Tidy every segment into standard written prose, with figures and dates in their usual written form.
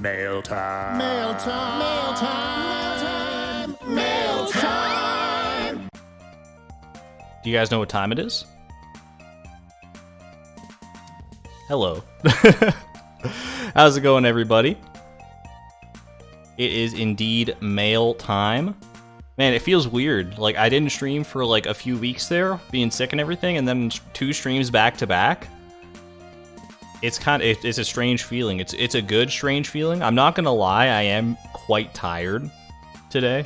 Mail time. Mail time. Mail time. Mail time. Do you guys know what time it is? Hello. How's it going, everybody? It is indeed mail time. Man, it feels weird. Like, I didn't stream for like a few weeks there, being sick and everything, and then 2 streams back to back. It's it's a strange feeling. It's a good strange feeling. I'm not gonna lie, I am quite tired today.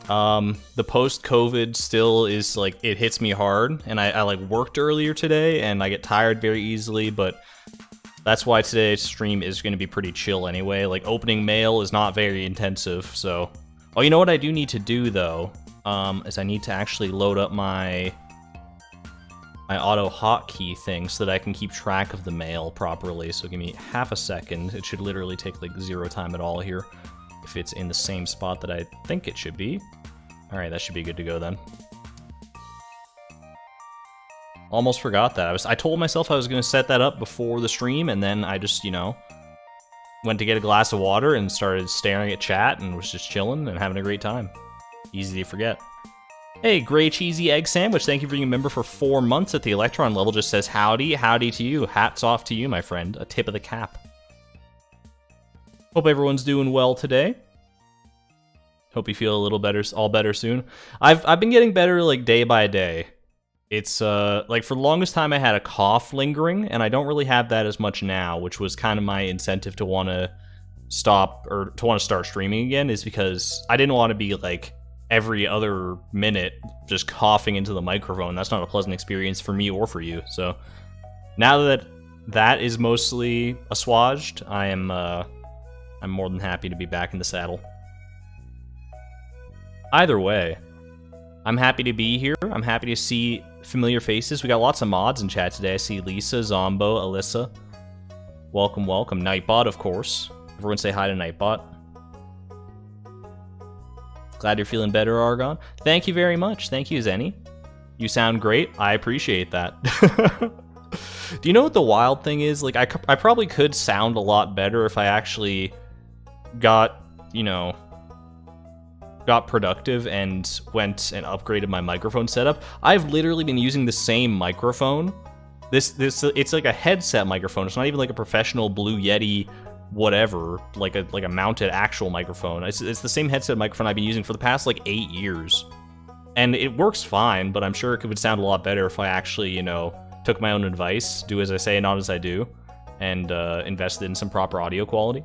The post-COVID still is like, it hits me hard, and I like worked earlier today, and I get tired very easily, but that's why today's stream is going to be pretty chill anyway. Like, opening mail is not very intensive, so... Oh, you know what I do need to do, though? Is I need to actually load up my auto hotkey thing so that I can keep track of the mail properly. So give me half a second. It should literally take like 0 time at all here, if it's in the same spot that I think it should be. Alright, that should be good to go then. Almost forgot that. I told myself I was going to set that up before the stream, and then I just, you know, went to get a glass of water and started staring at chat and was just chilling and having a great time. Easy to forget. Hey, Gray Cheesy Egg Sandwich, thank you for being a member for 4 months at the Electron level. Just says howdy, howdy to you. Hats off to you, my friend. A tip of the cap. Hope everyone's doing well today. Hope you feel a little better, all better soon. I've been getting better like day by day. It's like for the longest time I had a cough lingering, and I don't really have that as much now, which was kind of my incentive to want to stop or to want to start streaming again, is because I didn't want to be like every other minute just coughing into the microphone. That's not a pleasant experience for me or for you. So now that that is mostly assuaged, I'm more than happy to be back in the saddle. Either way, I'm happy to be here. I'm happy to see familiar faces. We got lots of mods in chat today. I see Lisa, Zombo, Alyssa. Welcome, welcome. Nightbot, of course. Everyone say hi to Nightbot. Glad you're feeling better, Argon. Thank you very much. Thank you, Zenny. You sound great. I appreciate that. Do you know what the wild thing is? Like, I probably could sound a lot better if I actually got, you know, got productive and went and upgraded my microphone setup. I've literally been using the same microphone. It's like a headset microphone. It's not even like a professional Blue Yeti whatever, like a mounted actual microphone. It's the same headset microphone I've been using for the past like 8 years. And it works fine, but I'm sure it would sound a lot better if I actually, you know, took my own advice, do as I say, not as I do, and invested in some proper audio quality.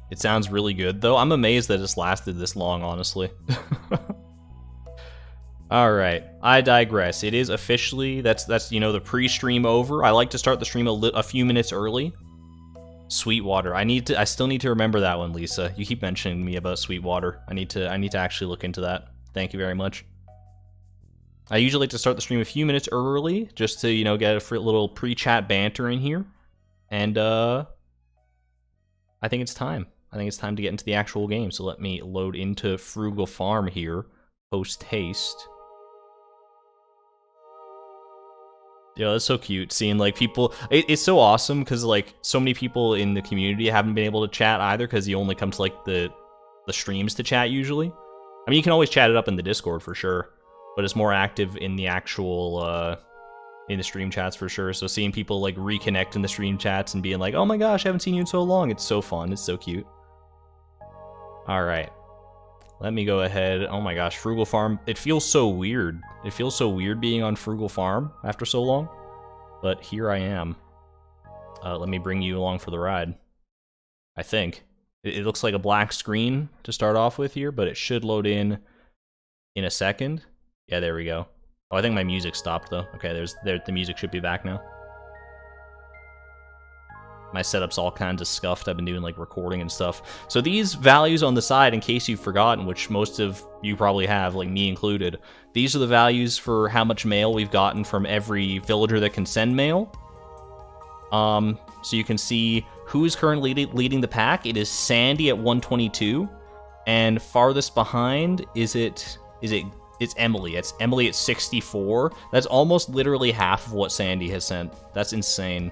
It sounds really good, though. I'm amazed that it's lasted this long, honestly. Alright, I digress. It is officially, that's you know, the pre-stream over. I like to start the stream a few minutes early. Sweetwater. I still need to remember that one, Lisa. You keep mentioning me about Sweetwater. I need to actually look into that. Thank you very much. I usually like to start the stream a few minutes early, just to, you know, get a little pre-chat banter in here. And, I think it's time. I think it's time to get into the actual game, so let me load into Frugal Farm here, post-haste. Yeah, that's so cute, seeing, like, people... It's so awesome, because, like, so many people in the community haven't been able to chat either, because you only come to, like, the streams to chat, usually. I mean, you can always chat it up in the Discord, for sure, but it's more active in the actual, in the stream chats for sure. So seeing people like reconnect in the stream chats and being like, oh my gosh, I haven't seen you in so long. It's so fun. It's so cute. All right. Let me go ahead. Oh my gosh, Frugal Farm. It feels so weird. It feels so weird being on Frugal Farm after so long. But here I am. Let me bring you along for the ride. I think. It looks like a black screen to start off with here, but it should load in a second. Yeah, there we go. Oh, I think my music stopped, though. Okay, the music should be back now. My setup's all kinds of scuffed. I've been doing, like, recording and stuff. So these values on the side, in case you've forgotten, which most of you probably have, like me included, these are the values for how much mail we've gotten from every villager that can send mail. So you can see who is currently leading the pack. It is Sandy at 122, and farthest behind it's Emily. It's Emily at 64. That's almost literally half of what Sandy has sent. That's insane.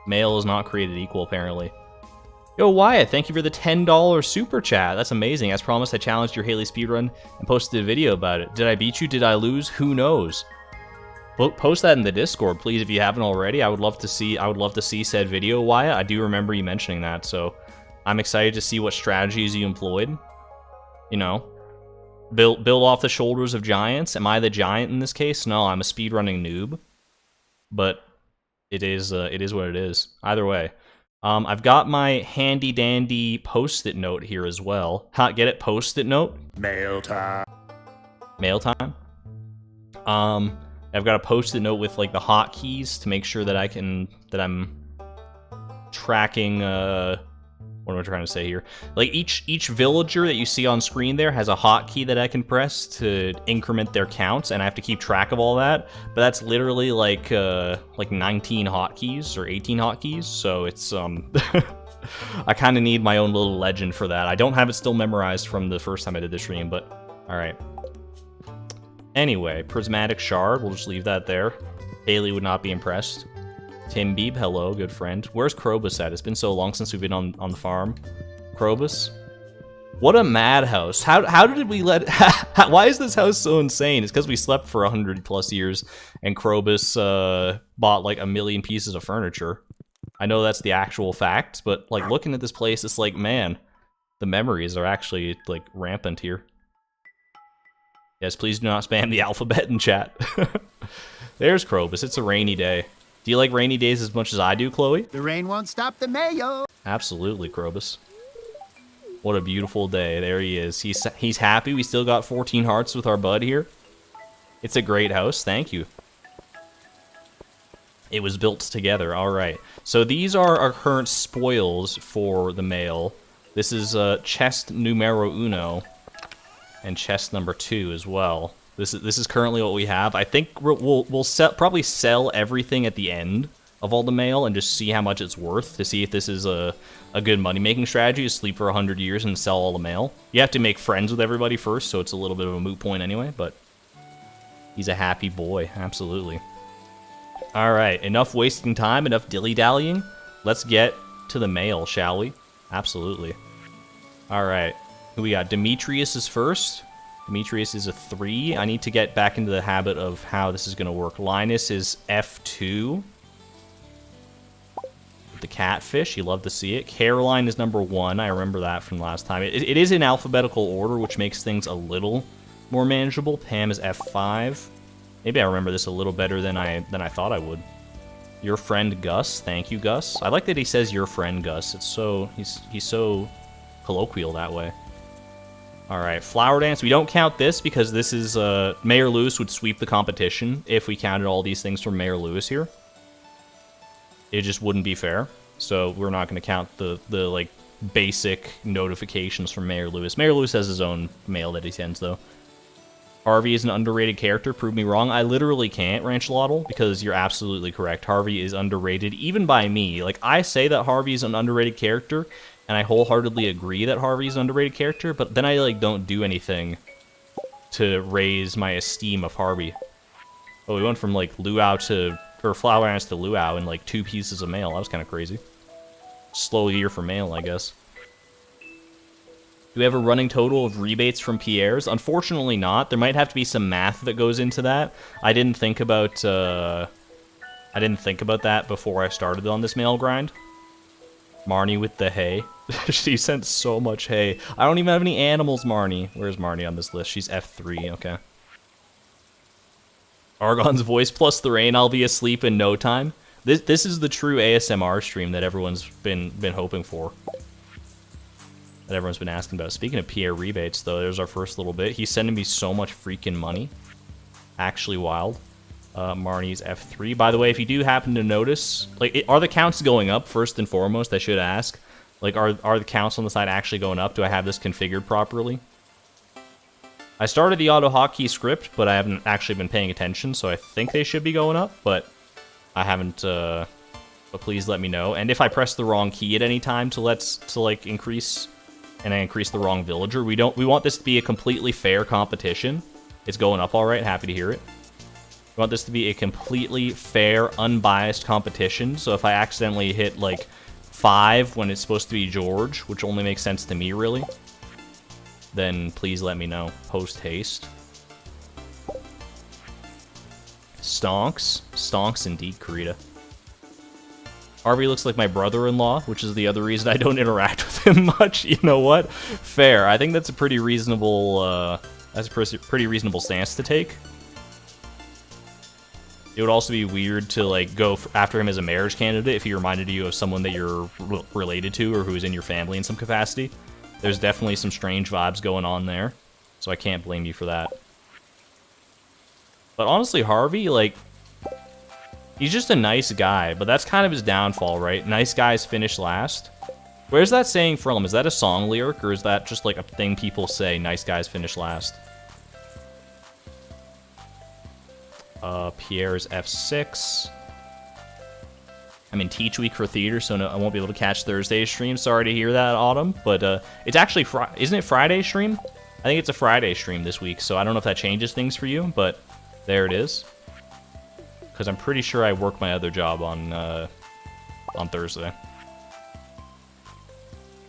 Male is not created equal, apparently. Yo, Wyatt, thank you for the $10 super chat. That's amazing. As promised, I challenged your Haley speedrun and posted a video about it. Did I beat you? Did I lose? Who knows? Post that in the Discord, please, if you haven't already. I would love to see said video, Wyatt. I do remember you mentioning that, so I'm excited to see what strategies you employed. You know, build off the shoulders of giants. Am I the giant in this case? No, I'm a speedrunning noob. But it is what it is. Either way. I've got my handy-dandy post-it note here as well. Get it? Post-it note? Mail time. Mail time? I've got a post-it note with, like, the hotkeys to make sure that I'm tracking, what am I trying to say here? Like, each villager that you see on screen there has a hotkey that I can press to increment their counts, and I have to keep track of all that. But that's literally like 19 hotkeys or 18 hotkeys, so it's I kind of need my own little legend for that. I don't have it still memorized from the first time I did the stream, but all right. Anyway, prismatic shard. We'll just leave that there. Haley would not be impressed. Tim Beeb, hello, good friend. Where's Krobus at? It's been so long since we've been on the farm. Krobus? What a madhouse. How did we let... Why is this house so insane? It's because we slept for 100+ years, and Krobus bought like 1 million pieces of furniture. I know that's the actual fact, but like looking at this place, it's like, man, the memories are actually like rampant here. Yes, please do not spam the alphabet in chat. There's Krobus. It's a rainy day. Do you like rainy days as much as I do, Chloe? The rain won't stop the mayo. Absolutely, Krobus. What a beautiful day. There he is. He's happy. We still got 14 hearts with our bud here. It's a great house. Thank you. It was built together. All right. So these are our current spoils for the male. This is chest numero uno and chest number 2 as well. This is currently what we have. I think we'll probably sell everything at the end of all the mail and just see how much it's worth to see if this is a good money-making strategy to sleep for 100 years and sell all the mail. You have to make friends with everybody first, so it's a little bit of a moot point anyway, but he's a happy boy, absolutely. All right, enough wasting time, enough dilly-dallying. Let's get to the mail, shall we? Absolutely. All right, who we got? Demetrius is first. Demetrius is a 3. I need to get back into the habit of how this is going to work. Linus is F2. The catfish, you love to see it. Caroline is number 1. I remember that from last time. It is in alphabetical order, which makes things a little more manageable. Pam is F5. Maybe I remember this a little better than I thought I would. Your friend Gus. Thank you, Gus. I like that he says your friend Gus. It's so he's so colloquial that way. Alright, Flower Dance. We don't count this because this is, Mayor Lewis would sweep the competition if we counted all these things from Mayor Lewis here. It just wouldn't be fair. So we're not going to count the like, basic notifications from Mayor Lewis. Mayor Lewis has his own mail that he sends, though. Harvey is an underrated character. Prove me wrong. I literally can't, Ranchlotl, because you're absolutely correct. Harvey is underrated, even by me. Like, I say that Harvey is an underrated character, and I wholeheartedly agree that Harvey's an underrated character, but then I, like, don't do anything to raise my esteem of Harvey. Oh, we went from, like, luau to... or Flower Dance to luau in, like, 2 pieces of mail. That was kind of crazy. Slow year for mail, I guess. Do we have a running total of rebates from Pierre's? Unfortunately not. There might have to be some math that goes into that. I didn't think about that before I started on this mail grind. Marnie with the hay. She sent so much hay. I don't even have any animals, Marnie. Where's Marnie on this list? She's F3, okay. Argon's voice plus the rain, I'll be asleep in no time. This is the true ASMR stream that everyone's been hoping for. That everyone's been asking about. Speaking of Pierre rebates, though, there's our first little bit. He's sending me so much freaking money. Actually wild. Marnie's F3. By the way, if you do happen to notice, like, are the counts going up, first and foremost, I should ask? Like, are the counts on the side actually going up? Do I have this configured properly? I started the auto hotkey script, but I haven't actually been paying attention, so I think they should be going up, but I haven't, but please let me know. And if I press the wrong key at any time like, increase, and I increase the wrong villager, we want this to be a completely fair competition. It's going up all right, happy to hear it. We want this to be a completely fair, unbiased competition. So if I accidentally hit, like, 5 when it's supposed to be George, which only makes sense to me, really, then please let me know. Post haste. Stonks. Stonks indeed, Karita. Harvey looks like my brother-in-law, which is the other reason I don't interact with him much. You know what? Fair. I think that's a pretty reasonable, pretty reasonable stance to take. It would also be weird to, like, go after him as a marriage candidate if he reminded you of someone that you're related to or who's in your family in some capacity. There's definitely some strange vibes going on there, so I can't blame you for that. But honestly, Harvey, like, he's just a nice guy, but that's kind of his downfall, right? Nice guys finish last. Where's that saying from? Is that a song lyric, or is that just, like, a thing people say, nice guys finish last? Pierre's F6. I'm in Teach Week for theater, so no, I won't be able to catch Thursday's stream. Sorry to hear that, Autumn. But it's actually isn't it Friday's stream? I think it's a Friday stream this week, so I don't know if that changes things for you, but there it is. Because I'm pretty sure I work my other job on Thursday.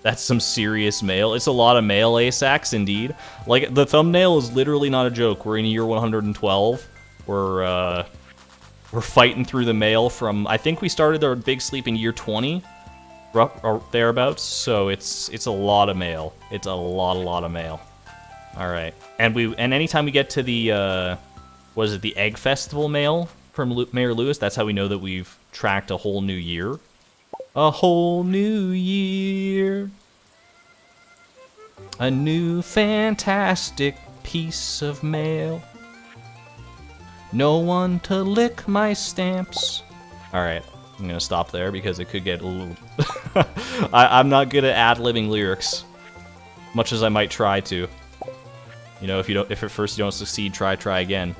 That's some serious mail. It's a lot of mail, ASACs, indeed. Like, the thumbnail is literally not a joke. We're in year 112. We're fighting through the mail from, I think we started our big sleep in year 20, or thereabouts, so it's a lot of mail. It's a lot of mail. Alright. And anytime we get to the, what is it, the Egg Festival mail from Mayor Lewis, that's how we know that we've tracked a whole new year. A whole new year. A new fantastic piece of mail. No one to lick my stamps. Alright, I'm gonna stop there because it could get a little... I'm not good at ad-libbing lyrics. Much as I might try to. You know, if at first you don't succeed, try again.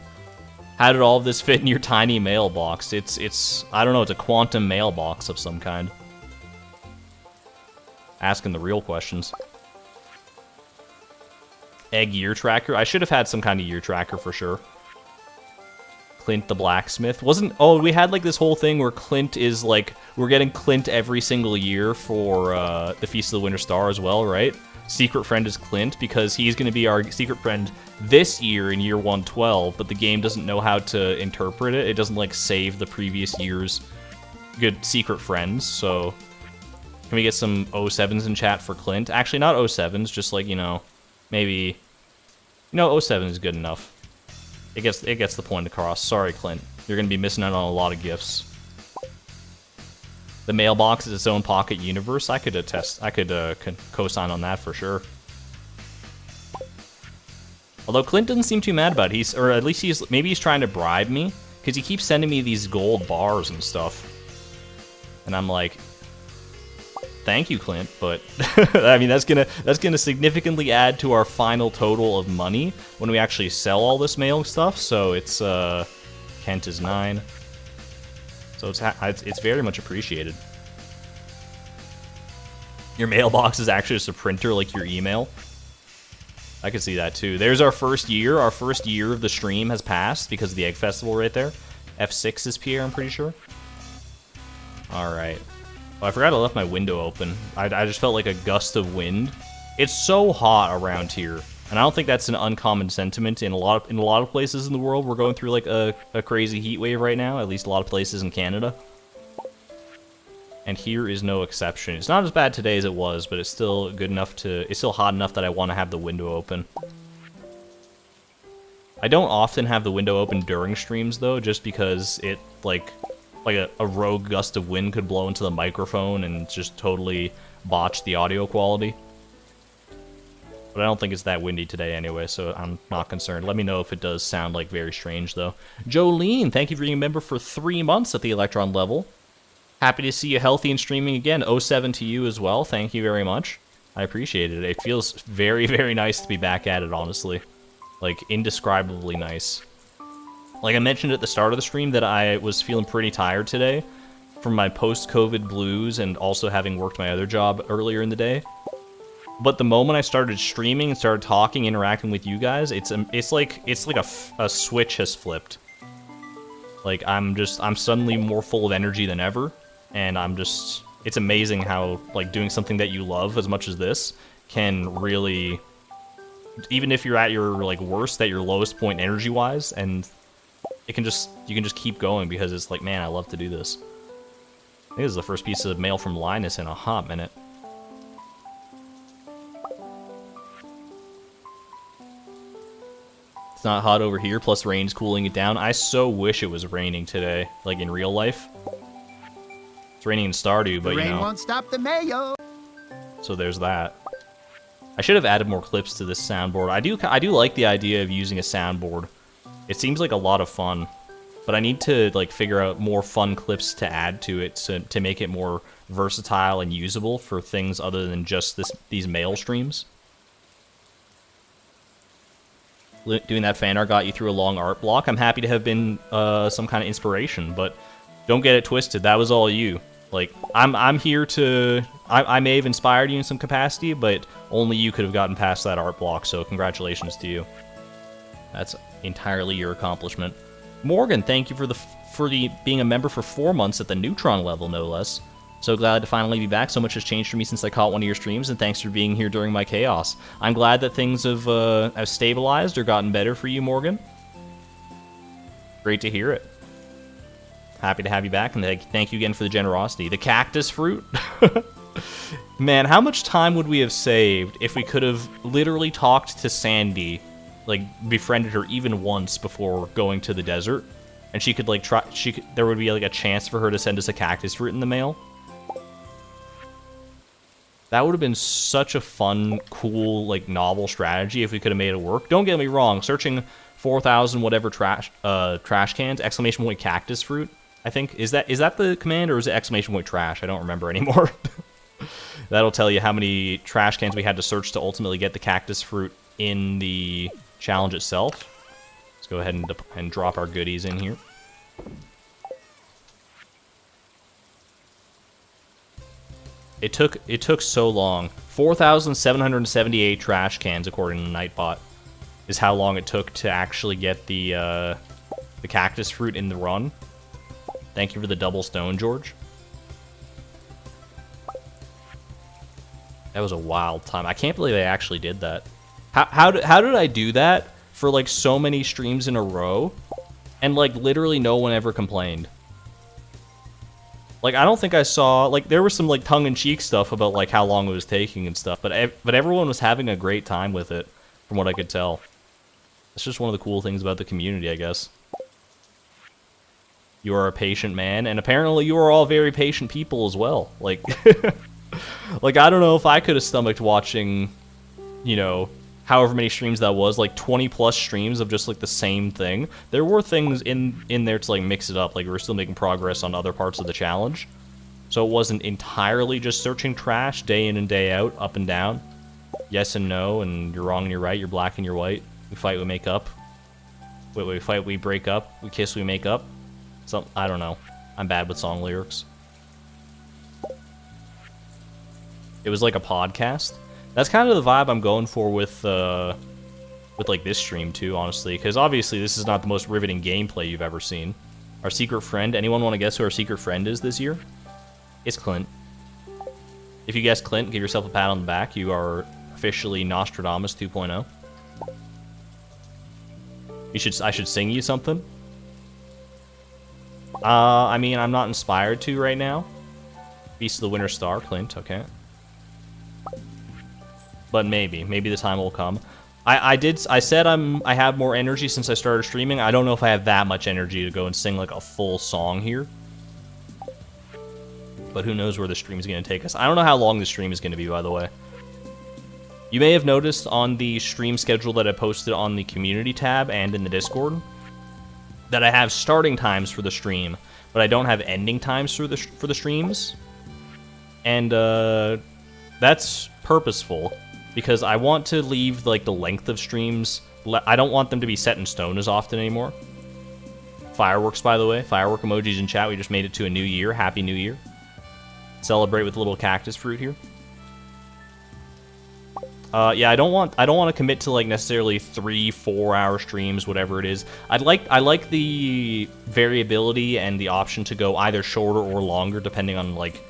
How did all of this fit in your tiny mailbox? It's I don't know, it's a quantum mailbox of some kind. Asking the real questions. Egg year tracker? I should have had some kind of year tracker for sure. Clint the blacksmith. Oh, we had like this whole thing where Clint is like, we're getting Clint every single year for the Feast of the Winter Star as well, right? Secret friend is Clint because he's going to be our secret friend this year in year 112, but the game doesn't know how to interpret it. It doesn't like save the previous year's good secret friends, so can we get some 07s in chat for Clint? Actually, not 07s, just like, you know, maybe, you know, 07 is good enough. It gets the point across. Sorry, Clint. You're going to be missing out on a lot of gifts. The mailbox is its own pocket universe. I could attest. I could co-sign on that for sure. Although Clint doesn't seem too mad about it. Or at least maybe he's trying to bribe me, because he keeps sending me these gold bars and stuff. And I'm like, thank you, Clint, but I mean that's gonna significantly add to our final total of money when we actually sell all this mail stuff. So it's Kent is 9, so it's very much appreciated. Your mailbox is actually just a printer, like your email. I could see that too. There's our first year. Our first year of the stream has passed because of the Egg Festival right there. F6 is Pierre, I'm pretty sure. All right. Oh, I forgot I left my window open. I just felt like a gust of wind. It's so hot around here, and I don't think that's an uncommon sentiment in a lot of places in the world. We're going through like a crazy heat wave right now, at least a lot of places in Canada. And here is no exception. It's not as bad today as it was, but it's still good enough to... It's still hot enough that I want to have the window open. I don't often have the window open during streams, though, just because it, like a rogue gust of wind could blow into the microphone and just totally botch the audio quality. But I don't think it's that windy today anyway, so I'm not concerned. Let me know if it does sound like very strange, though. Jolene, thank you for being a member for 3 months at the Electron level. Happy to see you healthy and streaming again. 07 to you as well. Thank you very much. I appreciate it. It feels very, very nice to be back at it, honestly. Like, indescribably nice. Like I mentioned at the start of the stream that I was feeling pretty tired today from my post-COVID blues and also having worked my other job earlier in the day. But the moment I started streaming and started talking, interacting with you guys, it's like a switch has flipped. Like, I'm suddenly more full of energy than ever, and it's amazing how, like, doing something that you love as much as this can really, even if you're at your, like, worst, at your lowest point energy-wise, and you can just keep going because it's like, man, I love to do this. I think this is the first piece of mail from Linus in a hot minute. It's not hot over here, plus rain's cooling it down. I so wish it was raining today, like in real life. It's raining in Stardew, but The you rain know. won't stop the mayo. So there's that. I should have added more clips to this soundboard. I do like the idea of using a soundboard. It seems like a lot of fun, but I need to like figure out more fun clips to add to it to make it more versatile and usable for things other than just these mail streams. Doing that fan art got you through a long art block. I'm happy to have been some kind of inspiration, but don't get it twisted. That was all you. Like, I'm here to... I may have inspired you in some capacity, but only you could have gotten past that art block, so congratulations to you. That's entirely your accomplishment. Morgan, thank you for being a member for 4 months at the Neutron level, no less. So glad to finally be back. So much has changed for me since I caught one of your streams, and thanks for being here during my chaos. I'm glad that things have stabilized or gotten better for you, Morgan. Great to hear it. Happy to have you back, and thank you again for the generosity. The cactus fruit? Man, how much time would we have saved if we could have literally talked to Sandy, like, befriended her even once before going to the desert, and she could, like, there would be, like, a chance for her to send us a cactus fruit in the mail? That would have been such a fun, cool, like, novel strategy if we could have made it work. Don't get me wrong, searching 4,000 whatever trash cans, exclamation point cactus fruit, I think. Is that the command, or is it exclamation point trash? I don't remember anymore. That'll tell you how many trash cans we had to search to ultimately get the cactus fruit in the challenge itself. Let's go ahead and drop our goodies in here. It took so long. 4,778 trash cans, according to Nightbot, is how long it took to actually get the cactus fruit in the run. Thank you for the double stone, George. That was a wild time. I can't believe I actually did that. How did I do that for like so many streams in a row, and like literally no one ever complained? Like, I don't think I saw, like, there was some like tongue-in-cheek stuff about like how long it was taking and stuff, but everyone was having a great time with it, from what I could tell. It's just one of the cool things about the community, I guess. You are a patient man, and apparently you are all very patient people as well. Like, like, I don't know if I could have stomached watching, you know, however many streams that was, like 20 plus streams of just like the same thing. There were things in there to like mix it up, like we were still making progress on other parts of the challenge. So it wasn't entirely just searching trash day in and day out, up and down. Yes and no, and you're wrong and you're right, you're black and you're white. We fight, we make up. We fight, we break up. We kiss, we make up. So, I don't know. I'm bad with song lyrics. It was like a podcast. That's kind of the vibe I'm going for with like this stream too, honestly, because obviously this is not the most riveting gameplay you've ever seen. Our secret friend. Anyone want to guess who our secret friend is this year? It's Clint. If you guessed Clint, give yourself a pat on the back. You are officially Nostradamus 2.0. I should sing you something. I mean, I'm not inspired to right now. Beast of the Winter Star, Clint. Okay. But maybe the time will come. I said I have more energy since I started streaming. I don't know if I have that much energy to go and sing like a full song here. But who knows where the stream is going to take us. I don't know how long the stream is going to be, by the way. You may have noticed on the stream schedule that I posted on the community tab and in the Discord that I have starting times for the stream, but I don't have ending times for the streams. And that's purposeful, because I want to leave like the length of streams. I don't want them to be set in stone as often anymore. Fireworks, by the way. Firework emojis in chat. We just made it to a new year. Happy New Year. Celebrate with a little cactus fruit here. Yeah, I don't want to commit to like necessarily 3-4 hour streams, whatever it is. I like the variability and the option to go either shorter or longer depending on like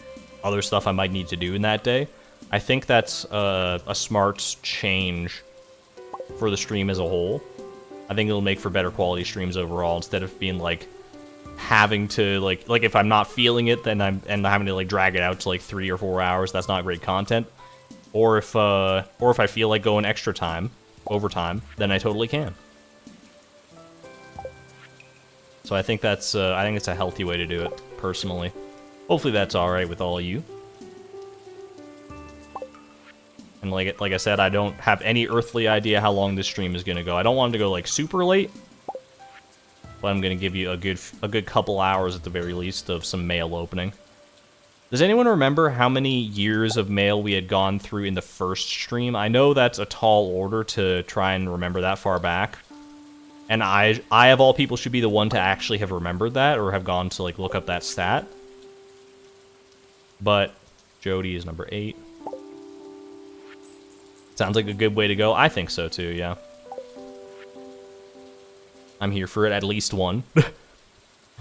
other stuff I might need to do in that day. I think that's a smart change for the stream as a whole. I think it'll make for better quality streams overall instead of being like having to like if I'm not feeling it, then I'm having to like drag it out to like 3 or 4 hours. That's not great content. Or if I feel like going extra time, overtime, then I totally can. So I think that's it's a healthy way to do it, personally. Hopefully that's all right with all of you. And like I said, I don't have any earthly idea how long this stream is gonna go. I don't want it to go like super late, but I'm gonna give you a good couple hours at the very least of some mail opening. Does anyone remember how many years of mail we had gone through in the first stream? I know that's a tall order to try and remember that far back. And I of all people should be the one to actually have remembered that or have gone to like look up that stat. But Jody is number 8. Sounds like a good way to go. I think so too, yeah. I'm here for it, at least one.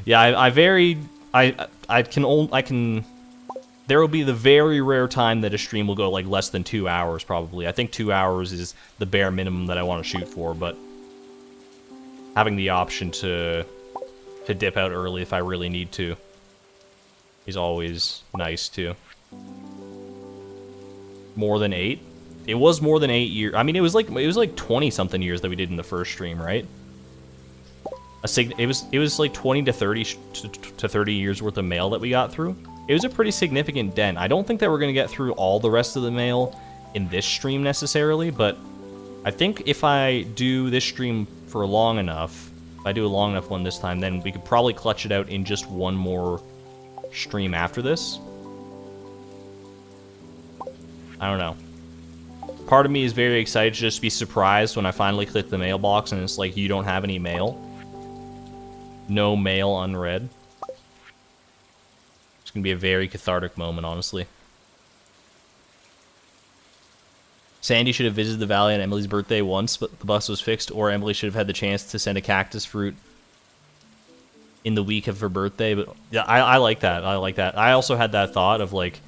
Yeah, I can there will be the very rare time that a stream will go like less than 2 hours probably. I think 2 hours is the bare minimum that I want to shoot for, but having the option to dip out early if I really need to is always nice too. More than 8? It was more than 8 years. I mean, it was like 20 something years that we did in the first stream, right? It was like 20 to 30 years worth of mail that we got through. It was a pretty significant dent. I don't think that we're going to get through all the rest of the mail in this stream necessarily, but I think if I do this stream for long enough, if I do a long enough one this time, then we could probably clutch it out in just one more stream after this. I don't know. Part of me is very excited to just be surprised when I finally click the mailbox and it's like, you don't have any mail. No mail unread. It's gonna be a very cathartic moment, honestly. Sandy should have visited the valley on Emily's birthday once, but the bus was fixed, or Emily should have had the chance to send a cactus fruit in the week of her birthday. But yeah, I like that. I like that. I also had that thought of like,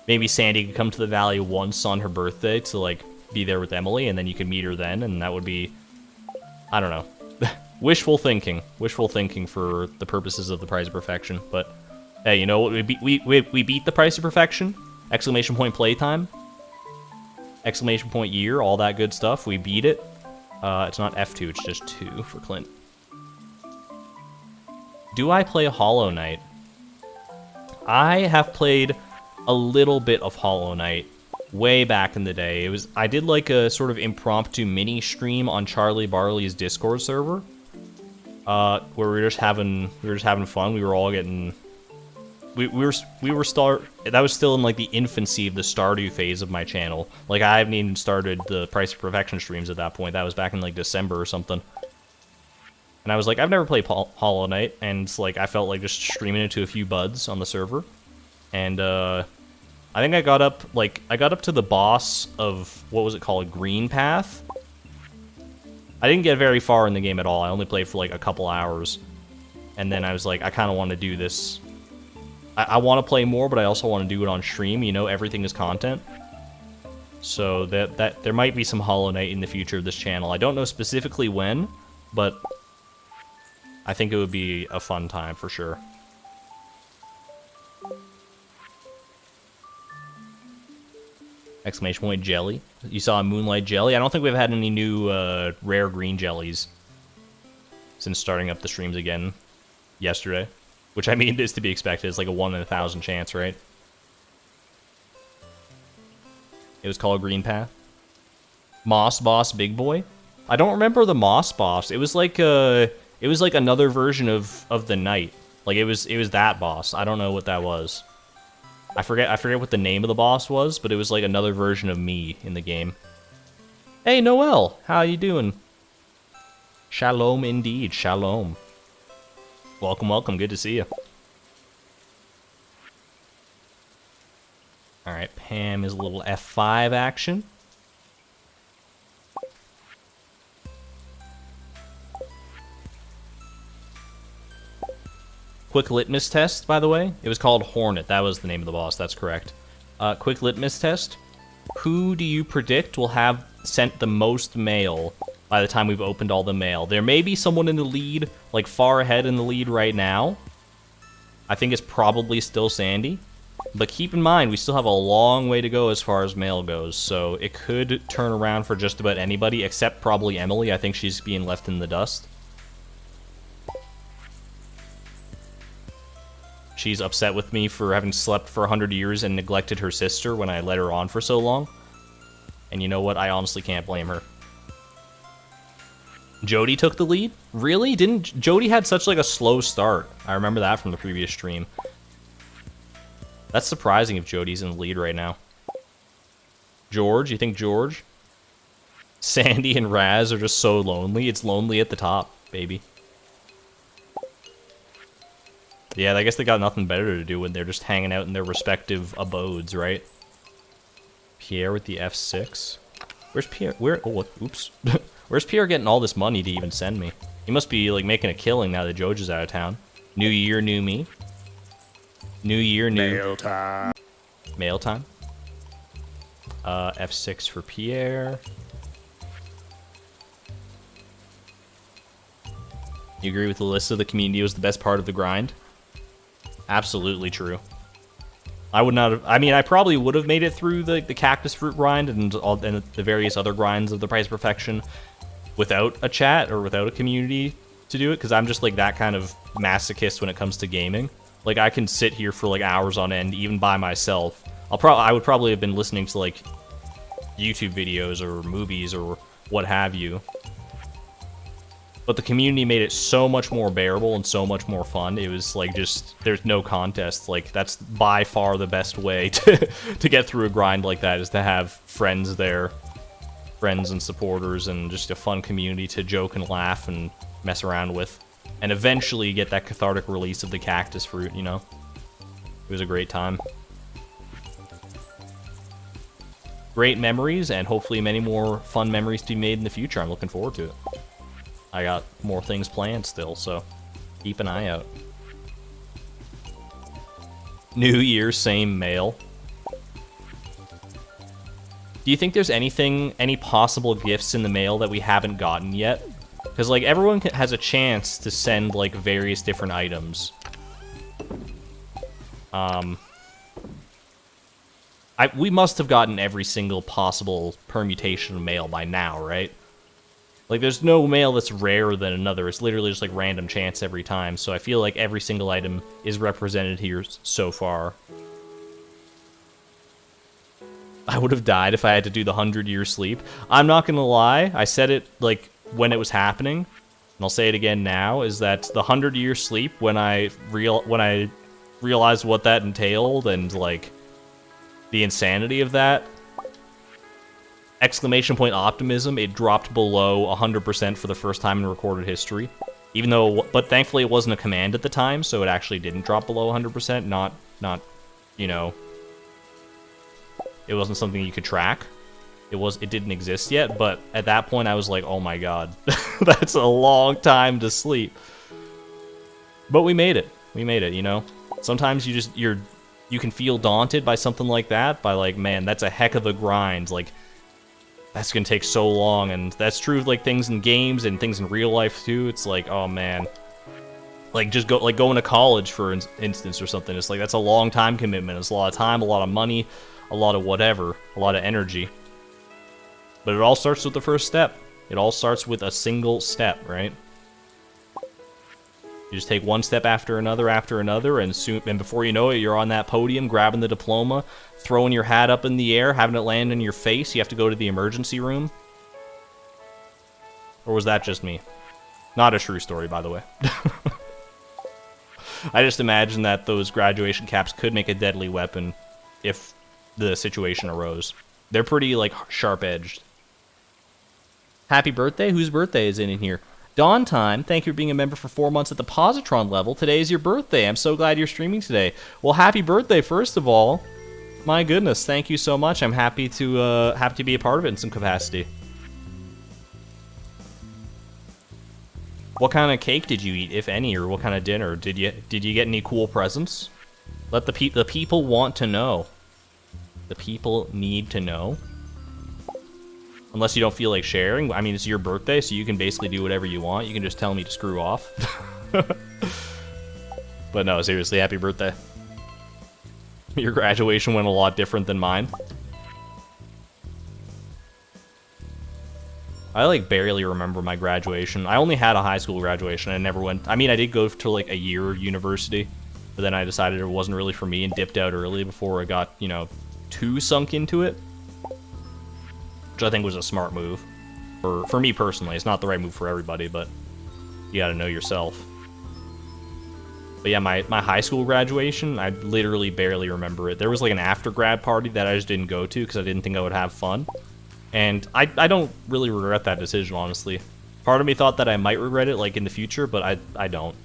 maybe Sandy could come to the valley once on her birthday to like be there with Emily, and then you could meet her then, and that would be, I don't know. Wishful thinking for the purposes of the Price of Perfection. But hey, you know what? We beat the Price of Perfection. Exclamation point playtime. Exclamation point year. All that good stuff. We beat it. It's not F2. It's just 2 for Clint. Do I play Hollow Knight? I have played a little bit of Hollow Knight way back in the day. I did like a sort of impromptu mini stream on Charlie Barley's Discord server. Where we were just having fun. We were all getting that was still in like the infancy of the Stardew phase of my channel. Like I haven't even started the Price of Perfection streams at that point. That was back in like December or something. And I was like, I've never played Hollow Knight, and like I felt like just streaming it to a few buds on the server. And I think I got up to the boss of, what was it called, Green Path? I didn't get very far in the game at all. I only played for like a couple hours. And then I was like, I kind of want to do this. I want to play more, but I also want to do it on stream. You know, everything is content. So that there might be some Hollow Knight in the future of this channel. I don't know specifically when, but I think it would be a fun time for sure. Exclamation point jelly. You saw a Moonlight Jelly. I don't think we've had any new rare green jellies since starting up the streams again yesterday. Which, I mean, is to be expected. It's like a 1 in 1,000 chance, right? It was called Green Path. Moss Boss Big Boy? I don't remember the Moss Boss. It was like another version of the Knight. Like it was that boss. I don't know what that was. I forget what the name of the boss was, but it was like another version of me in the game. Hey, Noel, how you doing? Shalom indeed, shalom. Welcome, welcome, good to see you. Alright, Pam is a little F5 action. quick litmus test, by the way. It was called Hornet. That was the name of the boss. That's correct. Quick litmus test. Who do you predict will have sent the most mail by the time we've opened all the mail? There may be someone in the lead, like far ahead in the lead right now. I think it's probably still Sandy. But keep in mind, we still have a long way to go as far as mail goes, so it could turn around for just about anybody, except probably Emily. I think she's being left in the dust. She's upset with me for having slept for 100 years and neglected her sister when I let her on for so long. And you know what? I honestly can't blame her. Jody took the lead? Really? Didn't Jody had such like a slow start? I remember that from the previous stream. That's surprising if Jody's in the lead right now. George, you think George? Sandy and Raz are just so lonely. It's lonely at the top, baby. Yeah, I guess they got nothing better to do when they're just hanging out in their respective abodes, right? Pierre with the F6. Where's Pierre? Where? Oh, oops. Where's Pierre getting all this money to even send me? He must be like making a killing now that George is out of town. New year, new me. New year, new... Mail time. Mail time. F6 for Pierre. You agree with Alyssa, the community was the best part of the grind? Absolutely true. I would not have... I mean, I probably would have made it through the cactus fruit grind and the various other grinds of the Price of Perfection without a chat or without a community to do it, because I'm just like that kind of masochist when it comes to gaming. Like, I can sit here for, like, hours on end, even by myself. I would probably have been listening to, like, YouTube videos or movies or what have you. But the community made it so much more bearable and so much more fun. It was, like, just... There's no contest. Like, that's by far the best way to get through a grind like that, is to have friends there. Friends and supporters and just a fun community to joke and laugh and mess around with. And eventually get that cathartic release of the cactus fruit, you know? It was a great time. Great memories, and hopefully many more fun memories to be made in the future. I'm looking forward to it. I got more things planned still, so keep an eye out. New Year, same mail. Do you think there's any possible gifts in the mail that we haven't gotten yet? Because, like, everyone has a chance to send, like, various different items. We must have gotten every single possible permutation of mail by now, right? Like, there's no mail that's rarer than another. It's literally just, like, random chance every time. So I feel like every single item is represented here so far. I would have died if I had to do the 100-year sleep. I'm not gonna lie. I said it, like... when it was happening, and I'll say it again now, is that the 100-year sleep, when I realized what that entailed and, like, the insanity of that, exclamation point optimism, it dropped below 100% for the first time in recorded history. Even though, but thankfully it wasn't a command at the time, so it actually didn't drop below 100%, not, you know, it wasn't something you could track. It didn't exist yet, but at that point I was like, oh my god, that's a long time to sleep. But we made it. We made it, you know? Sometimes you can feel daunted by something like that, by like, man, that's a heck of a grind, like, that's gonna take so long, and that's true of, like, things in games and things in real life, too. It's like, oh man. Like, just going to college, for instance, or something, it's like, that's a long time commitment. It's a lot of time, a lot of money, a lot of whatever, a lot of energy. But it all starts with the first step. It all starts with a single step, right? You just take one step after another, and before you know it, you're on that podium, grabbing the diploma, throwing your hat up in the air, having it land in your face. You have to go to the emergency room. Or was that just me? Not a true story, by the way. I just imagine that those graduation caps could make a deadly weapon if the situation arose. They're pretty, like, sharp-edged. Happy birthday? Whose birthday is in here? Dawn Time, thank you for being a member for 4 months at the Positron level. Today is your birthday. I'm so glad you're streaming today. Well, happy birthday, first of all. My goodness, thank you so much. I'm happy to be a part of it in some capacity. What kind of cake did you eat, if any, or what kind of dinner? Did you get any cool presents? Let the people want to know. The people need to know. Unless you don't feel like sharing. I mean, it's your birthday, so you can basically do whatever you want. You can just tell me to screw off. But no, seriously, happy birthday. Your graduation went a lot different than mine. I, like, barely remember my graduation. I only had a high school graduation. I never went... I mean, I did go to, like, a year of university. But then I decided it wasn't really for me and dipped out early before I got, you know, too sunk into it. Which I think was a smart move. For me personally. It's not the right move for everybody, but you gotta know yourself. But yeah, my high school graduation, I literally barely remember it. There was like an after grad party that I just didn't go to because I didn't think I would have fun. And I don't really regret that decision, honestly. Part of me thought that I might regret it, like, in the future, but I don't.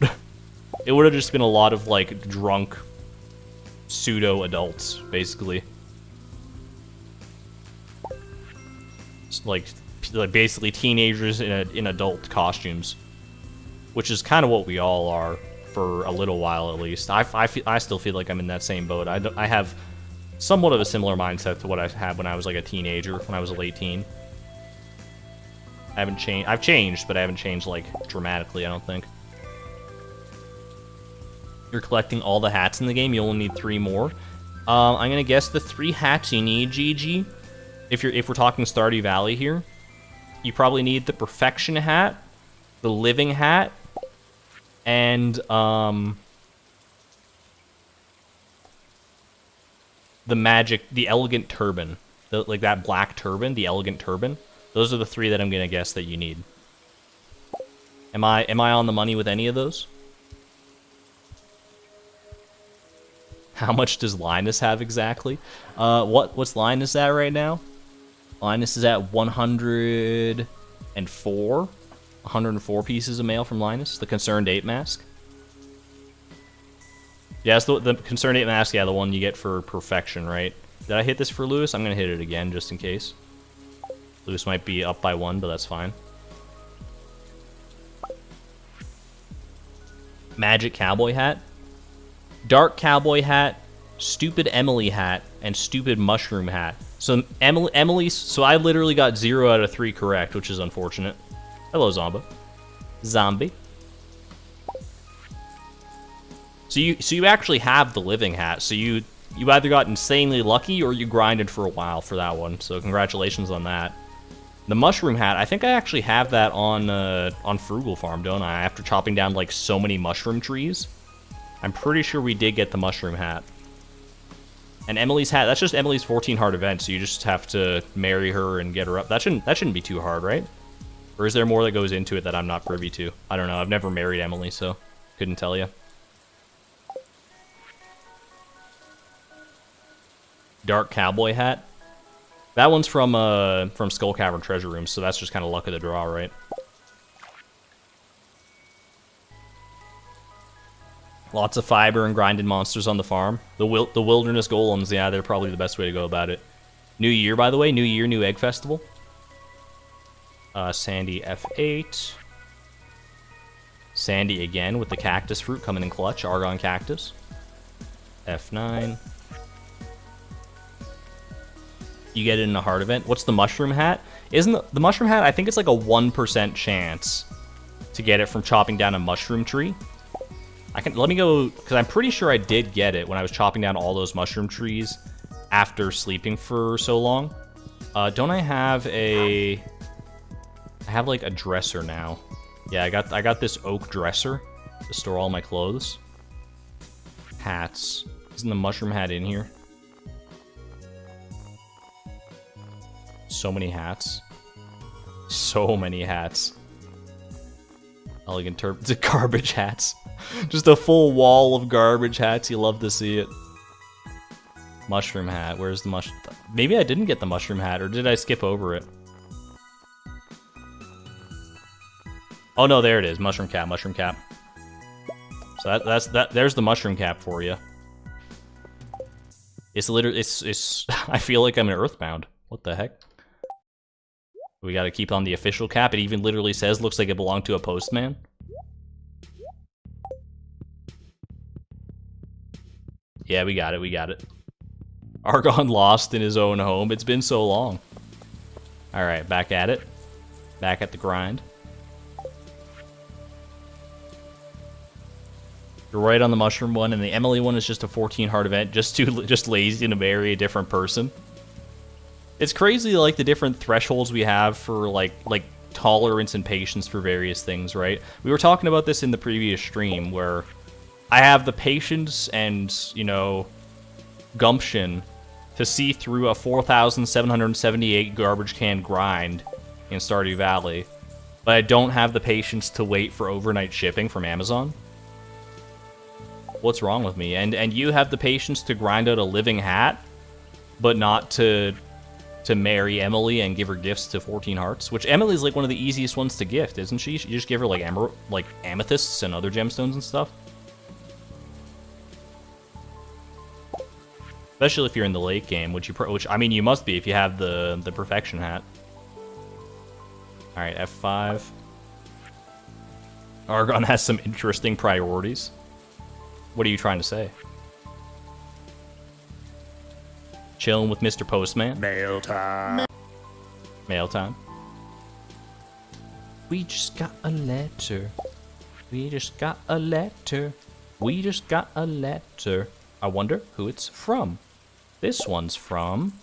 It would have just been a lot of, like, drunk pseudo-adults, basically. Like basically teenagers in adult costumes. Which is kind of what we all are, for a little while at least. I still feel like I'm in that same boat. I have somewhat of a similar mindset to what I had when I was like a teenager, when I was a late teen. I haven't changed. I've changed, but I haven't changed like dramatically, I don't think. You're collecting all the hats in the game. You only need 3 more. I'm gonna guess the 3 hats you need, GG. If we're talking Stardew Valley here, you probably need the Perfection hat, the Living hat, and the Elegant Turban, like that black turban, the Elegant Turban. Those are the 3 that I'm gonna guess that you need. Am I on the money with any of those? How much does Linus have exactly? What's Linus at right now? Linus is at 104. 104 pieces of mail from Linus. The Concerned Ape mask. Yeah, it's the Concerned Ape mask, yeah, the one you get for Perfection, right? Did I hit this for Lewis? I'm gonna hit it again, just in case. Lewis might be up by 1, but that's fine. Magic Cowboy hat. Dark Cowboy hat. Stupid Emily hat. And Stupid Mushroom hat. So Emily's... So I literally got 0 out of 3 correct, which is unfortunate. Hello, Zombie. So you actually have the Living hat. So you either got insanely lucky or you grinded for a while for that one. So congratulations on that. The Mushroom hat, I think I actually have that on Frugal Farm, don't I? After chopping down like so many mushroom trees. I'm pretty sure we did get the Mushroom hat. And Emily's hat, that's just Emily's 14 heart event, so you just have to marry her and get her up. That shouldn't be too hard, right? Or is there more that goes into it that I'm not privy to? I don't know, I've never married Emily, so couldn't tell you. Dark Cowboy hat. That one's from Skull Cavern Treasure Room, so that's just kind of luck of the draw, right? Lots of fiber and grinded monsters on the farm. The wilderness golems, yeah, they're probably the best way to go about it. New year, by the way. New year, new egg festival. Sandy F8. Sandy again with the cactus fruit coming in clutch. Argon cactus. F9. You get it in a heart event. What's the mushroom hat? Isn't the mushroom hat, I think it's like a 1% chance to get it from chopping down a mushroom tree. Let me go, because I'm pretty sure I did get it when I was chopping down all those mushroom trees after sleeping for so long. Don't I have I have like a dresser now. Yeah, I got this oak dresser to store all my clothes. Hats. Isn't the mushroom hat in here? So many hats. So many hats. Elegant Turban. Garbage hats. Just a full wall of garbage hats. You love to see it. Mushroom hat. Where's the mushroom? Maybe I didn't get the mushroom hat, or did I skip over it? Oh no, there it is. Mushroom cap. Mushroom cap. So there's the mushroom cap for you. It's literally. It's. I feel like I'm in Earthbound. What the heck? We gotta keep on the official cap. It even literally says, looks like it belonged to a postman. Yeah, we got it, we got it. Argon lost in his own home. It's been so long. Alright, back at it. Back at the grind. You're right on the mushroom one, and the Emily one is just a 14 heart event, just lazy to marry a different person. It's crazy, like, the different thresholds we have for, like tolerance and patience for various things, right? We were talking about this in the previous stream, where I have the patience and, you know, gumption to see through a 4,778 garbage can grind in Stardew Valley, but I don't have the patience to wait for overnight shipping from Amazon. What's wrong with me? And you have the patience to grind out a living hat, but not to marry Emily and give her gifts to 14 hearts, which Emily's like one of the easiest ones to gift, isn't she? You just give her like amethysts and other gemstones and stuff. Especially if you're in the late game, which I mean you must be if you have the perfection hat. All right, F5. Argon has some interesting priorities. What are you trying to say? Chilling with Mr. Postman. Mail time. Mail time. We just got a letter. We just got a letter. We just got a letter. I wonder who it's from. This one's from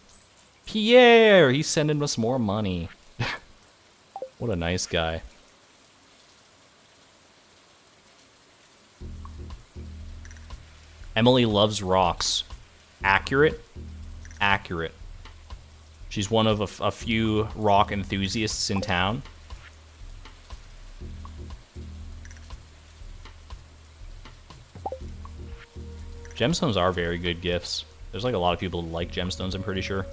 Pierre. He's sending us more money. What a nice guy. Emily loves rocks. Accurate? Accurate. She's one of a few rock enthusiasts in town. Gemstones are very good gifts. There's like a lot of people who like gemstones, I'm pretty sure.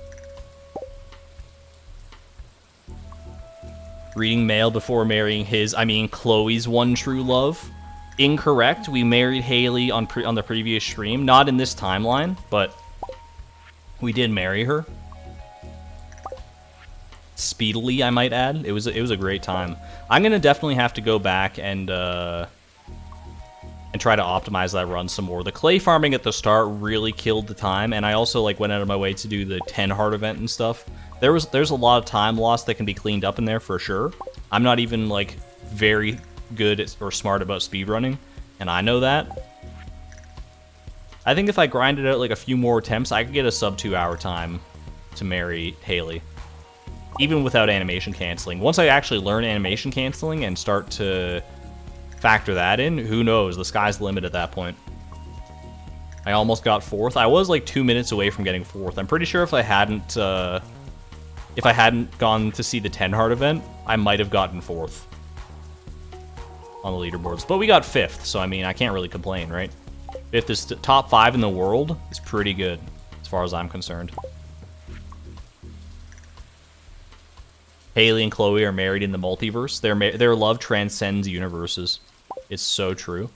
Reading mail before marrying Chloe's one true love. Incorrect. We married Haley on the previous stream. Not in this timeline, but we did marry her. Speedily, I might add. It was a great time. I'm gonna definitely have to go back and try to optimize that run some more. The clay farming at the start really killed the time, and I also like went out of my way to do the 10 heart event and stuff. There's a lot of time lost that can be cleaned up in there for sure. I'm not even like very good or smart about speedrunning, and I know that. I think if I grinded out like a few more attempts, I could get a sub 2 hour time to marry Haley, even without animation canceling. Once I actually learn animation canceling and start to factor that in, who knows? The sky's the limit at that point. I almost got 4th. I was like 2 minutes away from getting 4th. I'm pretty sure if I hadn't gone to see the 10 heart event, I might have gotten 4th on the leaderboards. But we got 5th, so I mean, I can't really complain, right? 5th is top 5 in the world. Is pretty good, as far as I'm concerned. Haley and Chloe are married in the multiverse. Their love transcends universes. It's so true.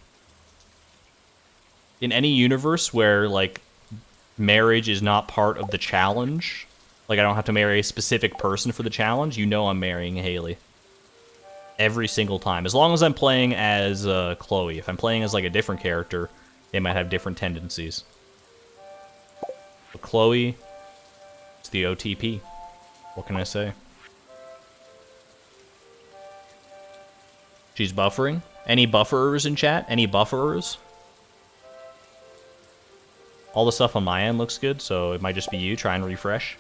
In any universe where, like, marriage is not part of the challenge, like I don't have to marry a specific person for the challenge, you know I'm marrying Haley. Every single time. As long as I'm playing as Chloe. If I'm playing as, like, a different character, they might have different tendencies. But Chloe, it's the OTP. What can I say? She's buffering. Any bufferers in chat? Any bufferers? All the stuff on my end looks good, so it might just be you. Try and refresh.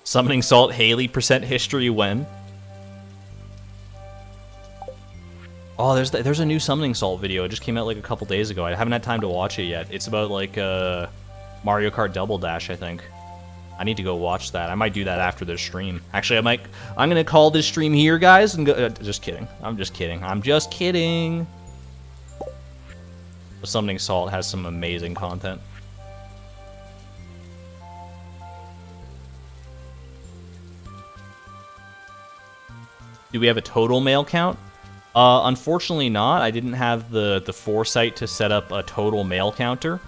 Summoning Salt, Haley, percent history when? Oh, there's a new Summoning Salt video. It just came out like a couple days ago. I haven't had time to watch it yet. It's about like Mario Kart Double Dash, I think. I need to go watch that. I might do that after this stream. Actually, I'm gonna call this stream here, guys, and go. Just kidding. I'm just kidding. I'm just kidding. The Summoning Salt has some amazing content. Do we have a total mail count? Unfortunately not. I didn't have the foresight to set up a total mail counter.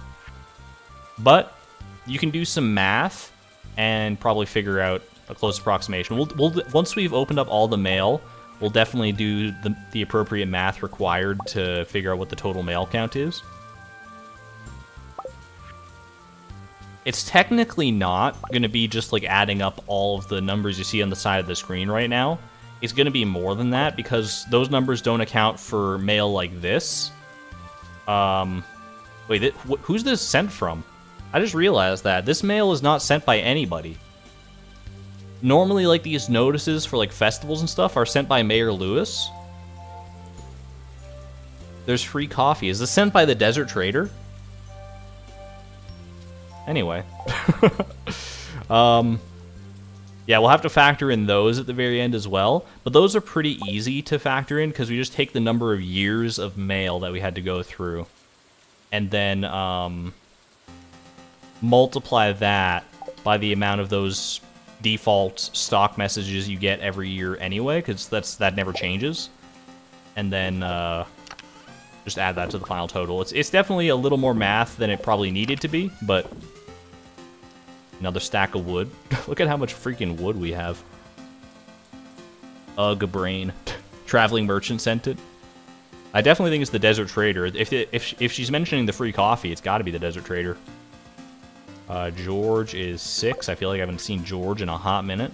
But you can do some math and probably figure out a close approximation. We'll once we've opened up all the mail, we'll definitely do the appropriate math required to figure out what the total mail count is. It's technically not going to be just like adding up all of the numbers you see on the side of the screen right now. It's going to be more than that because those numbers don't account for mail like this. Wait, who's this sent from? I just realized that. This mail is not sent by anybody. Normally, like, these notices for, like, festivals and stuff are sent by Mayor Lewis. There's free coffee. Is this sent by the Desert Trader? Anyway. Yeah, we'll have to factor in those at the very end as well. But those are pretty easy to factor in because we just take the number of years of mail that we had to go through. And then multiply that by the amount of those default stock messages you get every year anyway, because that never changes. And then just add that to the final total. It's definitely a little more math than it probably needed to be, but another stack of wood. Look at how much freaking wood we have. Ugh, brain. Traveling merchant sent it. I definitely think it's the Desert Trader. If she's mentioning the free coffee, it's got to be the Desert Trader. George is 6. I feel like I haven't seen George in a hot minute.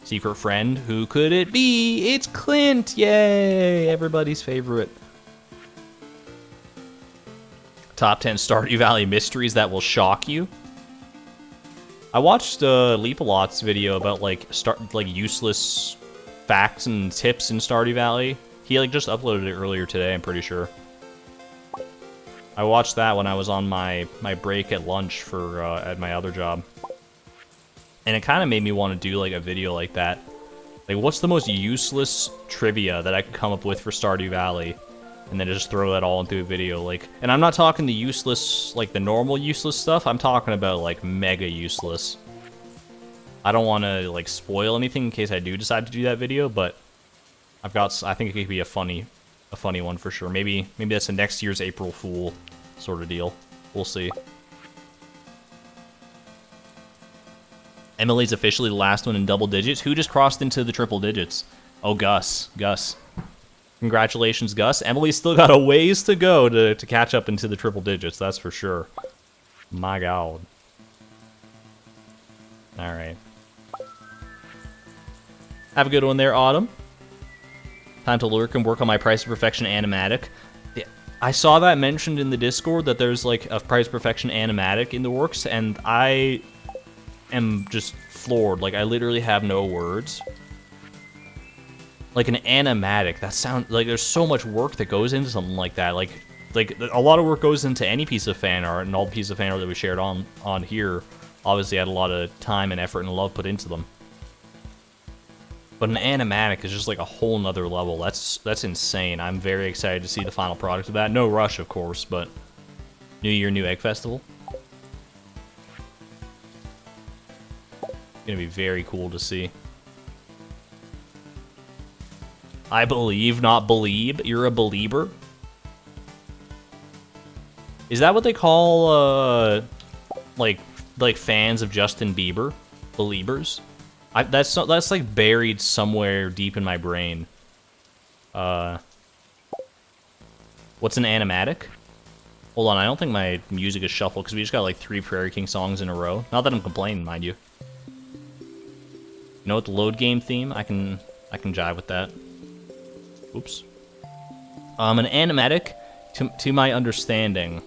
Secret friend. Who could it be? It's Clint! Yay! Everybody's favorite. Top 10 Stardew Valley mysteries that will shock you. I watched Leapalot's video about like useless facts and tips in Stardew Valley. He like just uploaded it earlier today, I'm pretty sure. I watched that when I was on my break at lunch for at my other job. And it kind of made me want to do like a video like that. Like, what's the most useless trivia that I could come up with for Stardew Valley? And then just throw that all into a video. Like, and I'm not talking the useless, like the normal useless stuff. I'm talking about like mega useless. I don't want to like spoil anything in case I do decide to do that video, but I think it could be a funny one for sure. Maybe that's a next year's April Fool sort of deal. We'll see. Emily's officially the last one in double digits. Who just crossed into the triple digits? Oh, Gus. Congratulations, Gus. Emily's still got a ways to go to catch up into the triple digits, that's for sure. My God. Alright. Have a good one there, Autumn. Time to lurk and work on my Price of Perfection animatic. Yeah, I saw that mentioned in the Discord that there's like a Price of Perfection animatic in the works, and I am just floored. Like, I literally have no words. Like an animatic, that sounds like there's so much work that goes into something like that. Like a lot of work goes into any piece of fan art, and all the pieces of fan art that we shared on here obviously had a lot of time and effort and love put into them. But an animatic is just like a whole nother level. That's insane. I'm very excited to see the final product of that. No rush, of course, but New Year, New Egg Festival. Gonna be very cool to see. I believe, not believe. You're a believer. Is that what they call like fans of Justin Bieber? Believers? That's like buried somewhere deep in my brain. What's an animatic? Hold on, I don't think my music is shuffled because we just got like 3 Prairie King songs in a row. Not that I'm complaining, mind you. You know what, the load game theme? I can jive with that. Oops. An animatic, to my understanding.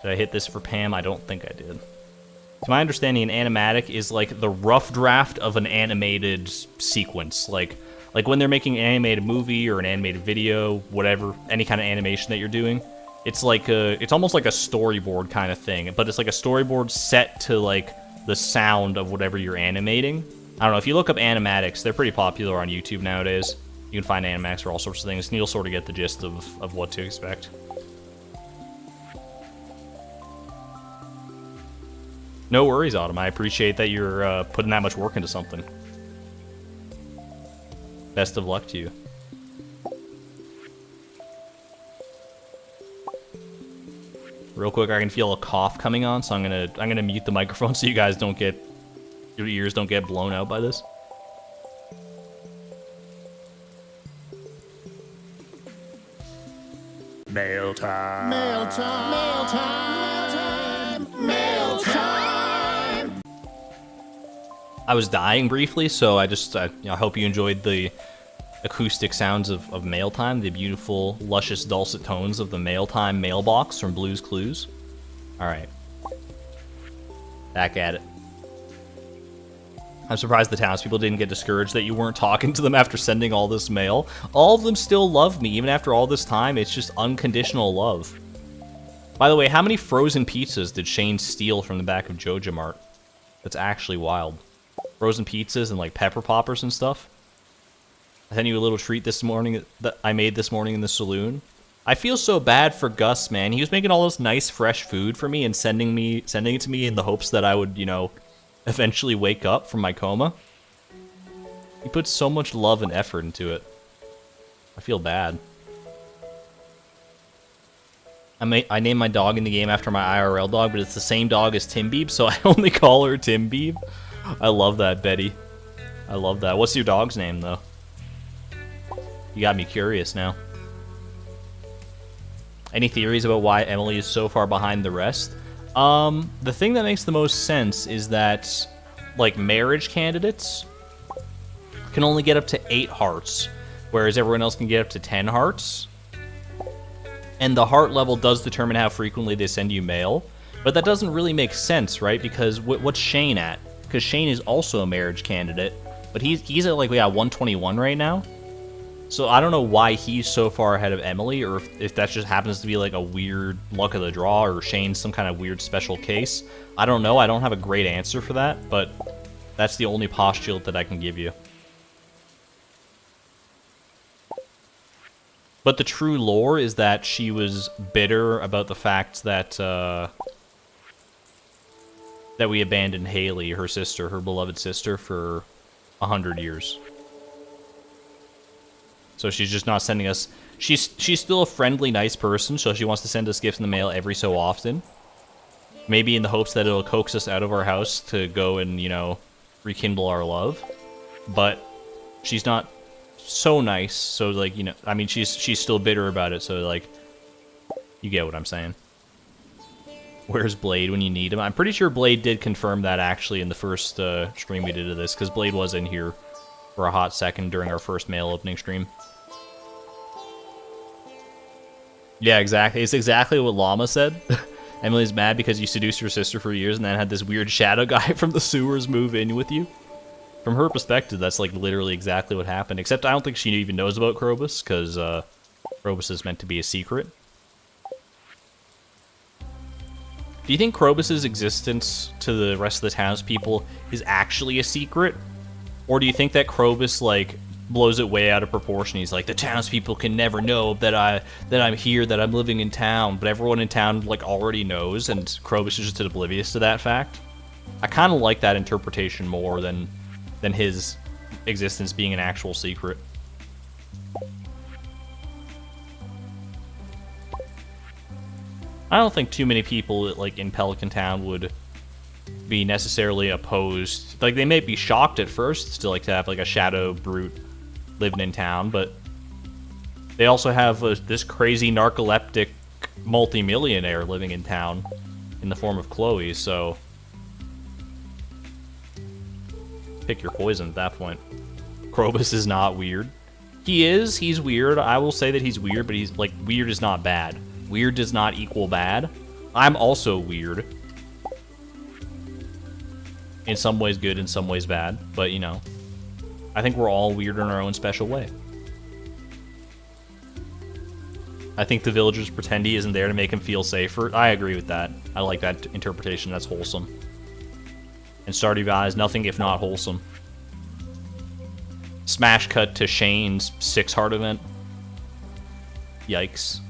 Did I hit this for Pam? I don't think I did. To my understanding, an animatic is like the rough draft of an animated sequence. Like when they're making an animated movie or an animated video, whatever, any kind of animation that you're doing. It's like it's almost like a storyboard kind of thing, but it's like a storyboard set to like the sound of whatever you're animating. I don't know, if you look up animatics, they're pretty popular on YouTube nowadays. You can find animatics for all sorts of things, and you'll sort of get the gist of what to expect. No worries, Autumn. I appreciate that you're putting that much work into something. Best of luck to you. Real quick, I can feel a cough coming on, so I'm gonna mute the microphone so you guys don't get Your ears don't get blown out by this. Mail time. Mail time. Mail time. Mail time. I was dying briefly, so I hope you enjoyed the acoustic sounds of mail time, the beautiful, luscious, dulcet tones of the mail time mailbox from Blue's Clues. Alright. Back at it. I'm surprised the townspeople didn't get discouraged that you weren't talking to them after sending all this mail. All of them still love me, even after all this time. It's just unconditional love. By the way, how many frozen pizzas did Shane steal from the back of Joja Mart? That's actually wild. Frozen pizzas and like pepper poppers and stuff. I sent you a little treat this morning that I made this morning in the saloon. I feel so bad for Gus, man. He was making all this nice fresh food for me and sending it to me in the hopes that I would, you know, eventually wake up from my coma. He put so much love and effort into it. I feel bad. I named my dog in the game after my IRL dog, but it's the same dog as Tim Beeb, so I only call her Tim Beeb. I love that, Betty. I love that. What's your dog's name, though? You got me curious now. Any theories about why Emily is so far behind the rest? The thing that makes the most sense is that, like, marriage candidates can only get up to 8 hearts, whereas everyone else can get up to 10 hearts. And the heart level does determine how frequently they send you mail. But that doesn't really make sense, right? Because what's Shane at? Because Shane is also a marriage candidate, but he's at, like, 121 right now. So I don't know why he's so far ahead of Emily, or if that just happens to be like a weird luck of the draw, or Shane's some kind of weird special case. I don't know. I don't have a great answer for that, but that's the only postulate that I can give you. But the true lore is that she was bitter about the fact that that we abandoned Haley, her sister, her beloved sister, for 100 years. So she's just not sending us... She's still a friendly, nice person, so she wants to send us gifts in the mail every so often. Maybe in the hopes that it'll coax us out of our house to go and, you know, rekindle our love. But she's not so nice, so, like, you know... I mean, she's still bitter about it, so, like... You get what I'm saying. Where's Blade when you need him? I'm pretty sure Blade did confirm that, actually, in the first stream we did of this, because Blade was in here for a hot second during our first mail opening stream. Yeah, exactly. It's exactly what Llama said. Emily's mad because you seduced her sister for years and then had this weird shadow guy from the sewers move in with you. From her perspective, that's like literally exactly what happened. Except I don't think she even knows about Krobus, because Krobus is meant to be a secret. Do you think Krobus' existence to the rest of the townspeople is actually a secret? Or do you think that Krobus, like, blows it way out of proportion? He's like, the townspeople can never know that I'm here, that I'm living in town, but everyone in town, like, already knows, and Krobus is just oblivious to that fact. I kind of like that interpretation more than his existence being an actual secret. I don't think too many people, like, in Pelican Town would be necessarily opposed. Like, they may be shocked at first to, like, to have, like, a shadow brute living in town, but they also have this crazy narcoleptic multimillionaire living in town in the form of Chloe, so pick your poison at that point. Krobus is not weird. He's weird. I will say that he's weird, but he's, like, weird is not bad. Weird does not equal bad. I'm also weird. In some ways good, in some ways bad, but, you know, I think we're all weird in our own special way. I think the villagers pretend he isn't there to make him feel safer. I agree with that. I like that interpretation. That's wholesome. And Stardew Valley is nothing if not wholesome. Smash cut to Shane's 6-heart event. Yikes.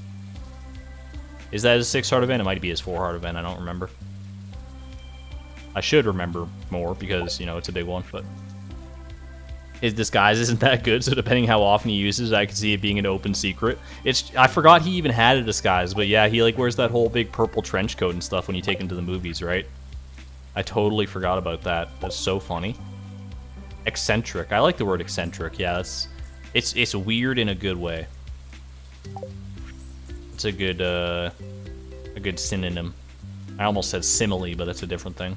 Is that his 6-heart event? It might be his 4-heart event. I don't remember. I should remember more because, you know, it's a big one, but his disguise isn't that good, so depending how often he uses it, I can see it being an open secret. I forgot he even had a disguise, but yeah, he, like, wears that whole big purple trench coat and stuff when you take him to the movies, right? I totally forgot about that. That's so funny. Eccentric. I like the word eccentric. Yeah, it's weird in a good way. It's a good synonym. I almost said simile, but that's a different thing.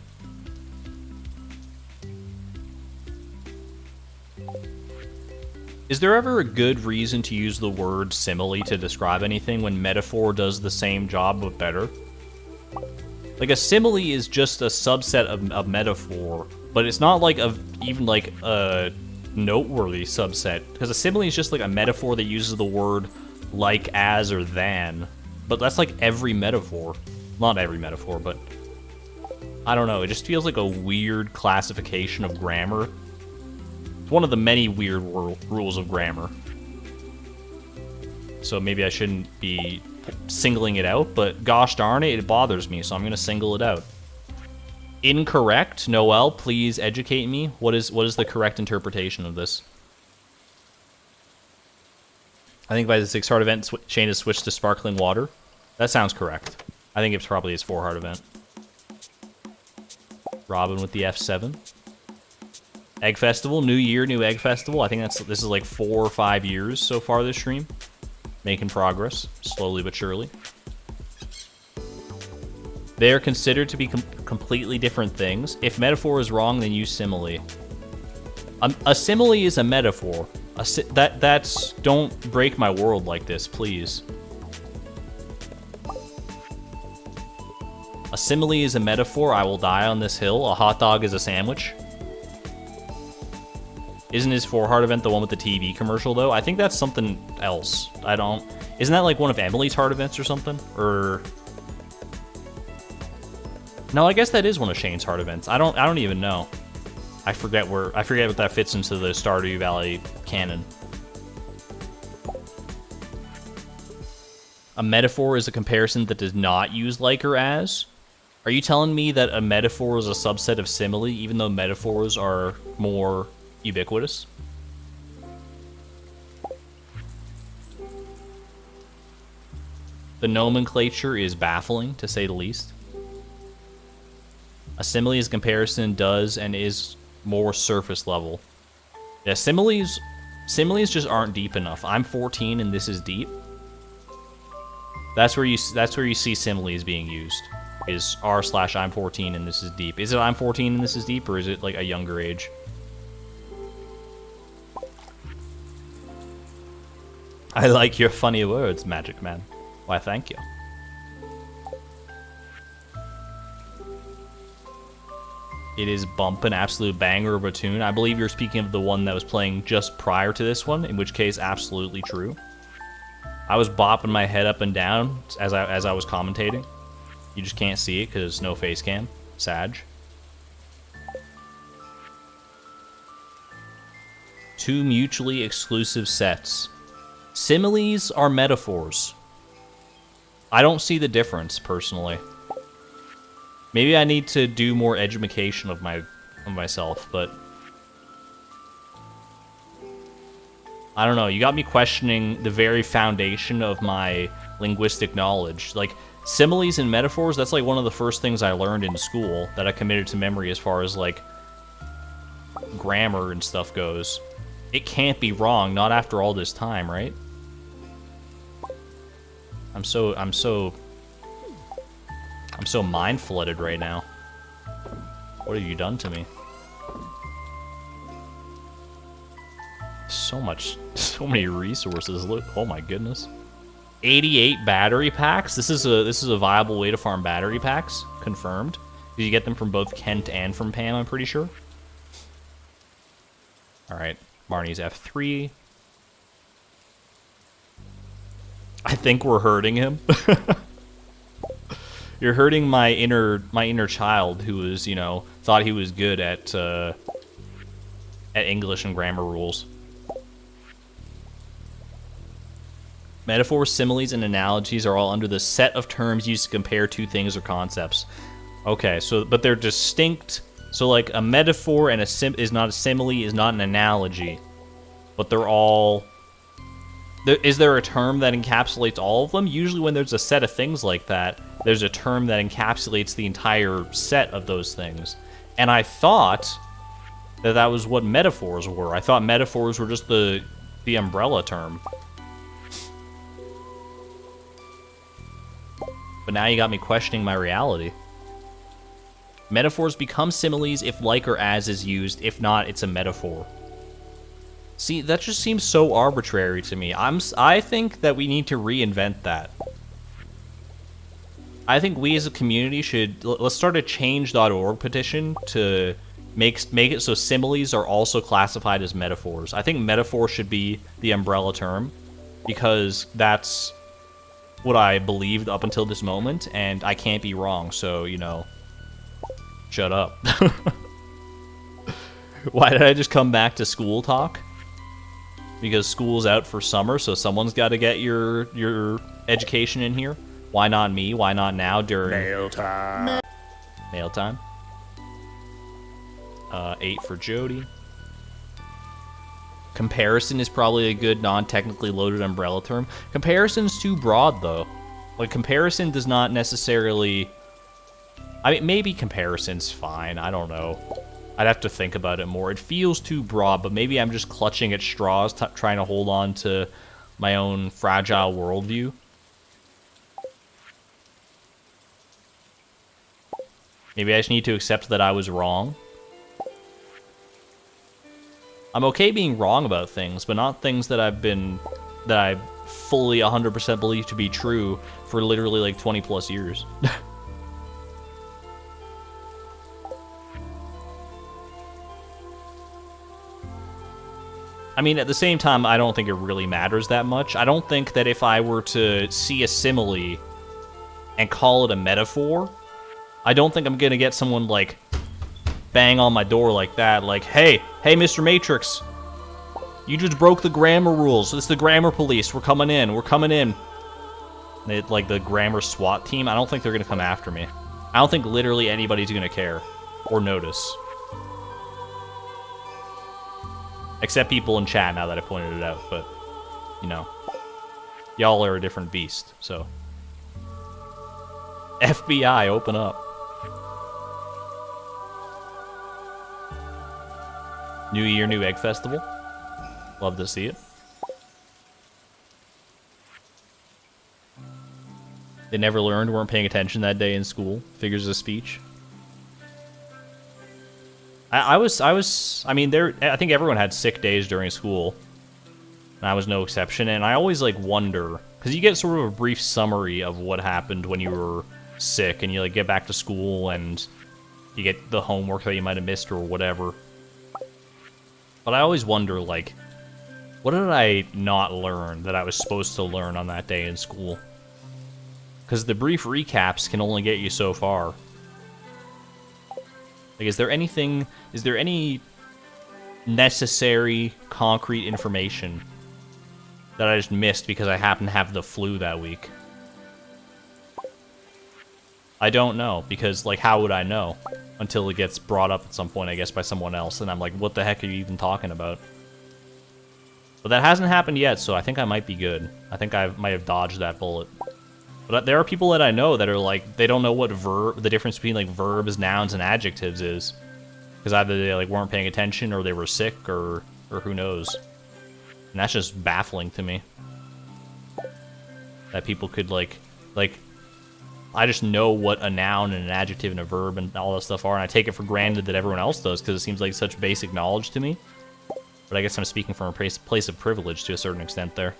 Is there ever a good reason to use the word simile to describe anything when metaphor does the same job but better? Like, a simile is just a subset of metaphor, but it's not like even like a noteworthy subset, because a simile is just like a metaphor that uses the word like, as, or than. But that's like every metaphor. Not every metaphor, but I don't know. It just feels like a weird classification of grammar. It's one of the many weird rules of grammar. So maybe I shouldn't be singling it out, but gosh darn it, it bothers me, so I'm gonna single it out. Incorrect. Noel, please educate me. What is the correct interpretation of this? I think by the 6-heart event, Shane has switched to sparkling water. That sounds correct. I think it's probably his 4-heart event. Robin with the F7. Egg Festival, new year, new Egg Festival. I think this is like 4 or 5 years so far this stream. Making progress, slowly but surely. They are considered to be completely different things. If metaphor is wrong, then use simile. A simile is a metaphor. That's don't break my world like this, please. A simile is a metaphor. I will die on this hill. A hot dog is a sandwich. Isn't his 4-heart event the one with the TV commercial, though? I think that's something else. Isn't that like one of Emily's heart events or something? Or... No, I guess that is one of Shane's heart events. I don't even know. I forget what that fits into the Stardew Valley canon. A metaphor is a comparison that does not use like or as. Are you telling me that a metaphor is a subset of simile, even though metaphors are more ubiquitous? The nomenclature is baffling, to say the least. A simile is comparison, does, and is more surface level. Yeah, similes just aren't deep enough. I'm 14 and this is deep. That's where you see similes being used. Is r/I'm 14 and this is deep. Is it I'm 14 and this is deep, or is it like a younger age? I like your funny words, Magic Man. Why, thank you. It is Bump, an absolute banger of a tune. I believe you're speaking of the one that was playing just prior to this one, in which case, absolutely true. I was bopping my head up and down as I was commentating. You just can't see it because no face cam. Sag. Two mutually exclusive sets. Similes are metaphors. I don't see the difference, personally. Maybe I need to do more education of myself, but I don't know. You got me questioning the very foundation of my linguistic knowledge. Like, similes and metaphors, that's like one of the first things I learned in school that I committed to memory as far as like grammar and stuff goes. It can't be wrong, not after all this time, right? I'm so mind flooded right now. What have you done to me? So many resources. Look, oh my goodness. 88 battery packs. This is a viable way to farm battery packs. Confirmed. You get them from both Kent and from Pam, I'm pretty sure. All right, Marnie's F3. I think we're hurting him. You're hurting my inner child who was, thought he was good at English and grammar rules. Metaphors, similes, and analogies are all under the set of terms used to compare two things or concepts. Okay, but they're distinct. So, like, a metaphor and is not a simile, is not an analogy. But they're all Is there a term that encapsulates all of them? Usually when there's a set of things like that, there's a term that encapsulates the entire set of those things. And I thought that was what metaphors were. I thought metaphors were just the umbrella term. But now you got me questioning my reality. Metaphors become similes if like or as is used. If not, it's a metaphor. See, that just seems so arbitrary to me. I think that we need to reinvent that. I think we as a community should... Let's start a change.org petition to make it so similes are also classified as metaphors. I think metaphor should be the umbrella term, because that's what I believed up until this moment, and I can't be wrong, so, you know, shut up. Why did I just come back to school talk? Because school's out for summer, so someone's got to get your education in here. Why not me? Why not now during... Mail time. Mail time. 8 for Jody. Comparison is probably a good non-technically loaded umbrella term. Comparison's too broad, though. Like, comparison does not necessarily... I mean, maybe comparison's fine. I don't know. I'd have to think about it more. It feels too broad, but maybe I'm just clutching at straws, trying to hold on to my own fragile worldview. Maybe I just need to accept that I was wrong. I'm okay being wrong about things, but not things that I fully 100% believe to be true for literally like 20 plus years. I mean, at the same time, I don't think it really matters that much. I don't think that if I were to see a simile and call it a metaphor, I don't think I'm gonna get someone, like, bang on my door like that, like, hey, Mr. Matrix, you just broke the grammar rules. It's the grammar police. We're coming in. Like, the grammar SWAT team, I don't think they're gonna come after me. I don't think literally anybody's gonna care or notice. Except people in chat now that I pointed it out, but, you know, y'all are a different beast, so. FBI, open up. New Year, New Egg Festival. Love to see it. They never learned, weren't paying attention that day in school. Figures of speech. I mean, I think everyone had sick days during school, and I was no exception, and I always, like, wonder, because you get sort of a brief summary of what happened when you were sick, and you, like, get back to school, and you get the homework that you might have missed or whatever. But I always wonder, like, what did I not learn that I was supposed to learn on that day in school? Because the brief recaps can only get you so far. Like, is there any necessary, concrete information that I just missed because I happen to have the flu that week? I don't know, because, like, how would I know? Until it gets brought up at some point, I guess, by someone else, and I'm like, what the heck are you even talking about? But that hasn't happened yet, so I think I might be good. I think I might have dodged that bullet. But there are people that I know that are like, they don't know what the difference between like verbs, nouns, and adjectives is. Because either they like weren't paying attention, or they were sick, or who knows. And that's just baffling to me. That people could like, I just know what a noun and an adjective and a verb and all that stuff are, and I take it for granted that everyone else does, because it seems like such basic knowledge to me. But I guess I'm speaking from a place of privilege to a certain extent there.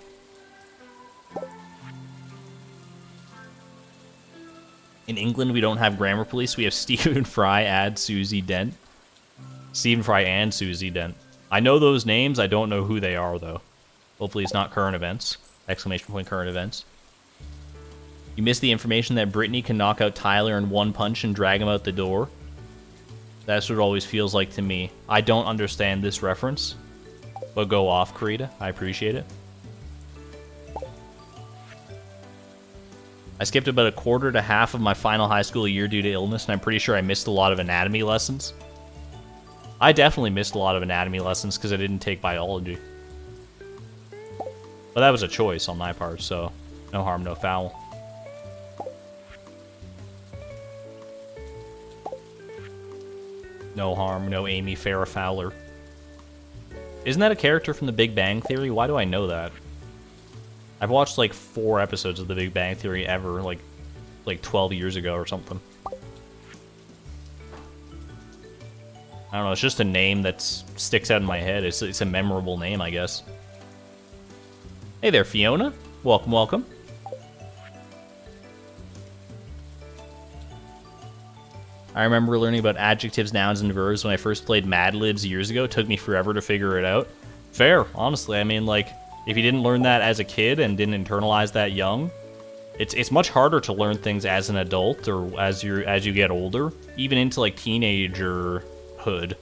In England, we don't have grammar police. We have Stephen Fry and Susie Dent. Stephen Fry and Susie Dent. I know those names. I don't know who they are, though. Hopefully it's not current events. Exclamation point current events. You missed the information that Brittany can knock out Tyler in one punch and drag him out the door. That's what it always feels like to me. I don't understand this reference. But go off, Karita. I appreciate it. I skipped about a quarter to half of my final high school year due to illness, and I'm pretty sure I missed a lot of anatomy lessons. I definitely missed a lot of anatomy lessons because I didn't take biology. But that was a choice on my part, so no harm, no foul. No harm, no Amy Farrah Fowler. Isn't that a character from The Big Bang Theory? Why do I know that? I've watched like 4 episodes of The Big Bang Theory ever, like 12 years ago or something. I don't know, it's just a name that sticks out in my head. It's a memorable name, I guess. Hey there, Fiona. Welcome, welcome. I remember learning about adjectives, nouns, and verbs when I first played Mad Libs years ago. It took me forever to figure it out. Fair, honestly. I mean, like, if you didn't learn that as a kid and didn't internalize that young, it's much harder to learn things as an adult or as you get older, even into like teenagerhood,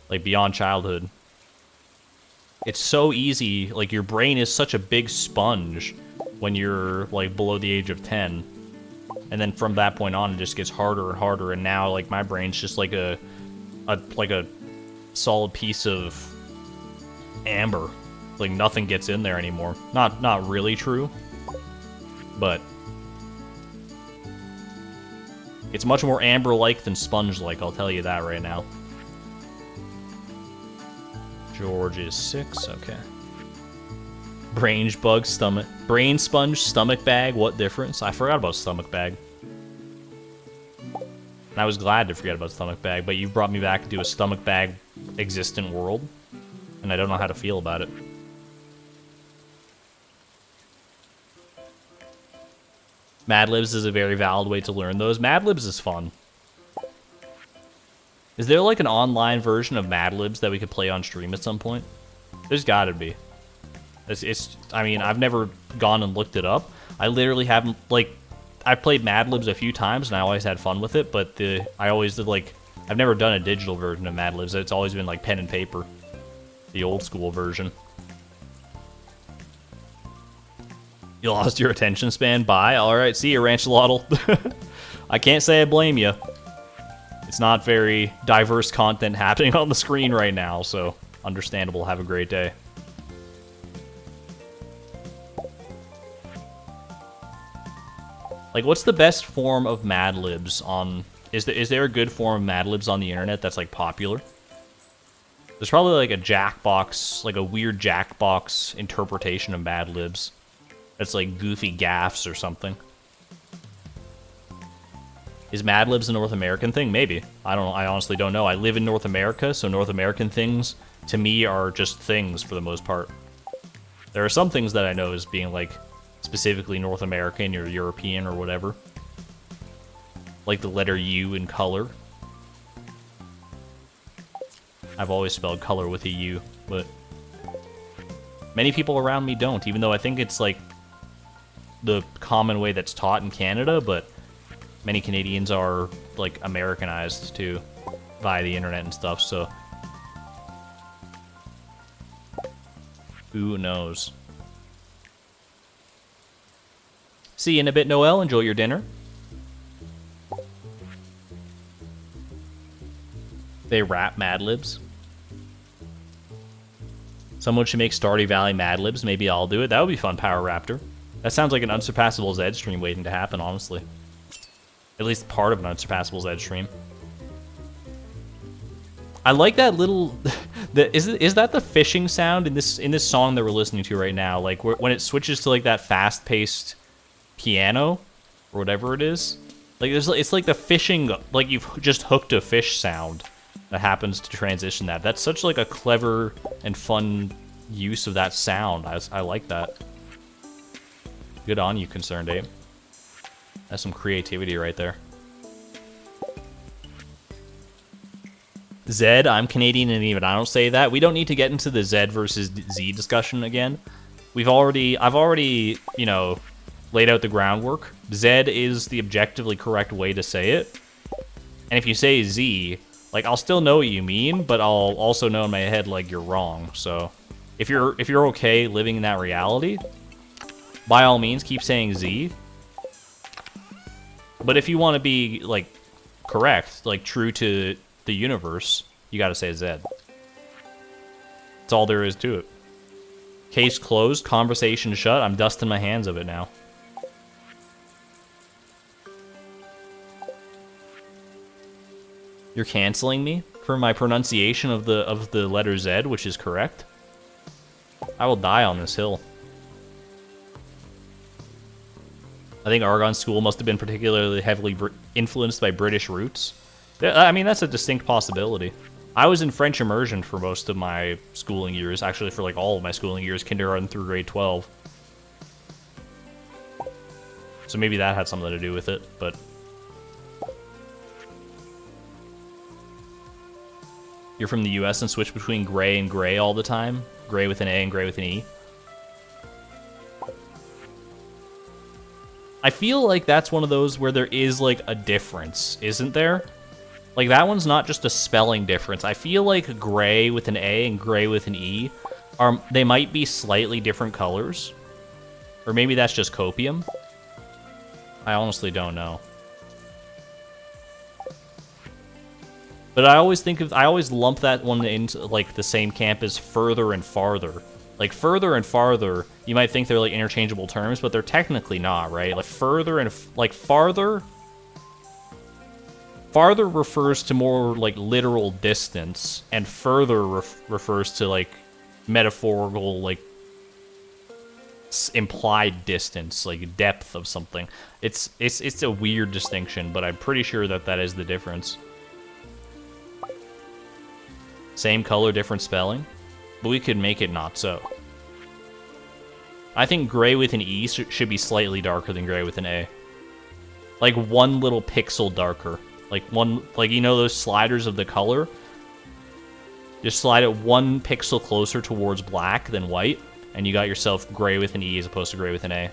like beyond childhood. It's so easy. Like, your brain is such a big sponge when you're like below the age of 10. And then from that point on, it just gets harder and harder. And now, like, my brain's just like a solid piece of amber. Like, nothing gets in there anymore. Not really true, but it's much more amber-like than sponge-like. I'll tell you that right now. George is 6. Okay. Brain sponge, stomach bag, what difference? I forgot about stomach bag. And I was glad to forget about stomach bag, but you brought me back into a stomach bag existent world, and I don't know how to feel about it. Mad Libs is a very valid way to learn those. Mad Libs is fun. Is there like an online version of Mad Libs that we could play on stream at some point? There's gotta be. I mean, I've never gone and looked it up. I literally haven't, like, I've played Mad Libs a few times and I always had fun with it, but I've never done a digital version of Mad Libs. It's always been like pen and paper, the old school version. You lost your attention span? Bye. Alright, see you, Ranchelotl. I can't say I blame you. It's not very diverse content happening on the screen right now, so understandable. Have a great day. Like, what's the best form of Mad Libs on... Is there a good form of Mad Libs on the internet that's, like, popular? There's probably, like, a Jackbox, like a weird Jackbox interpretation of Mad Libs. That's, like, goofy gaffs or something. Is Mad Libs a North American thing? Maybe. I honestly don't know. I live in North America, so North American things, to me, are just things for the most part. There are some things that I know as being, like, specifically North American or European or whatever. Like the letter U in color. I've always spelled color with a U, but many people around me don't, even though I think it's like the common way that's taught in Canada, but many Canadians are like Americanized too via the internet and stuff, so who knows? See you in a bit, Noel. Enjoy your dinner. They rap Mad Libs. Someone should make Stardew Valley Mad Libs. Maybe I'll do it. That would be fun, Power Raptor. That sounds like an Unsurpassable Zed stream waiting to happen, honestly. At least part of an Unsurpassable Zed stream. I like that little... Is that the fishing sound in this song that we're listening to right now? Like, when it switches to like that fast-paced piano or whatever it is, like it's like the fishing, like you've just hooked a fish sound that happens to transition that. That's such like a clever and fun use of that sound. I like that. Good on you, Concerned Ape. That's some creativity right there. Zed, I'm Canadian, and even I don't say that. We don't need to get into the Zed versus Z discussion again. I've already, you know, laid out the groundwork. Zed is the objectively correct way to say it. And if you say Z, like, I'll still know what you mean, but I'll also know in my head, like, you're wrong. So if you're okay living in that reality, by all means, keep saying Z. But if you want to be, like, correct, like, true to the universe, you gotta say Zed. That's all there is to it. Case closed, conversation shut. I'm dusting my hands of it now. You're canceling me for my pronunciation of the letter Z, which is correct? I will die on this hill. I think Argonne School must have been particularly heavily influenced by British roots. I mean, that's a distinct possibility. I was in French immersion for most of my schooling years, actually for like all of my schooling years, kindergarten through grade 12. So maybe that had something to do with it, but... You're from the US and switch between gray and gray all the time? Gray with an A and gray with an E? I feel like that's one of those where there is, like, a difference, isn't there? Like, that one's not just a spelling difference. I feel like gray with an A and gray with an E, they might be slightly different colors. Or maybe that's just copium. I honestly don't know. But I always lump that one into, like, the same camp as further and farther. Like, further and farther, you might think they're, like, interchangeable terms, but they're technically not, right? Like, further and, like, farther... Farther refers to more, like, literal distance, and further refers to, like, metaphorical, like, implied distance, like, depth of something. It's a weird distinction, but I'm pretty sure that that is the difference. Same color, different spelling? But we could make it not so. I think gray with an E should be slightly darker than gray with an A. Like one little pixel darker. Like you know those sliders of the color? Just slide it one pixel closer towards black than white, and you got yourself gray with an E as opposed to gray with an A.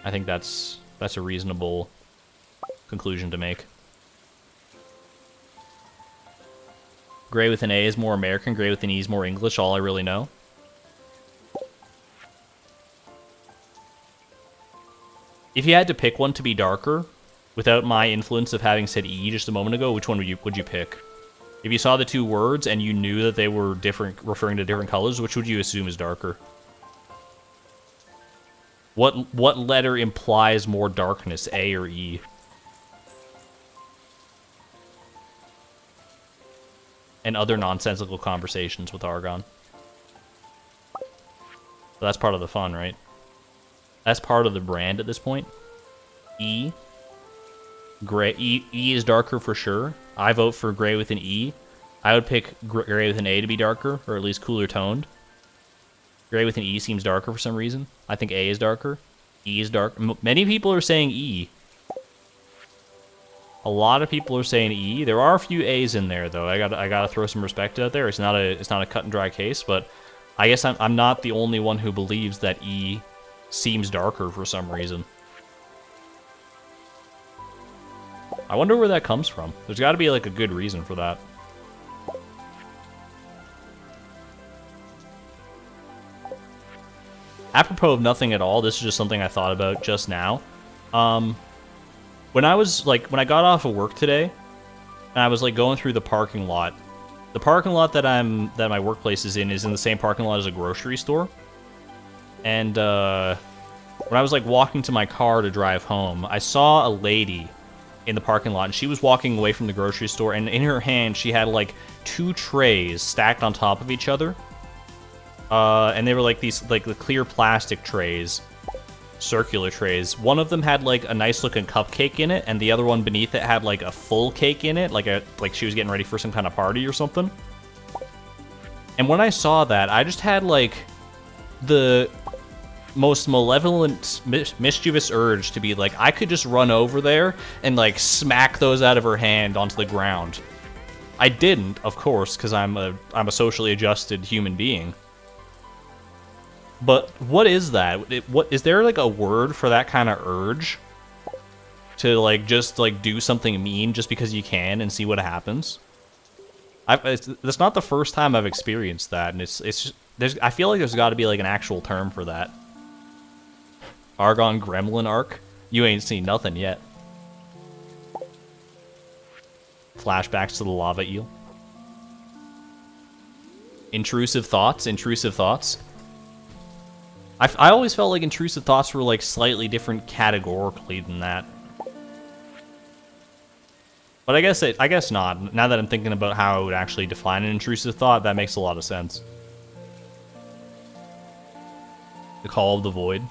I think that's a reasonable conclusion to make. Gray with an A is more American, gray with an E is more English, all I really know. If you had to pick one to be darker, without my influence of having said E just a moment ago, which one would you pick? If you saw the two words and you knew that they were different, referring to different colors, which would you assume is darker? What letter implies more darkness, A or E? And other nonsensical conversations with Argon. So that's part of the fun, right? That's part of the brand at this point. E. Gray. E is darker for sure. I vote for gray with an E. I would pick gray with an A to be darker, or at least cooler toned. Gray with an E seems darker for some reason. I think A is darker. E is dark. Many people are saying E. A lot of people are saying E. There are a few A's in there, though. I gotta throw some respect out there. It's not a cut and dry case, but I guess I'm not the only one who believes that E seems darker for some reason. I wonder where that comes from. There's got to be like a good reason for that. Apropos of nothing at all, this is just something I thought about just now. When I got off of work today, and I was like going through the parking lot. The parking lot that my workplace is in the same parking lot as a grocery store. And when I was like walking to my car to drive home, I saw a lady in the parking lot, and she was walking away from the grocery store, and in her hand she had like 2 trays stacked on top of each other. And they were like these the clear plastic trays. Circular trays. One of them had like a nice looking cupcake in it, and the other one beneath it had like a full cake in it, like she was getting ready for some kind of party or something. And when I saw that, I just had like the most malevolent, mischievous urge to be like, I could just run over there and like smack those out of her hand onto the ground. I didn't, of course, because I'm a socially adjusted human being. But what is that? What is there like a word for that kind of urge? To like just like do something mean just because you can and see what happens? That's not the first time I've experienced that, and I feel like there's got to be like an actual term for that. Argon Gremlin arc? You ain't seen nothing yet. Flashbacks to the lava eel. Intrusive thoughts. I always felt like intrusive thoughts were like slightly different categorically than that. But I guess not. Now that I'm thinking about how I would actually define an intrusive thought, that makes a lot of sense. The Call of the Void.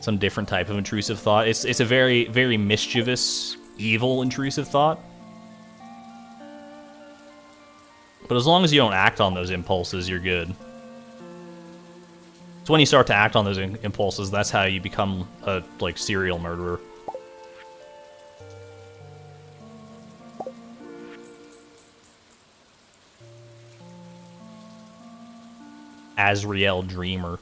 Some different type of intrusive thought. It's a very, very mischievous, evil intrusive thought. But as long as you don't act on those impulses, you're good. It's when you start to act on those impulses, that's how you become a, like, serial murderer. Azrael Dreamer.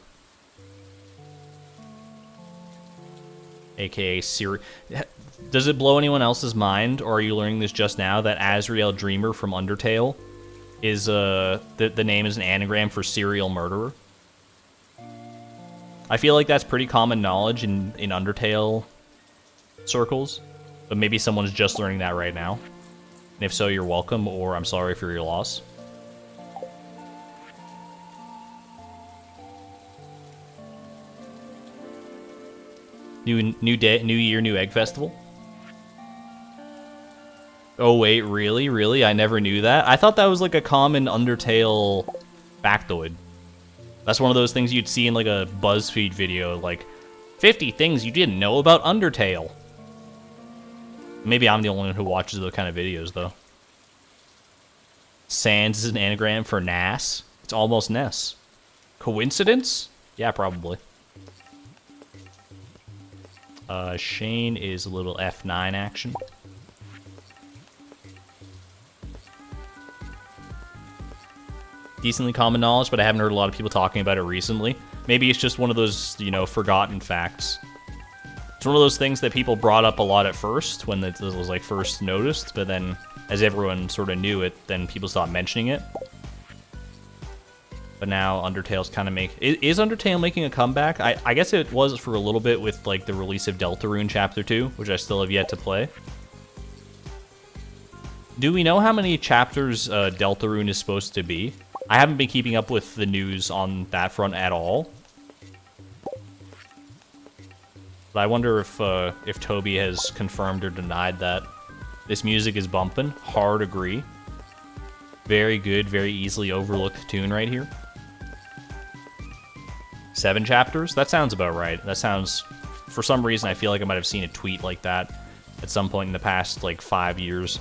AKA Siri. Does it blow anyone else's mind, or are you learning this just now, that Azrael Dreamer from Undertale is, the name is an anagram for serial murderer? I feel like that's pretty common knowledge in Undertale circles, but maybe someone's just learning that right now. And if so, you're welcome, or I'm sorry for your loss. New year, new egg festival. Oh wait, really? I never knew that. I thought that was like a common Undertale factoid. That's one of those things you'd see in like a BuzzFeed video, like 50 things you didn't know about Undertale. Maybe I'm the only one who watches those kind of videos though. Sans is an anagram for Nass. It's almost Ness. Coincidence? Yeah, probably. Shane is a little F9 action. Decently common knowledge, but I haven't heard a lot of people talking about it recently. Maybe it's just one of those, you know, forgotten facts. It's one of those things that people brought up a lot at first, when it was, like, first noticed, but then, as everyone sort of knew it, then people stopped mentioning it. But now Undertale's kind of is Undertale making a comeback? I guess it was for a little bit with, like, the release of Deltarune Chapter 2, which I still have yet to play. Do we know how many chapters Deltarune is supposed to be? I haven't been keeping up with the news on that front at all. But I wonder if Toby has confirmed or denied that. This music is bumping. Hard agree. Very good, very easily overlooked tune right here. 7 chapters? That sounds about right. That sounds... For some reason, I feel like I might have seen a tweet like that at some point in the past, like, 5 years.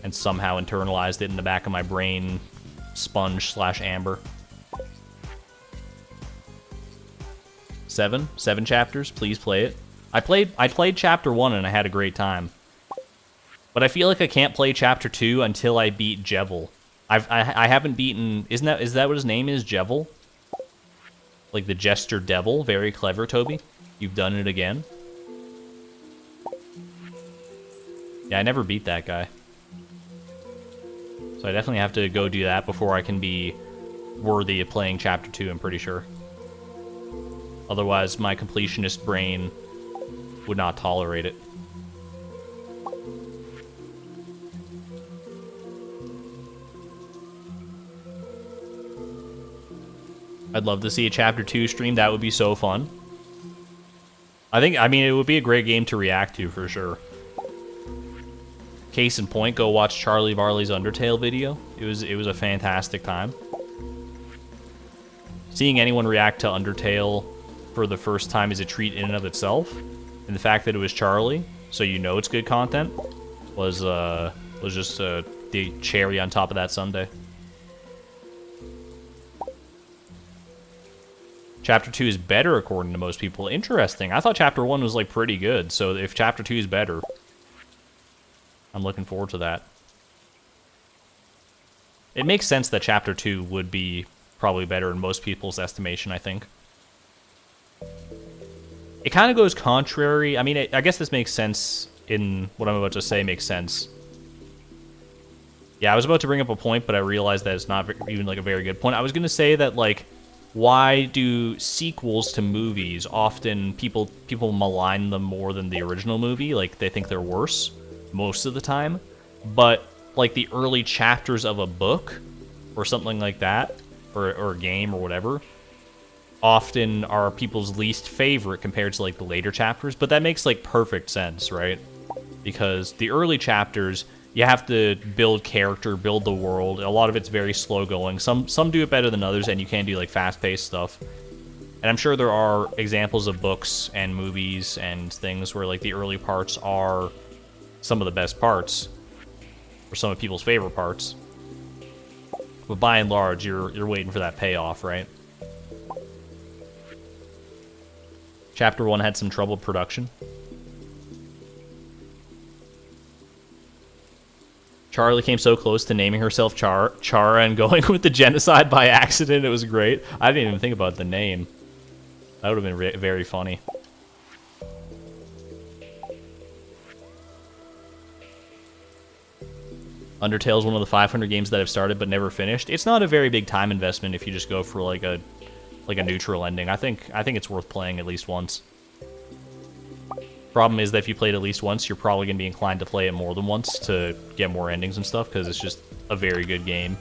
And somehow internalized it in the back of my brain, sponge/amber. 7 chapters. Please play it. I played chapter 1 and I had a great time. But I feel like I can't play chapter 2 until I beat Jevil. I haven't beaten... Is that what his name is? Jevil? Like the Jester Devil? Very clever, Toby. You've done it again. Yeah, I never beat that guy. So I definitely have to go do that before I can be worthy of playing chapter 2, I'm pretty sure. Otherwise, my completionist brain would not tolerate it. I'd love to see a chapter 2 stream. That would be so fun. I mean, it would be a great game to react to for sure. Case in point, go watch Charlie Varley's Undertale video. It was a fantastic time. Seeing anyone react to Undertale for the first time is a treat in and of itself. And the fact that it was Charlie, so you know it's good content, was just the cherry on top of that sundae. Chapter 2 is better according to most people. Interesting. I thought Chapter 1 was, like, pretty good, so if Chapter 2 is better, I'm looking forward to that. It makes sense that Chapter 2 would be probably better in most people's estimation, I think. It kind of goes contrary. I mean, I guess this makes sense in what I'm about to say makes sense. Yeah, I was about to bring up a point, but I realized that it's not even, like, a very good point. I was going to say that, like, why do sequels to movies often people malign them more than the original movie? Like, they think they're worse most of the time. But, like, the early chapters of a book or something like that, or a game or whatever, often are people's least favorite compared to like the later chapters, but that makes like perfect sense, right? Because the early chapters, you have to build character, build the world. A lot of it's very slow going. Some do it better than others, and you can do like fast-paced stuff. And I'm sure there are examples of books and movies and things where like the early parts are some of the best parts, or some of people's favorite parts. But by and large, you're waiting for that payoff, right? Chapter 1 had some troubled production. Charlie came so close to naming herself Chara and going with the genocide by accident. It was great. I didn't even think about the name. That would have been very funny. Undertale is one of the 500 games that I've started but never finished. It's not a very big time investment if you just go for like a neutral ending. I think it's worth playing at least once. Problem is that if you play it at least once, you're probably going to be inclined to play it more than once to get more endings and stuff, because it's just a very good game.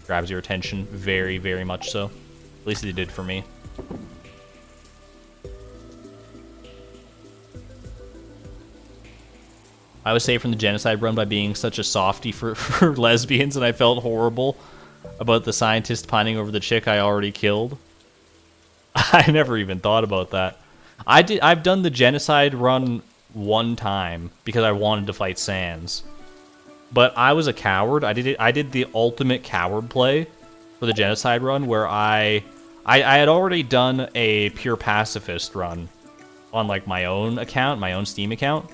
Grabs your attention very, very much so. At least it did for me. I was saved from the genocide run by being such a softie for lesbians, and I felt horrible about the scientist pining over the chick I already killed. I never even thought about that. I've done the genocide run one time because I wanted to fight Sans. But I was a coward. I did the ultimate coward play for the genocide run where I had already done a pure pacifist run on like my own account, my own Steam account.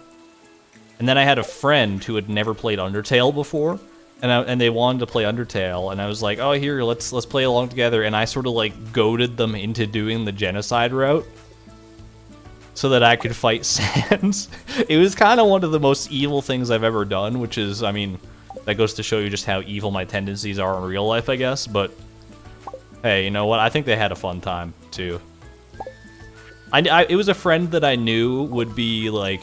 And then I had a friend who had never played Undertale before, and they wanted to play Undertale, and I was like, "Oh, here, let's play along together." And I sort of like goaded them into doing the genocide route so that I could fight Sans. It was kind of one of the most evil things I've ever done, which is, I mean, that goes to show you just how evil my tendencies are in real life, I guess. But hey, you know what? I think they had a fun time too. It was a friend that I knew would be like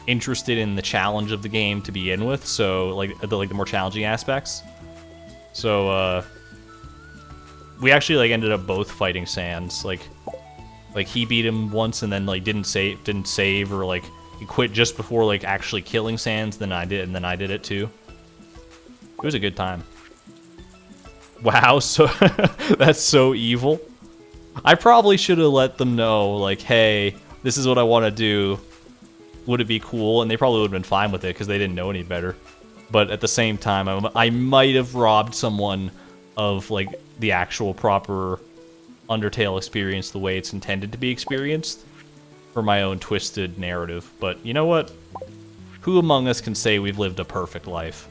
interested in the challenge of the game to begin with, so like the more challenging aspects. So we actually like ended up both fighting Sans. Like he beat him once and then like didn't save, or like he quit just before like actually killing Sans. Then I did it too. It was a good time. Wow, so that's so evil. I probably should have let them know, like, hey, this is what I want to do. Would it be cool? And they probably would have been fine with it because they didn't know any better. But at the same time, I might have robbed someone of like the actual proper Undertale experience the way it's intended to be experienced for my own twisted narrative. But you know what? Who among us can say we've lived a perfect life?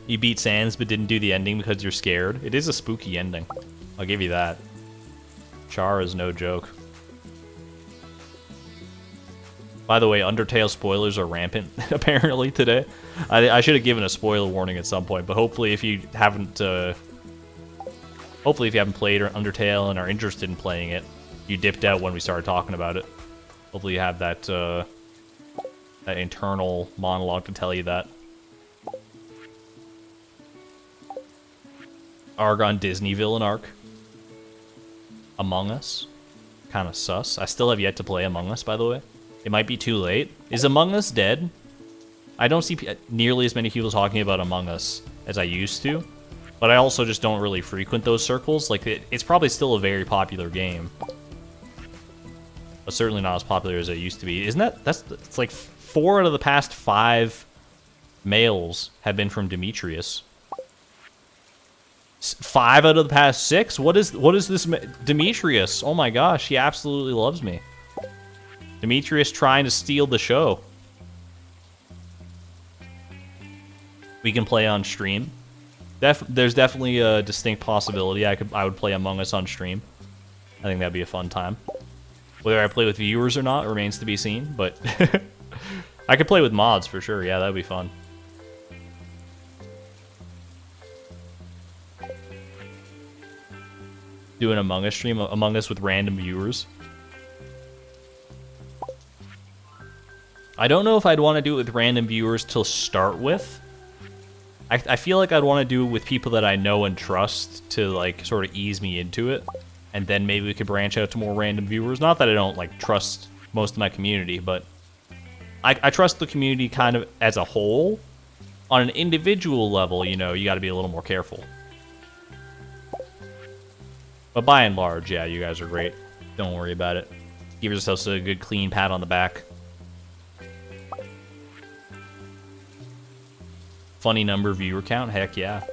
You beat Sans but didn't do the ending because you're scared. It is a spooky ending. I'll give you that. Char is no joke. By the way, Undertale spoilers are rampant, apparently, today. I should have given a spoiler warning at some point, but hopefully if you haven't played Undertale and are interested in playing it, you dipped out when we started talking about it. Hopefully you have that, that internal monologue to tell you that. Argon Disney villain arc. Among Us. Kind of sus. I still have yet to play Among Us, by the way. It might be too late. Is Among Us dead? I don't see nearly as many people talking about Among Us as I used to. But I also just don't really frequent those circles. Like, it's probably still a very popular game. But certainly not as popular as it used to be. Isn't that... It's like 4 out of the past 5 males have been from Demetrius. 5 out of the past 6? What is this? Demetrius. Oh my gosh, he absolutely loves me. Demetrius trying to steal the show. We can play on stream. There's definitely a distinct possibility I would play Among Us on stream. I think that'd be a fun time. Whether I play with viewers or not remains to be seen, but I could play with mods for sure. Yeah, that'd be fun. Do an Among Us stream, Among Us with random viewers. I don't know if I'd want to do it with random viewers to start with, I feel like I'd want to do it with people that I know and trust to, like, sort of ease me into it. And then maybe we could branch out to more random viewers. Not that I don't, like, trust most of my community, but I trust the community kind of as a whole. On an individual level, you know, you got to be a little more careful. But by and large, yeah, you guys are great. Don't worry about it. Give yourselves a good clean pat on the back. Funny number viewer count? Heck yeah.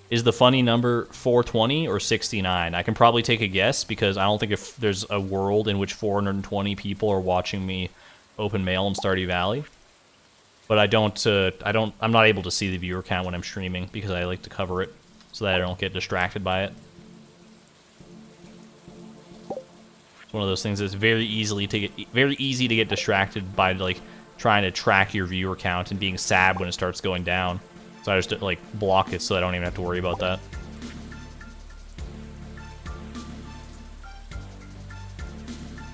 Is the funny number 420 or 69? I can probably take a guess because I don't think if there's a world in which 420 people are watching me open mail in Stardew Valley. But I'm not able to see the viewer count when I'm streaming because I like to cover it so that I don't get distracted by it. It's one of those things that's very easy to get distracted by, like, trying to track your viewer count and being sad when it starts going down. So I just, like, block it so I don't even have to worry about that.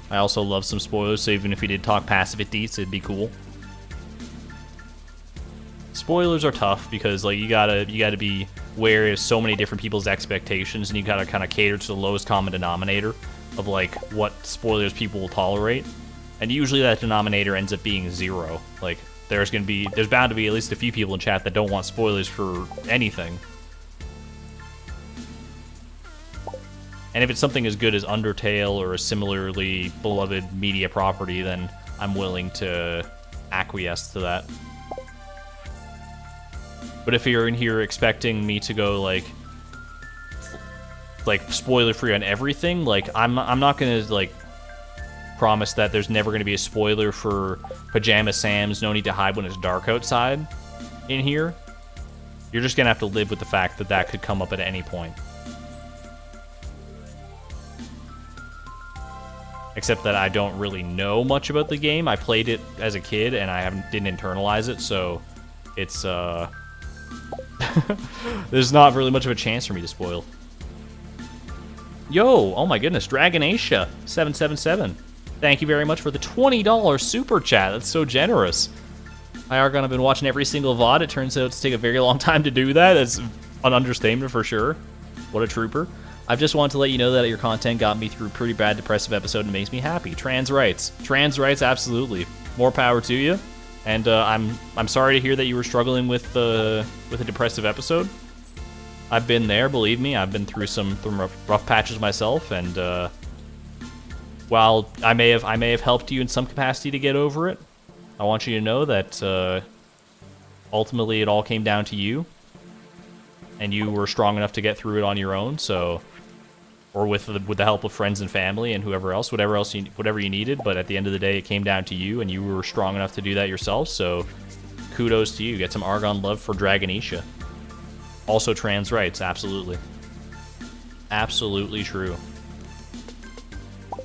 I also love some spoilers, so even if we did talk passive at deets, it'd be cool. Spoilers are tough because, like, you gotta be wary of so many different people's expectations, and you gotta kind of cater to the lowest common denominator of, like, what spoilers people will tolerate. And usually that denominator ends up being 0. Like, there's bound to be at least a few people in chat that don't want spoilers for anything. And if it's something as good as Undertale or a similarly beloved media property, then I'm willing to acquiesce to that. But if you're in here expecting me to go, like spoiler free on everything, like, I'm not gonna, like, promise that there's never gonna be a spoiler for Pajama Sam's No Need to Hide When It's Dark Outside in here. You're just gonna have to live with the fact that that could come up at any point. Except that I don't really know much about the game. I played it as a kid and I didn't internalize it, so it's there's not really much of a chance for me to spoil. Yo, oh my goodness, Dragonatia 777. Thank you very much for the $20 super chat. That's so generous. Hi Argon, I've been watching every single VOD. It turns out it's taken a very long time to do that. That's an understatement for sure. What a trooper. I've just wanted to let you know that your content got me through a pretty bad depressive episode and makes me happy. Trans rights. Trans rights, absolutely. More power to you. And I'm sorry to hear that you were struggling with a depressive episode. I've been there, believe me. I've been through some rough patches myself, and while I may have helped you in some capacity to get over it, I want you to know that ultimately it all came down to you, and you were strong enough to get through it on your own. So, or with the help of friends and family and whatever you needed. But at the end of the day, it came down to you, and you were strong enough to do that yourself. So, kudos to you. Get some Argon love for Dragonatia. Also, trans rights, absolutely. Absolutely true. I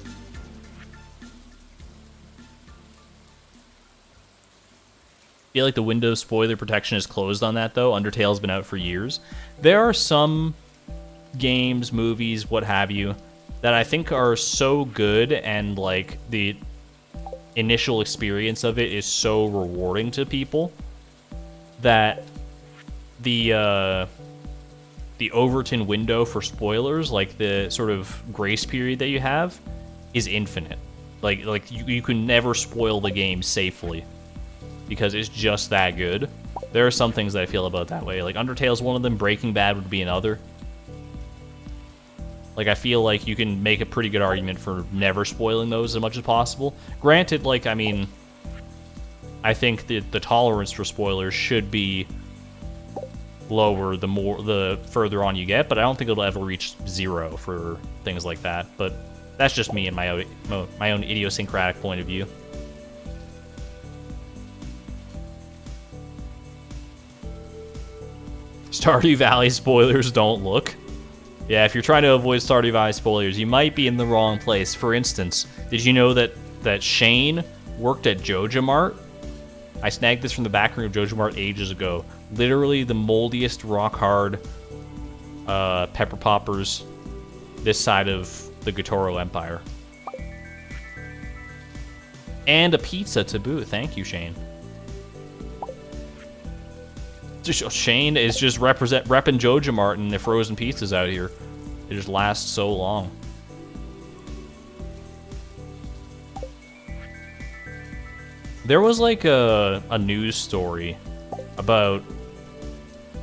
feel like the window of spoiler protection is closed on that, though. Undertale's been out for years. There are some games, movies, what have you, that I think are so good, and, like, the initial experience of it is so rewarding to people that the Overton window for spoilers, like the sort of grace period that you have, is infinite. Like you can never spoil the game safely because it's just that good. There are some things that I feel about that way. Like Undertale's one of them. Breaking Bad would be another. Like, I feel like you can make a pretty good argument for never spoiling those as much as possible. Granted, like, I mean, I think the tolerance for spoilers should be lower the further on you get, but I don't think it'll ever reach 0 for things like that. But that's just me and my own idiosyncratic point of view. Stardew Valley spoilers don't look. Yeah, if you're trying to avoid Stardew Valley spoilers, you might be in the wrong place. For instance, did you know that Shane worked at Joja Mart? I snagged this from the back room of Joja Mart ages ago. Literally the moldiest, rock-hard pepper poppers this side of the Gatoro Empire. And a pizza to boot. Thank you, Shane. Shane is just repping Joja Martin the frozen pizzas out here. It just lasts so long. There was like a news story about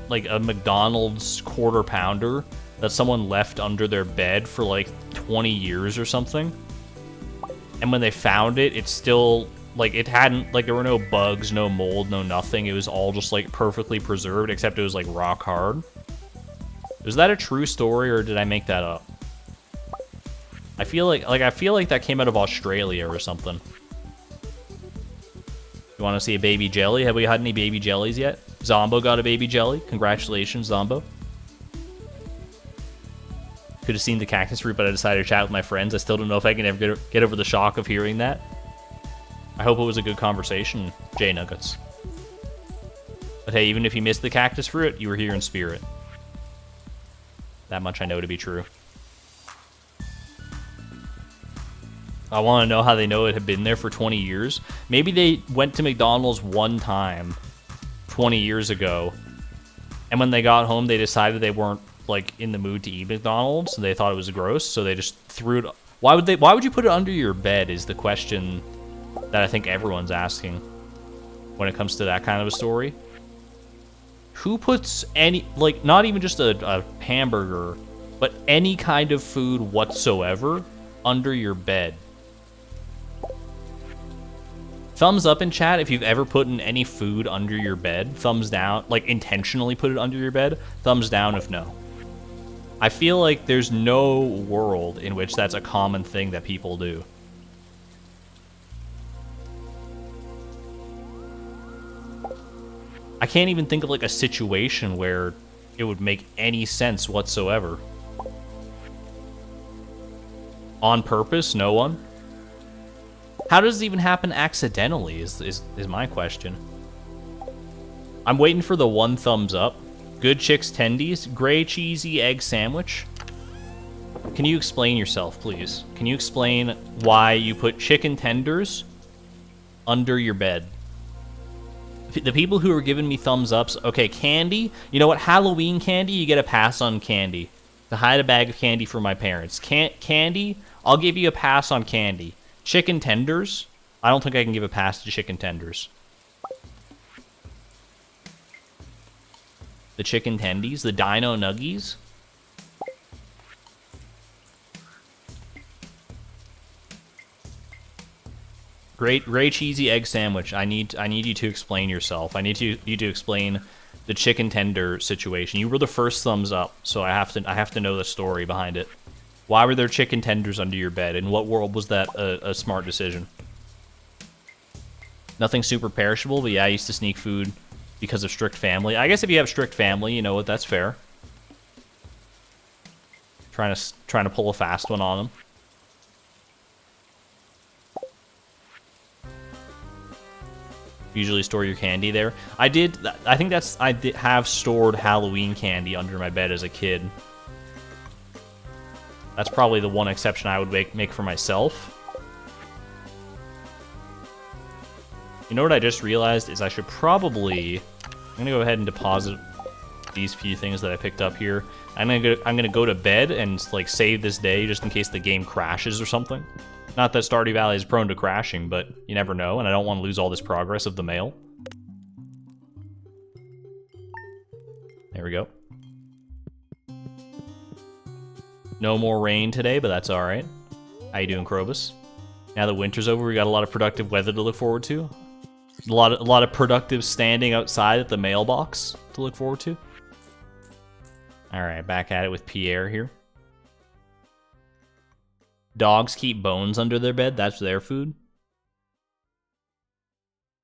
like a McDonald's quarter pounder that someone left under their bed for like 20 years or something. And when they found it, it's still like it hadn't, like there were no bugs, no mold, no nothing. It was all just like perfectly preserved, except it was like rock hard. Was that a true story or did I make that up? I feel like that came out of Australia or something. You want to see a baby jelly? Have we had any baby jellies yet? Zombo got a baby jelly. Congratulations, Zombo. Could have seen the cactus fruit, but I decided to chat with my friends. I still don't know if I can ever get over the shock of hearing that. I hope it was a good conversation, J Nuggets. But hey, even if you missed the cactus fruit, you were here in spirit. That much I know to be true. I want to know how they know it had been there for 20 years. Maybe they went to McDonald's one time 20 years ago, and when they got home, they decided they weren't like in the mood to eat McDonald's, and they thought it was gross, so they just threw it. Why would you put it under your bed is the question that I think everyone's asking when it comes to that kind of a story. Who puts any, like, not even just a hamburger, but any kind of food whatsoever under your bed? Thumbs up in chat if you've ever put in any food under your bed. Thumbs down, like intentionally put it under your bed. Thumbs down if no. I feel like there's no world in which that's a common thing that people do. I can't even think of like a situation where it would make any sense whatsoever. On purpose, no one. How does it even happen accidentally is my question. I'm waiting for the one thumbs up. Good Chicks Tendies, gray cheesy egg sandwich. Can you explain yourself, please? Can you explain why you put chicken tenders under your bed? The people who are giving me thumbs ups, okay, candy. You know what? Halloween candy, you get a pass on candy. To hide a bag of candy for my parents. Candy, I'll give you a pass on candy. Chicken tenders, I don't think I can give a pass to chicken tenders. The chicken tendies, the dino nuggies. Great cheesy egg sandwich. I need you to explain yourself. I need you to explain the chicken tender situation. You were the first thumbs up, so I have to know the story behind it. Why were there chicken tenders under your bed? In what world was that a smart decision? Nothing super perishable, but yeah, I used to sneak food because of strict family. I guess if you have strict family, you know what, that's fair. Trying to pull a fast one on them. Usually store your candy there. I did have stored Halloween candy under my bed as a kid. That's probably the one exception I would make for myself. You know what I just realized is I should probably... I'm gonna go ahead and deposit these few things that I picked up here. I'm gonna go to bed and like save this day just in case the game crashes or something. Not that Stardew Valley is prone to crashing, but you never know, and I don't want to lose all this progress of the mail. There we go. No more rain today, but that's alright. How you doing, Krobus? Now that winter's over, we got a lot of productive weather to look forward to. A lot of productive standing outside at the mailbox to look forward to. Alright, back at it with Pierre here. Dogs keep bones under their bed, that's their food.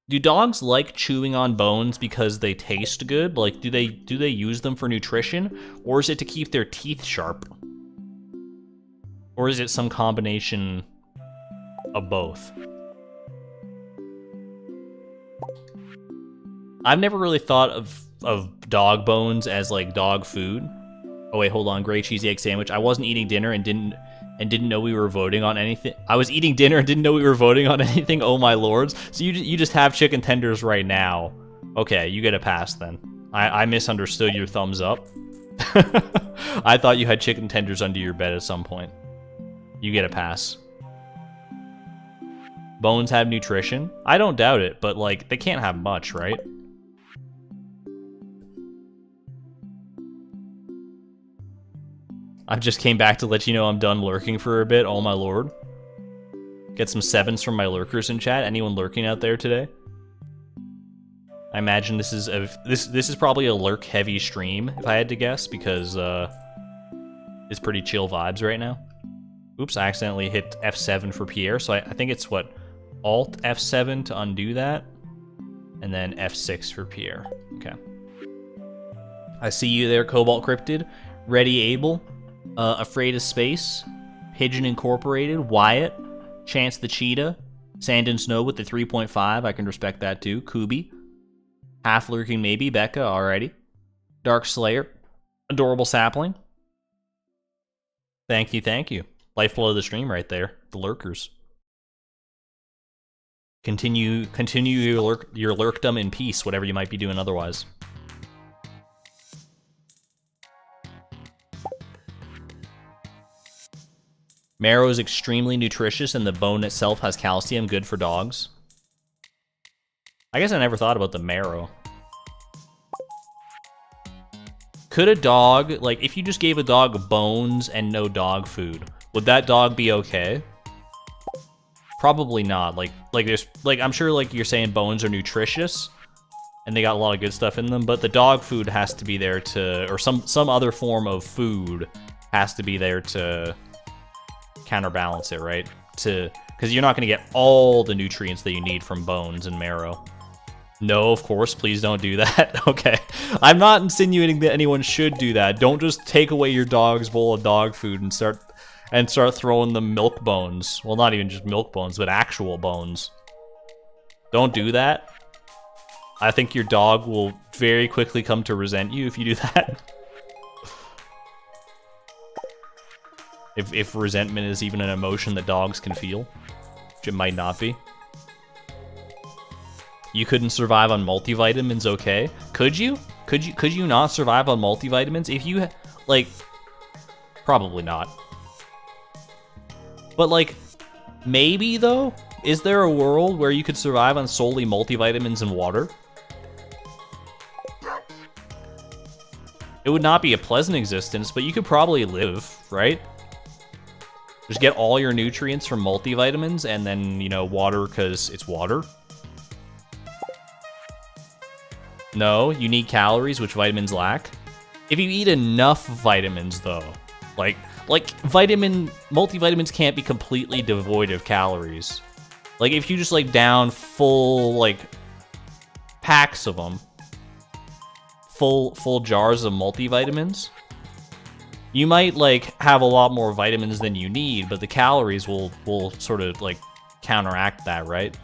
Do dogs like chewing on bones because they taste good? Like, do they use them for nutrition? Or is it to keep their teeth sharp? Or is it some combination of both? I've never really thought of dog bones as like dog food. Oh wait, hold on. Great cheesy egg sandwich. I wasn't eating dinner and and didn't know we were voting on anything. I was eating dinner and didn't know we were voting on anything. Oh my lords! So you just have chicken tenders right now. Okay, you get a pass then. I misunderstood your thumbs up. I thought you had chicken tenders under your bed at some point. You get a pass. Bones have nutrition? I don't doubt it, but like they can't have much, right? I just came back to let you know I'm done lurking for a bit, oh my lord. Get some 7s from my lurkers in chat. Anyone lurking out there today? I imagine this is this is probably a lurk heavy stream if I had to guess, because it's pretty chill vibes right now. Oops, I accidentally hit F7 for Pierre, so I think it's what, Alt F7 to undo that, and then F6 for Pierre. Okay. I see you there, Cobalt Cryptid. Ready Able, Afraid of Space, Pigeon Incorporated, Wyatt, Chance the Cheetah, Sand and Snow with the 3.5, I can respect that too, Kubi, Half Lurking Maybe, Becca, alrighty, Dark Slayer, Adorable Sapling. Thank you, thank you. Lifeblood of the stream right there, the lurkers. Continue your lurkdom in peace, whatever you might be doing otherwise. Marrow is extremely nutritious and the bone itself has calcium, good for dogs. I guess I never thought about the marrow. Could a dog, like, if you just gave a dog bones and no dog food, would that dog be okay? Probably not. Like there's, like, I'm sure, like, you're saying bones are nutritious, and they got a lot of good stuff in them, but the dog food has to be there to, or some other form of food has to be there to counterbalance it, right? Because you're not going to get all the nutrients that you need from bones and marrow. No, of course, please don't do that. Okay. I'm not insinuating that anyone should do that. Don't just take away your dog's bowl of dog food and start throwing them milk bones. Well, not even just milk bones, but actual bones. Don't do that. I think your dog will very quickly come to resent you if you do that. If resentment is even an emotion that dogs can feel, which it might not be. You couldn't survive on multivitamins, okay? Could you? Could you not survive on multivitamins? If you, like, probably not. But, like, maybe, though? Is there a world where you could survive on solely multivitamins and water? It would not be a pleasant existence, but you could probably live, right? Just get all your nutrients from multivitamins and then, you know, water because it's water. No, you need calories, which vitamins lack. If you eat enough vitamins, though, like multivitamins can't be completely devoid of calories. Like, if you just, like, down full, like, packs of them, full jars of multivitamins, you might, like, have a lot more vitamins than you need, but the calories will sort of, like, counteract that, right?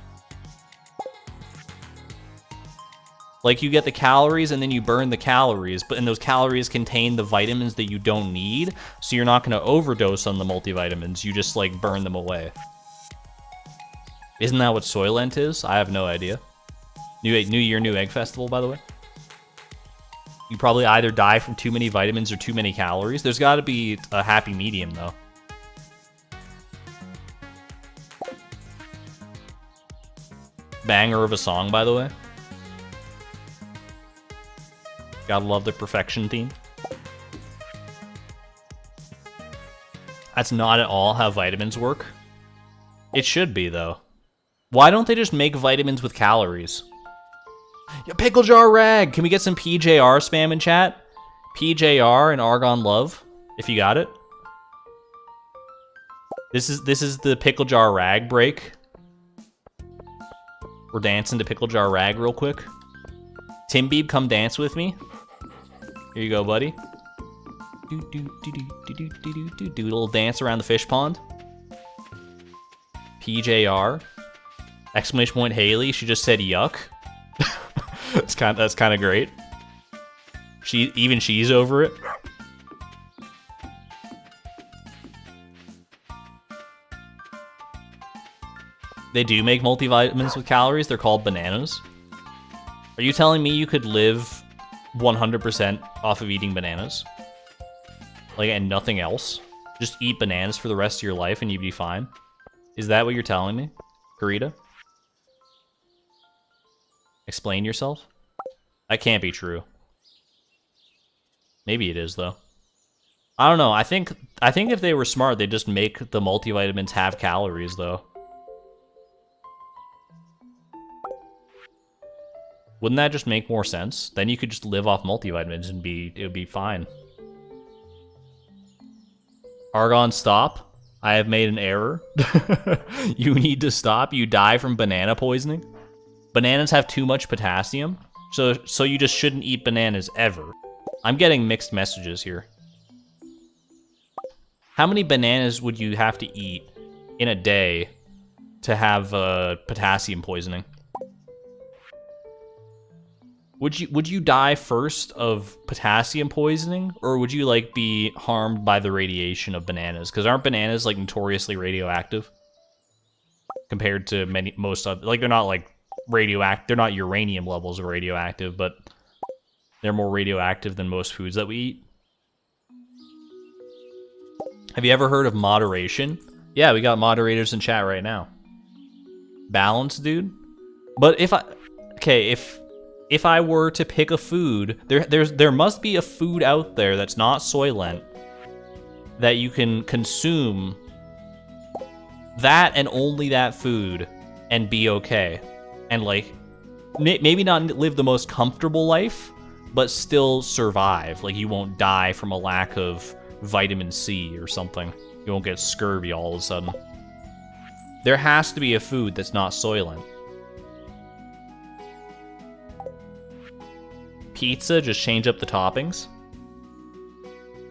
Like, you get the calories and then you burn the calories, but and those calories contain the vitamins that you don't need, so you're not going to overdose on the multivitamins, you just, like, burn them away. Isn't that what Soylent is? I have no idea. New Year, New Egg Festival, by the way. You probably either die from too many vitamins or too many calories. There's got to be a happy medium, though. Banger of a song, by the way. Gotta love the perfection theme. That's not at all how vitamins work. It should be, though. Why don't they just make vitamins with calories? Yo, Pickle Jar Rag! Can we get some PJR spam in chat? PJR and Argon Love, if you got it. This is the Pickle Jar Rag break. We're dancing to Pickle Jar Rag real quick. Tim Beeb, come dance with me. Here you go, buddy. Do a little dance around the fish pond. PJR. Exclamation point Haley. She just said yuck. That's kind of great. She's over it. They do make multivitamins with calories. They're called bananas. Are you telling me you could live 100% off of eating bananas? Like, and nothing else? Just eat bananas for the rest of your life and you'd be fine? Is that what you're telling me, Karita? Explain yourself? That can't be true. Maybe it is, though. I don't know. I think if they were smart, they'd just make the multivitamins have calories, though. Wouldn't that just make more sense? Then you could just live off multivitamins and it would be fine. Argon, stop. I have made an error. You need to stop. You die from banana poisoning. Bananas have too much potassium, so you just shouldn't eat bananas ever. I'm getting mixed messages here. How many bananas would you have to eat in a day to have potassium poisoning? Would you die first of potassium poisoning, or would you like be harmed by the radiation of bananas? Because aren't bananas like notoriously radioactive compared to most other, like they're not like radioactive, they're not uranium levels of radioactive, but they're more radioactive than most foods that we eat. Have you ever heard of moderation? Yeah, we got moderators in chat right now. Balance, dude. But if I were to pick a food, there must be a food out there that's not Soylent that you can consume that and only that food and be okay. And like, maybe not live the most comfortable life, but still survive. Like you won't die from a lack of vitamin C or something. You won't get scurvy all of a sudden. There has to be a food that's not Soylent. Pizza, just change up the toppings.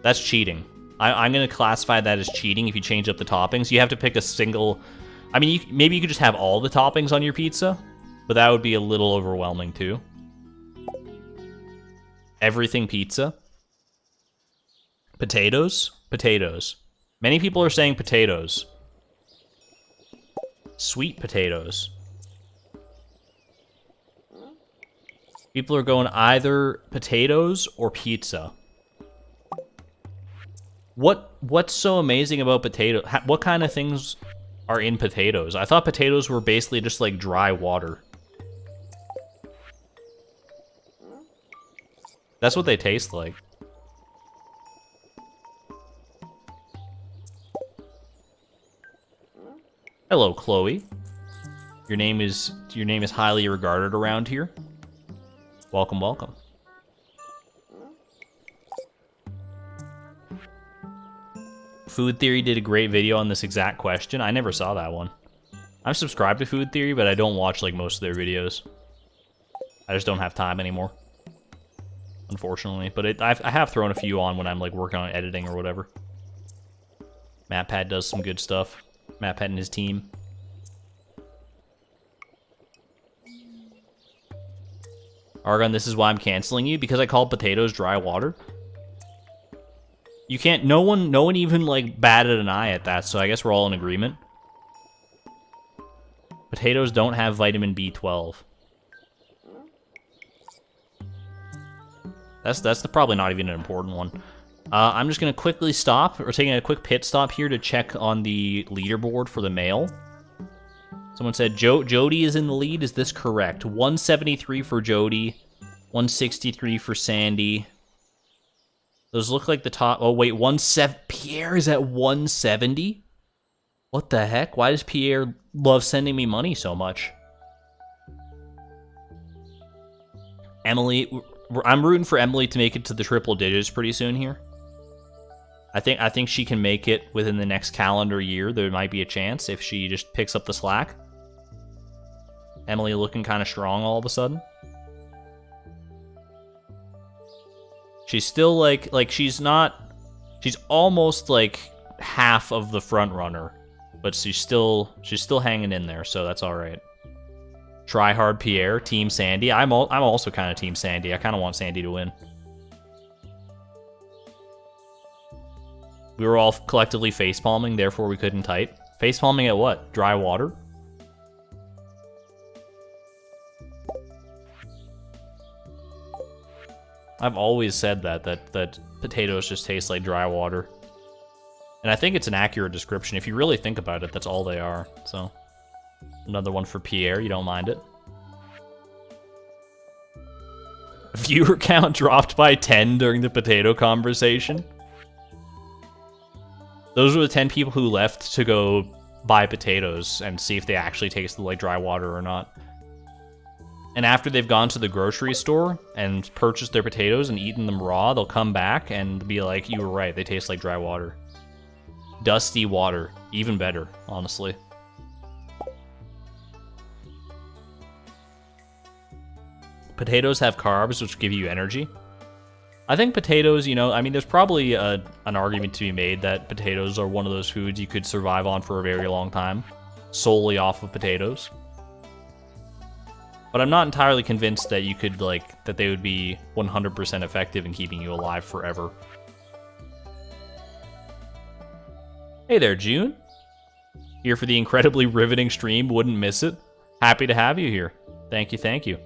That's cheating. I'm gonna classify that as cheating if you change up the toppings. You have to pick a single... I mean, maybe you could just have all the toppings on your pizza, but that would be a little overwhelming too. Everything pizza. Potatoes? Potatoes. Many people are saying potatoes. Sweet potatoes. People are going either potatoes or pizza. What's so amazing about potato? What kind of things are in potatoes? I thought potatoes were basically just like dry water. That's what they taste like. Hello, Chloe. Your name is highly regarded around here. Welcome, welcome. Food Theory did a great video on this exact question. I never saw that one. I'm subscribed to Food Theory, but I don't watch like most of their videos. I just don't have time anymore, unfortunately. But I have thrown a few on when I'm like working on editing or whatever. MatPat does some good stuff. MatPat and his team. Argon, this is why I'm canceling you, because I called potatoes dry water. You can't, no one even like batted an eye at that, so I guess we're all in agreement. Potatoes don't have vitamin B12. That's probably not even an important one. I'm just gonna quickly stop, or taking a quick pit stop here to check on the leaderboard for the male. Someone said Jody is in the lead. Is this correct? 173 for Jody, 163 for Sandy. Those look like the top. Oh wait, Pierre is at 170. What the heck? Why does Pierre love sending me money so much? Emily, I'm rooting for Emily to make it to the triple digits pretty soon here. I think she can make it within the next calendar year. There might be a chance if she just picks up the slack. Emily looking kind of strong all of a sudden. She's still like she's almost like half of the front runner, but she's still hanging in there, so that's all right. Try hard Pierre, Team Sandy. I'm also kind of Team Sandy. I kind of want Sandy to win. We were all collectively facepalming, therefore we couldn't type. Facepalming at what? Dry water? I've always said that potatoes just taste like dry water. And I think it's an accurate description. If you really think about it, that's all they are. So, another one for Pierre, you don't mind it. Viewer count dropped by 10 during the potato conversation. Those were the 10 people who left to go buy potatoes and see if they actually tasted like dry water or not. And after they've gone to the grocery store and purchased their potatoes and eaten them raw, they'll come back and be like, you were right, they taste like dry water. Dusty water. Even better, honestly. Potatoes have carbs, which give you energy. I think potatoes, you know, I mean, there's probably an argument to be made that potatoes are one of those foods you could survive on for a very long time, solely off of potatoes. But I'm not entirely convinced that you could, like, that they would be 100% effective in keeping you alive forever. Hey there, June. Here for the incredibly riveting stream, wouldn't miss it. Happy to have you here. Thank you, thank you.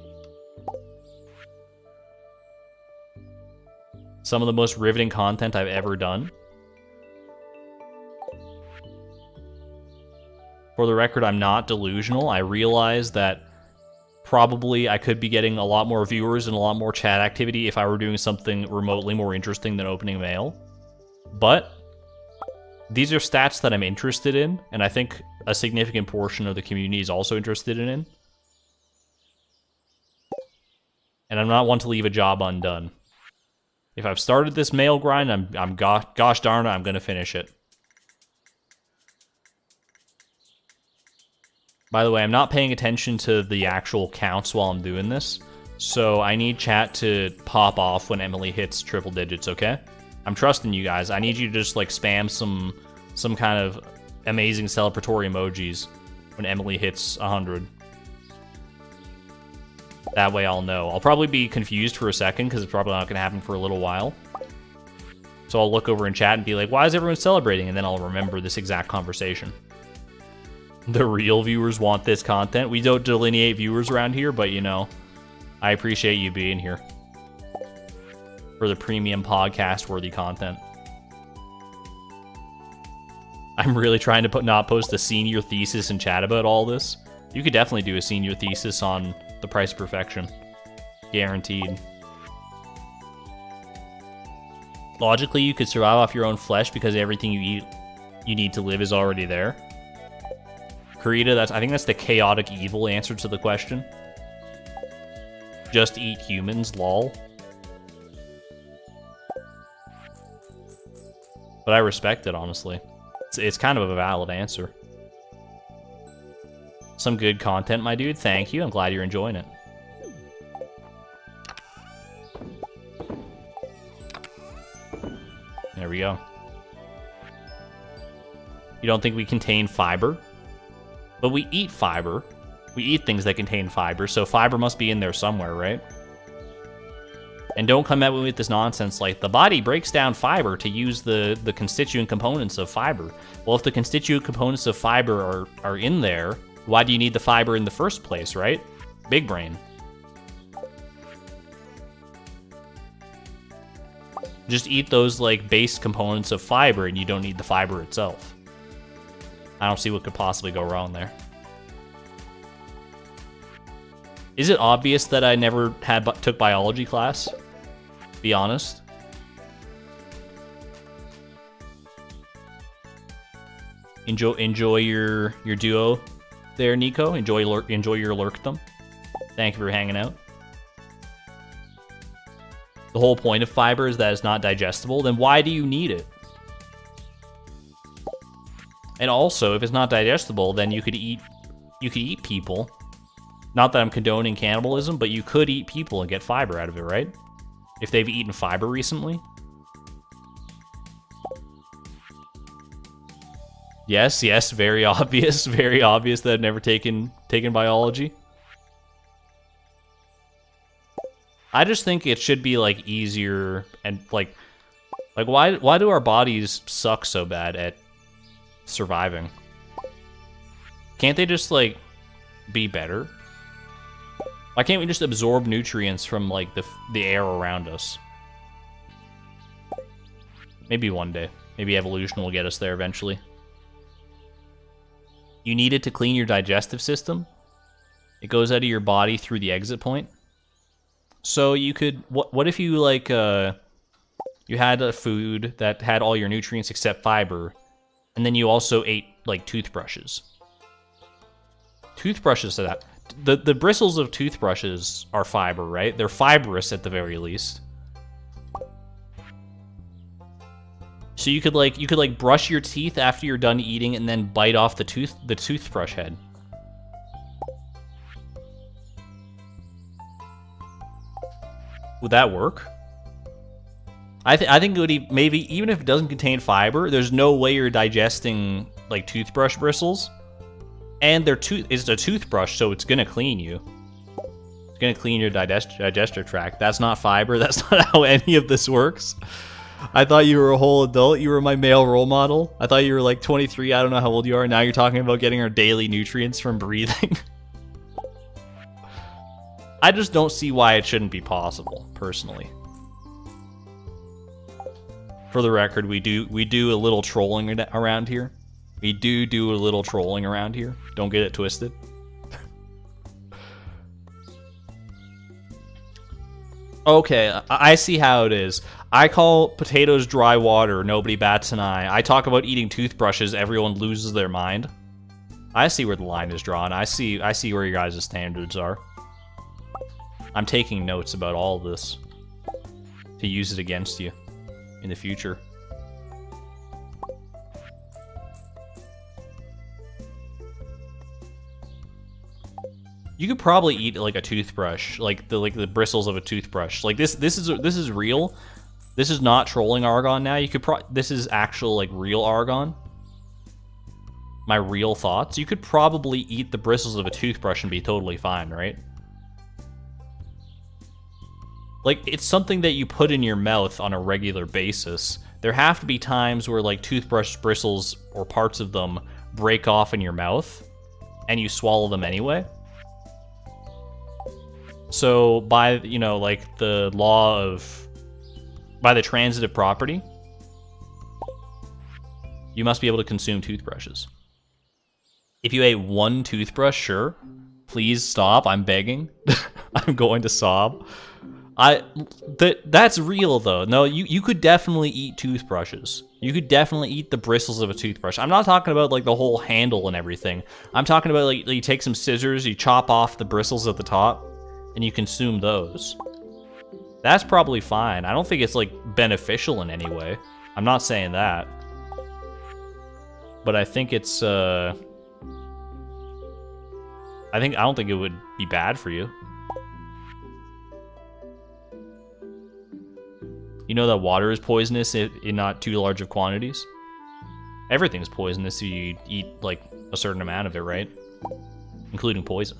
Some of the most riveting content I've ever done. For the record, I'm not delusional. I realize that probably I could be getting a lot more viewers and a lot more chat activity if I were doing something remotely more interesting than opening mail. But these are stats that I'm interested in, and I think a significant portion of the community is also interested in. And I'm not one to leave a job undone. If I've started this mail grind, gosh darn it, I'm gonna finish it. By the way, I'm not paying attention to the actual counts while I'm doing this, so I need chat to pop off when Emily hits triple digits, okay? I'm trusting you guys. I need you to just like spam some kind of amazing celebratory emojis when Emily hits 100. That way I'll know. I'll probably be confused for a second because it's probably not going to happen for a little while. So I'll look over in chat and be like, why is everyone celebrating? And then I'll remember this exact conversation. The real viewers want this content. We don't delineate viewers around here, but you know, I appreciate you being here for the premium podcast-worthy content. I'm really trying to not post a senior thesis in chat about all this. You could definitely do a senior thesis on the price of perfection. Guaranteed. Logically, you could survive off your own flesh because everything you eat, you need to live is already there. Karita, I think that's the chaotic evil answer to the question. Just eat humans, lol. But I respect it, honestly. It's kind of a valid answer. Some good content, my dude. Thank you. I'm glad you're enjoying it. There we go. You don't think we contain fiber? But we eat fiber. We eat things that contain fiber, so fiber must be in there somewhere, right? And don't come at me with this nonsense like, the body breaks down fiber to use the constituent components of fiber. Well, if the constituent components of fiber are in there, why do you need the fiber in the first place, right? Big brain. Just eat those, like, base components of fiber and you don't need the fiber itself. I don't see what could possibly go wrong there. Is it obvious that I never took biology class? Be honest. Enjoy your duo there, Nico. Enjoy your lurkdom. Thank you for hanging out. The whole point of fiber is that it's not digestible. Then why do you need it? And also, if it's not digestible, then you could eat people. Not that I'm condoning cannibalism, but you could eat people and get fiber out of it, right? If they've eaten fiber recently. Yes, very obvious. Very obvious that I've never taken biology. I just think it should be, like, easier and, like why do our bodies suck so bad at surviving? Can't they just, like, be better? Why can't we just absorb nutrients from, like, the air around us? Maybe one day. Maybe evolution will get us there eventually. You need it to clean your digestive system. It goes out of your body through the exit point. So you could... What if you, like, you had a food that had all your nutrients except fiber, and then you also ate, like, toothbrushes. Toothbrushes to that. The bristles of toothbrushes are fiber, right? They're fibrous at the very least. So you could like brush your teeth after you're done eating and then bite off the toothbrush head. Would that work? I think it would maybe, even if it doesn't contain fiber, there's no way you're digesting like toothbrush bristles. And it's a toothbrush, so it's gonna clean you. It's gonna clean your digestive tract. That's not fiber. That's not how any of this works. I thought you were a whole adult. You were my male role model. I thought you were like 23. I don't know how old you are. Now you're talking about getting our daily nutrients from breathing. I just don't see why it shouldn't be possible, personally. For the record, we do a little trolling around here. We do a little trolling around here. Don't get it twisted. Okay, I see how it is. I call potatoes dry water, nobody bats an eye. I talk about eating toothbrushes, everyone loses their mind. I see where the line is drawn. I see where your guys' standards are. I'm taking notes about all of this to use it against you in the future. You could probably eat like a toothbrush, like the bristles of a toothbrush. Like this is real. This is not trolling argon now. You could this is actual like real argon. My real thoughts. You could probably eat the bristles of a toothbrush and be totally fine, right? Like it's something that you put in your mouth on a regular basis. There have to be times where like toothbrush bristles or parts of them break off in your mouth and you swallow them anyway. So by, you know, like the law of, by the transitive property, you must be able to consume toothbrushes. If you ate one toothbrush, sure. Please stop, I'm begging. I'm going to sob. That's real though. No, you could definitely eat toothbrushes. You could definitely eat the bristles of a toothbrush. I'm not talking about like the whole handle and everything. I'm talking about like you take some scissors, you chop off the bristles at the top, and you consume those. That's probably fine. I don't think it's like beneficial in any way. I'm not saying that. But I think it's I don't think it would be bad for you. You know that water is poisonous in not too large of quantities? Everything's poisonous if you eat like a certain amount of it, right? Including poison.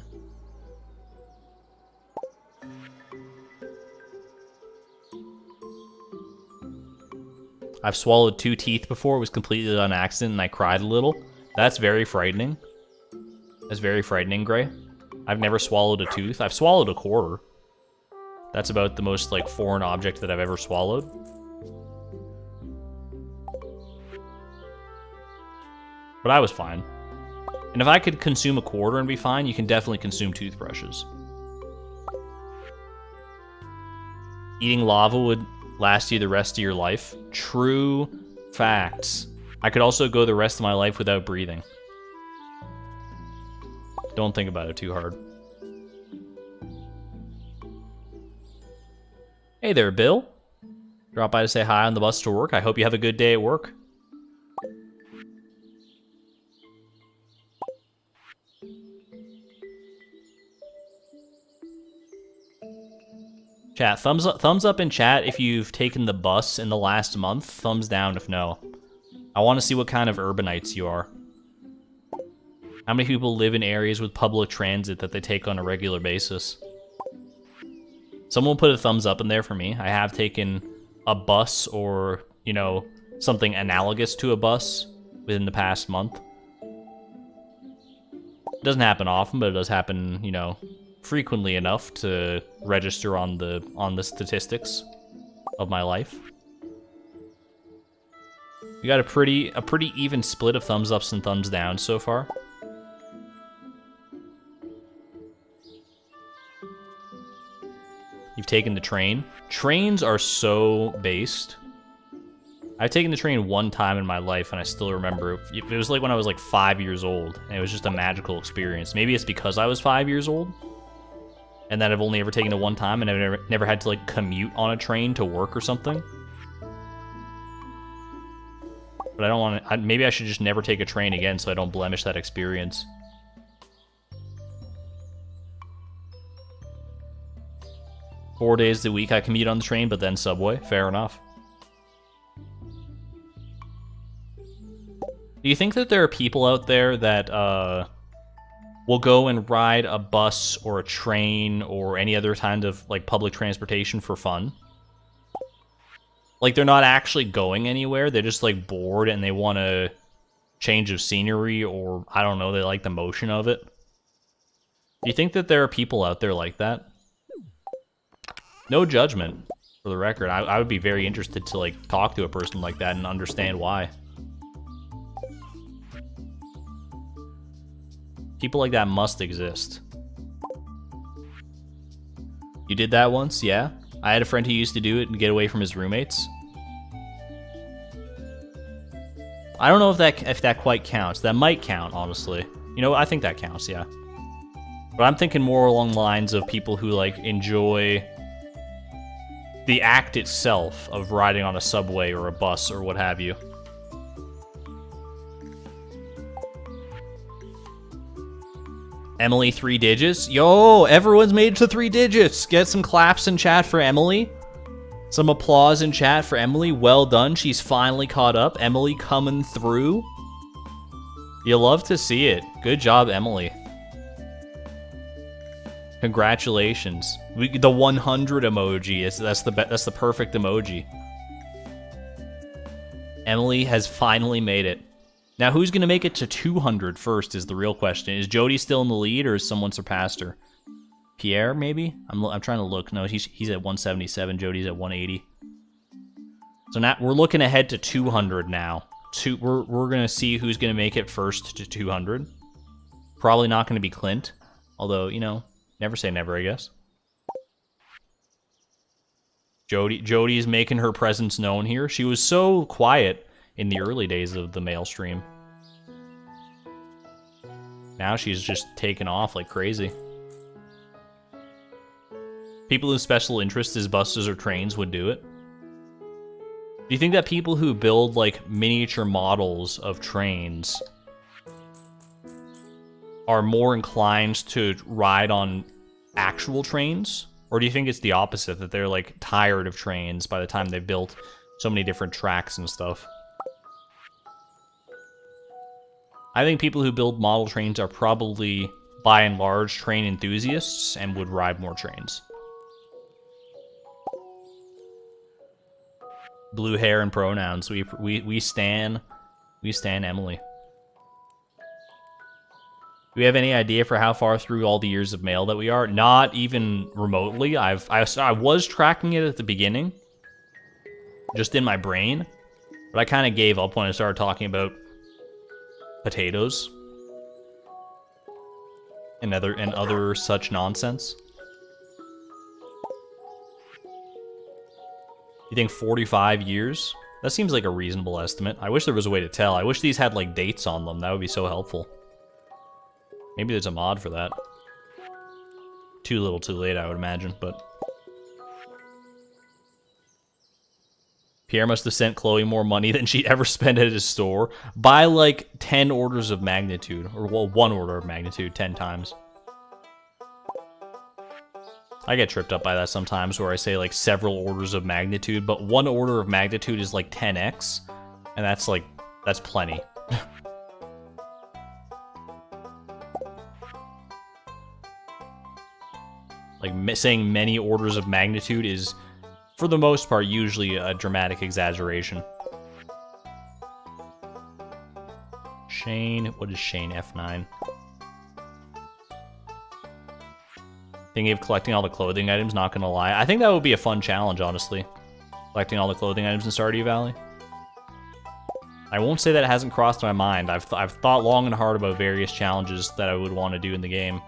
I've swallowed 2 teeth before. It was completely on accident and I cried a little. That's very frightening. That's very frightening, Gray. I've never swallowed a tooth. I've swallowed a quarter. That's about the most, like, foreign object that I've ever swallowed. But I was fine. And if I could consume a quarter and be fine, you can definitely consume toothbrushes. Eating lava would last you the rest of your life. True facts. I could also go the rest of my life without breathing. Don't think about it too hard. Hey there, Bill. Drop by to say hi on the bus to work. I hope you have a good day at work. Chat, thumbs up in chat if you've taken the bus in the last month. Thumbs down if no. I want to see what kind of urbanites you are. How many people live in areas with public transit that they take on a regular basis? Someone put a thumbs up in there for me. I have taken a bus or, you know, something analogous to a bus within the past month. It doesn't happen often, but it does happen, you know, frequently enough to register on the statistics of my life. We got a pretty even split of thumbs ups and thumbs downs so far. You've taken the train. Trains are so based. I've taken the train one time in my life, and I still remember. It was like when I was like 5 years old, and it was just a magical experience. Maybe it's because I was 5 years old, and that I've only ever taken it one time, and I've never had to like commute on a train to work or something. But I don't want to. Maybe I should just never take a train again, so I don't blemish that experience. Four days a week I commute on the train, but then subway. Fair enough. Do you think that there are people out there that will go and ride a bus or a train or any other kind of like public transportation for fun? Like they're not actually going anywhere, they're just like bored and they want a change of scenery, or I don't know, they like the motion of it. Do you think that there are people out there like that? No judgment, for the record. I would be very interested to like talk to a person like that and understand why. People like that must exist. You did that once? Yeah. I had a friend who used to do it and get away from his roommates. I don't know if that quite counts. That might count, honestly. You know, I think that counts, yeah. But I'm thinking more along the lines of people who like enjoy the act itself of riding on a subway or a bus or what have you. Emily, 3 digits. Yo, everyone's made it to 3 digits. Get some claps in chat for Emily. Some applause in chat for Emily. Well done. She's finally caught up. Emily coming through. You love to see it. Good job, Emily. Congratulations. The 100 emoji. That's the perfect emoji. Emily has finally made it. Now, who's going to make it to 200 first is the real question. Is Jody still in the lead, or has someone surpassed her? Pierre, maybe? I'm trying to look. No, he's at 177. Jody's at 180. So now we're looking ahead to 200 now. We're going to see who's going to make it first to 200. Probably not going to be Clint. Although, you know, never say never, I guess. Jody is making her presence known here. She was so quiet in the early days of the mail stream. Now she's just taken off like crazy. People with special interests as buses or trains would do it. Do you think that people who build like miniature models of trains are more inclined to ride on actual trains? Or do you think it's the opposite, that they're like tired of trains by the time they've built so many different tracks and stuff? I think people who build model trains are probably, by and large, train enthusiasts and would ride more trains. Blue hair and pronouns. We stan Emily. Do we have any idea for how far through all the years of mail that we are? Not even remotely. I was tracking it at the beginning, just in my brain, but I kind of gave up when I started talking about potatoes and other such nonsense. You think 45 years? That seems like a reasonable estimate. I wish there was a way to tell. I wish these had like dates on them. That would be so helpful. Maybe there's a mod for that. Too little too late, I would imagine, but... Pierre must have sent Chloe more money than she'd ever spent at his store. By like 10 orders of magnitude. Or, well, 1 order of magnitude, 10 times. I get tripped up by that sometimes, where I say like several orders of magnitude, but 1 order of magnitude is like 10x. And that's like, that's plenty. Like, saying many orders of magnitude is, for the most part, usually a dramatic exaggeration. Shane, what is Shane? F9. Thinking of collecting all the clothing items, not gonna lie. I think that would be a fun challenge, honestly. Collecting all the clothing items in Stardew Valley. I won't say that it hasn't crossed my mind. I've thought long and hard about various challenges that I would want to do in the game.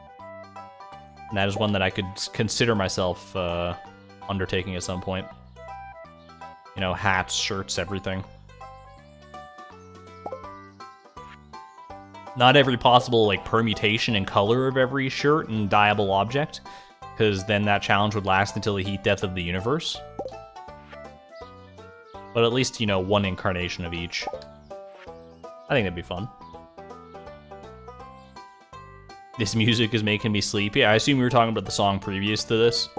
And that is one that I could consider myself undertaking at some point. You know, hats, shirts, everything. Not every possible, like, permutation and color of every shirt and dyeable object, because then that challenge would last until the heat death of the universe. But at least, you know, one incarnation of each. I think that'd be fun. This music is making me sleepy. I assume you were talking about the song previous to this.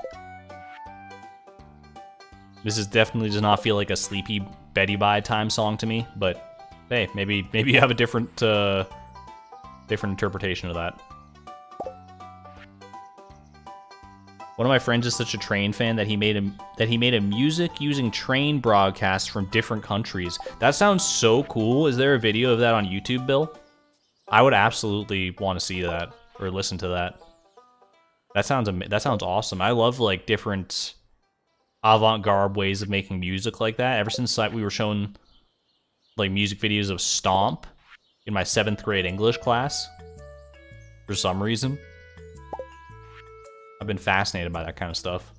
This is definitely does not feel like a sleepy Betty Bye time song to me, but hey, maybe you have a different different interpretation of that. One of my friends is such a train fan that he made a music using train broadcasts from different countries. That sounds so cool. Is there a video of that on YouTube, Bill? I would absolutely want to see that or listen to that. That sounds awesome. I love like different avant-garde ways of making music like that. Ever since we were shown like music videos of Stomp in my 7th grade English class, for some reason. I've been fascinated by that kind of stuff.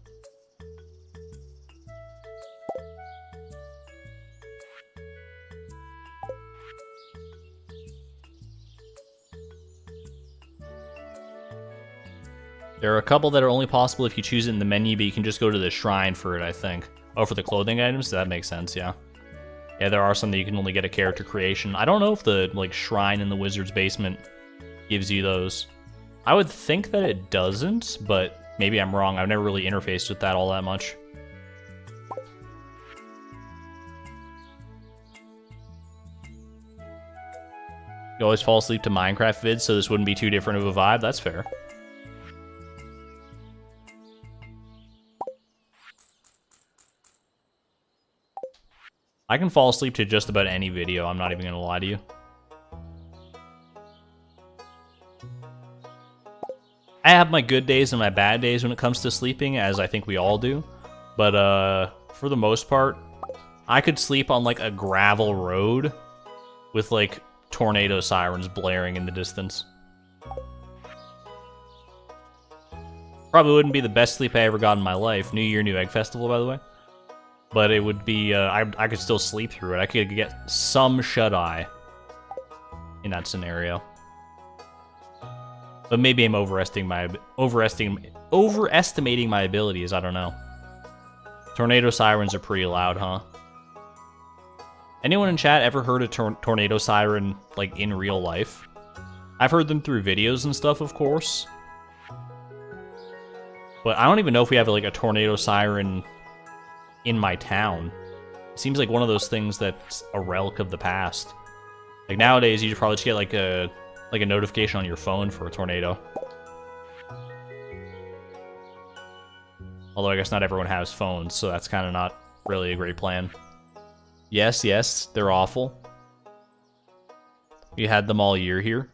There are a couple that are only possible if you choose it in the menu, but you can just go to the shrine for it, I think. Oh, for the clothing items? That makes sense, yeah. Yeah, there are some that you can only get a character creation. I don't know if the like shrine in the wizard's basement gives you those. I would think that it doesn't, but maybe I'm wrong. I've never really interfaced with that all that much. You always fall asleep to Minecraft vids, so this wouldn't be too different of a vibe. That's fair. I can fall asleep to just about any video, I'm not even gonna lie to you. I have my good days and my bad days when it comes to sleeping, as I think we all do. But, for the most part, I could sleep on, like, a gravel road with, like, tornado sirens blaring in the distance. Probably wouldn't be the best sleep I ever got in my life. New Year, New Egg Festival, by the way. But it would be, I could still sleep through it. I could get some shut-eye in that scenario. But maybe I'm overestimating my abilities, I don't know. Tornado sirens are pretty loud, huh? Anyone in chat ever heard a tornado siren, like, in real life? I've heard them through videos and stuff, of course. But I don't even know if we have, like, a tornado siren in my town. It seems like one of those things that's a relic of the past. Like, nowadays, you probably just get, like a notification on your phone for a tornado. Although I guess not everyone has phones, so that's kind of not really a great plan. Yes, they're awful. We had them all year here.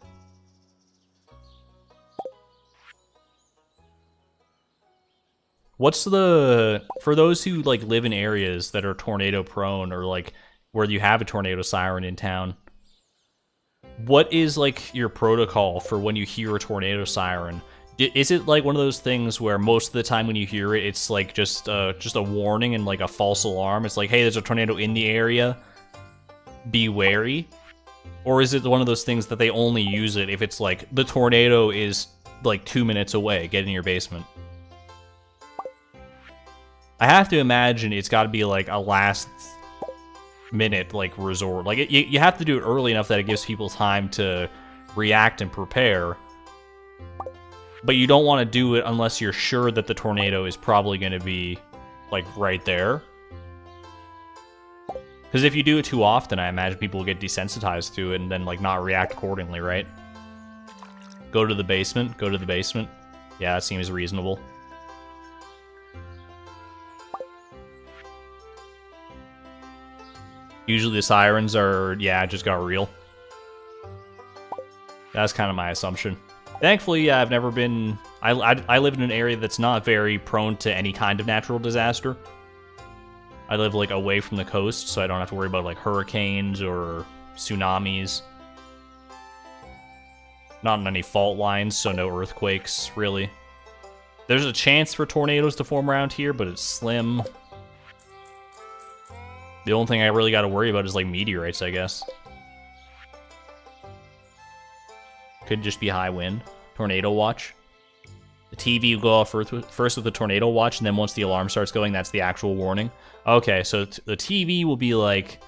What's the... For those who, like, live in areas that are tornado prone or, like, where you have a tornado siren in town, what is, like, your protocol for when you hear a tornado siren? Is it, like, one of those things where most of the time when you hear it, it's, like, just a warning and, like, a false alarm? It's like, hey, there's a tornado in the area. Be wary. Or is it one of those things that they only use it if it's, like, the tornado is, like, 2 minutes away, get in your basement? I have to imagine it's got to be, like, a last minute, like, resort. Like, you have to do it early enough that it gives people time to react and prepare. But you don't want to do it unless you're sure that the tornado is probably going to be, like, right there. Because if you do it too often, I imagine people will get desensitized to it and then, like, not react accordingly, right? Go to the basement. Go to the basement. Yeah, that seems reasonable. Usually the sirens are, yeah, just got real. That's kind of my assumption. Thankfully, yeah, I've never been... I live in an area that's not very prone to any kind of natural disaster. I live, like, away from the coast, so I don't have to worry about, like, hurricanes or tsunamis. Not on any fault lines, so no earthquakes, really. There's a chance for tornadoes to form around here, but it's slim. The only thing I really got to worry about is, like, meteorites, I guess. Could just be high wind. Tornado watch. The TV will go off first with the tornado watch, and then once the alarm starts going, that's the actual warning. Okay, so the TV will be like,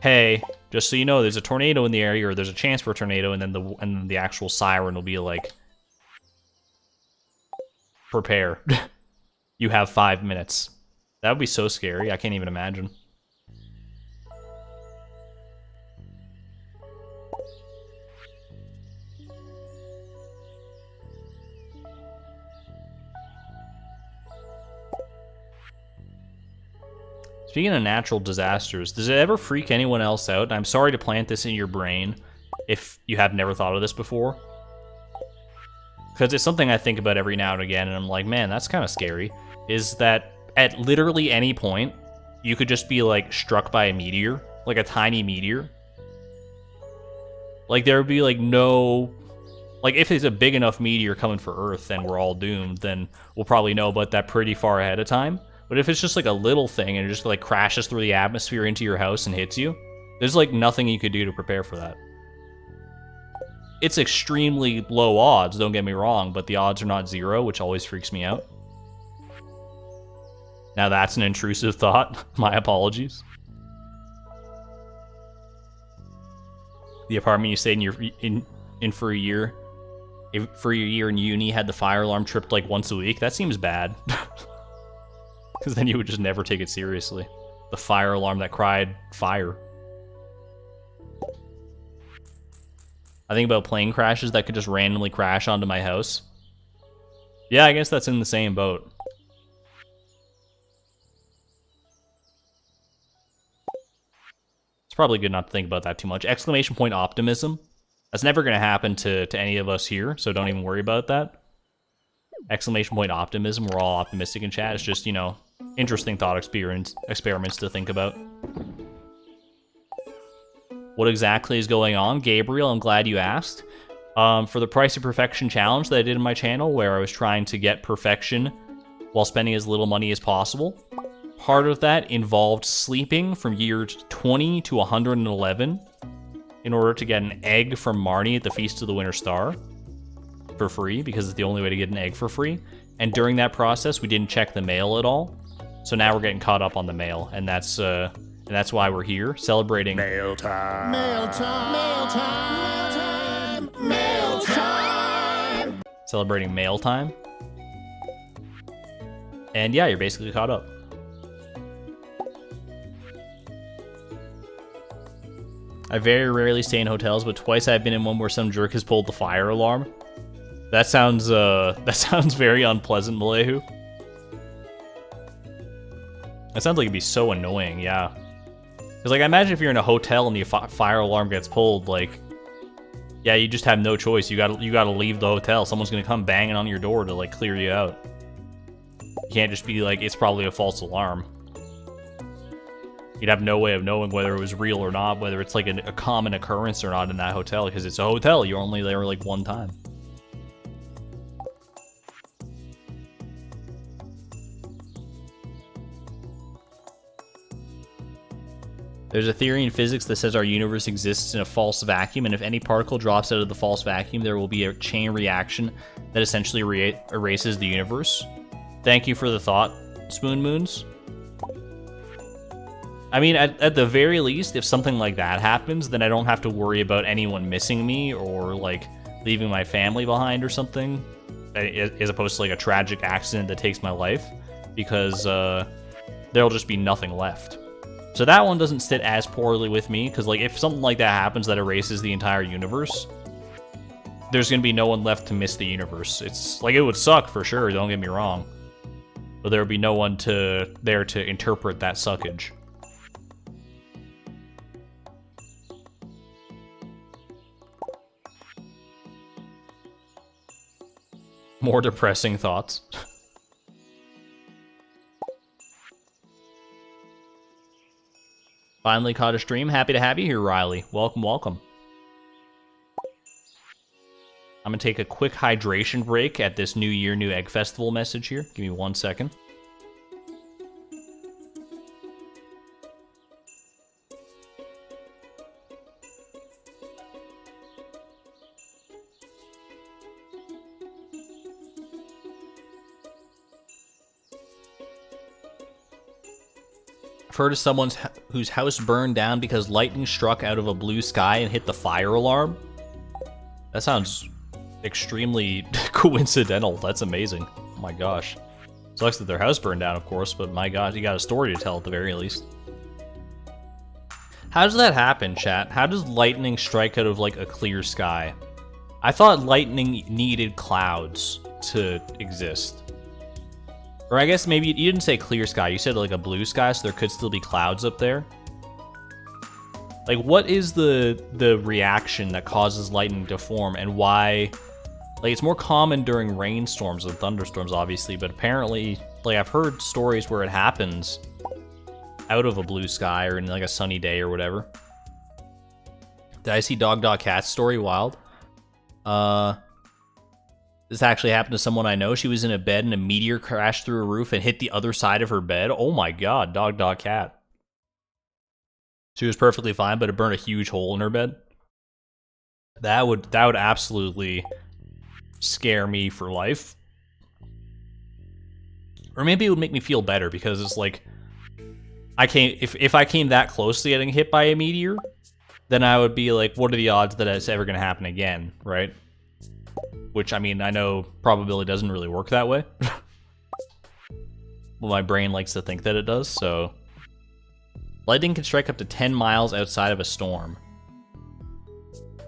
hey, just so you know, there's a tornado in the area, or there's a chance for a tornado, and then the actual siren will be like, prepare. You have 5 minutes. That would be so scary. I can't even imagine. Speaking of natural disasters, does it ever freak anyone else out? I'm sorry to plant this in your brain if you have never thought of this before. Because it's something I think about every now and again, and I'm like, man, that's kind of scary. Is that at literally any point, you could just be, like, struck by a meteor, like a tiny meteor. Like, there would be, like, no... Like, if it's a big enough meteor coming for Earth and we're all doomed, then we'll probably know about that pretty far ahead of time. But if it's just, like, a little thing and it just, like, crashes through the atmosphere into your house and hits you, there's, like, nothing you could do to prepare for that. It's extremely low odds, don't get me wrong, but the odds are not zero, which always freaks me out. Now that's an intrusive thought. My apologies. The apartment you stayed in for a year, for your year in uni, had the fire alarm tripped, like, once a week? That seems bad. Because then you would just never take it seriously. The fire alarm that cried fire. I think about plane crashes that could just randomly crash onto my house. Yeah, I guess that's in the same boat. It's probably good not to think about that too much. Exclamation point optimism. That's never going to happen to any of us here, so don't even worry about that. Exclamation point optimism. We're all optimistic in chat. It's just, you know, interesting thought experiments to think about. What exactly is going on? Gabriel, I'm glad you asked. For the Price of Perfection challenge that I did in my channel, where I was trying to get perfection while spending as little money as possible, part of that involved sleeping from years 20 to 111 in order to get an egg from Marnie at the Feast of the Winter Star for free, because it's the only way to get an egg for free. And during that process, we didn't check the mail at all. So now we're getting caught up on the mail, and that's why we're here, celebrating Mail time. Mail time. Mail time. celebrating mail time. And yeah, you're basically caught up. I very rarely stay in hotels, but twice I've been in one where some jerk has pulled the fire alarm. That sounds very unpleasant, Malehu. That sounds like it'd be so annoying, yeah. Because, like, I imagine if you're in a hotel and the fire alarm gets pulled, like, yeah, you just have no choice. You gotta leave the hotel. Someone's gonna come banging on your door to, like, clear you out. You can't just be like, it's probably a false alarm. You'd have no way of knowing whether it was real or not, whether it's, like, a common occurrence or not in that hotel, because it's a hotel. You're only there, like, one time. There's a theory in physics that says our universe exists in a false vacuum, and if any particle drops out of the false vacuum, there will be a chain reaction that essentially erases the universe. Thank you for the thought, Spoon Moons. I mean, at the very least, if something like that happens, then I don't have to worry about anyone missing me or, like, leaving my family behind or something, as opposed to, like, a tragic accident that takes my life, because there'll just be nothing left. So that one doesn't sit as poorly with me, because, like, if something like that happens that erases the entire universe, there's going to be no one left to miss the universe. It's, like, it would suck for sure, don't get me wrong. But there would be no one there to interpret that suckage. More depressing thoughts. Finally caught a stream. Happy to have you here, Riley. Welcome, welcome. I'm going to take a quick hydration break at this New Year, New Egg Festival message here. Give me 1 second. I've heard of someone whose house burned down because lightning struck out of a blue sky and hit the fire alarm. That sounds extremely coincidental. That's amazing. Oh my gosh. Sucks that their house burned down, of course, but my god, you got a story to tell at the very least. How does that happen, chat? How does lightning strike out of, like, a clear sky? I thought lightning needed clouds to exist. Or I guess maybe you didn't say clear sky, you said like a blue sky, so there could still be clouds up there. Like, what is the reaction that causes lightning to form, and why? Like, it's more common during rainstorms and thunderstorms, obviously, but apparently, like, I've heard stories where it happens out of a blue sky or in like a sunny day or whatever. Did I see Dog Cat story? Wild. This actually happened to someone I know. She was in a bed and a meteor crashed through a roof and hit the other side of her bed. Oh my god, Dog Cat. She was perfectly fine, but it burned a huge hole in her bed. That would absolutely scare me for life. Or maybe it would make me feel better, because it's like, if I came that close to getting hit by a meteor, then I would be like, what are the odds that it's ever going to happen again, right? Which, I mean, I know probability doesn't really work that way. Well, my brain likes to think that it does, so... Lightning can strike up to 10 miles outside of a storm.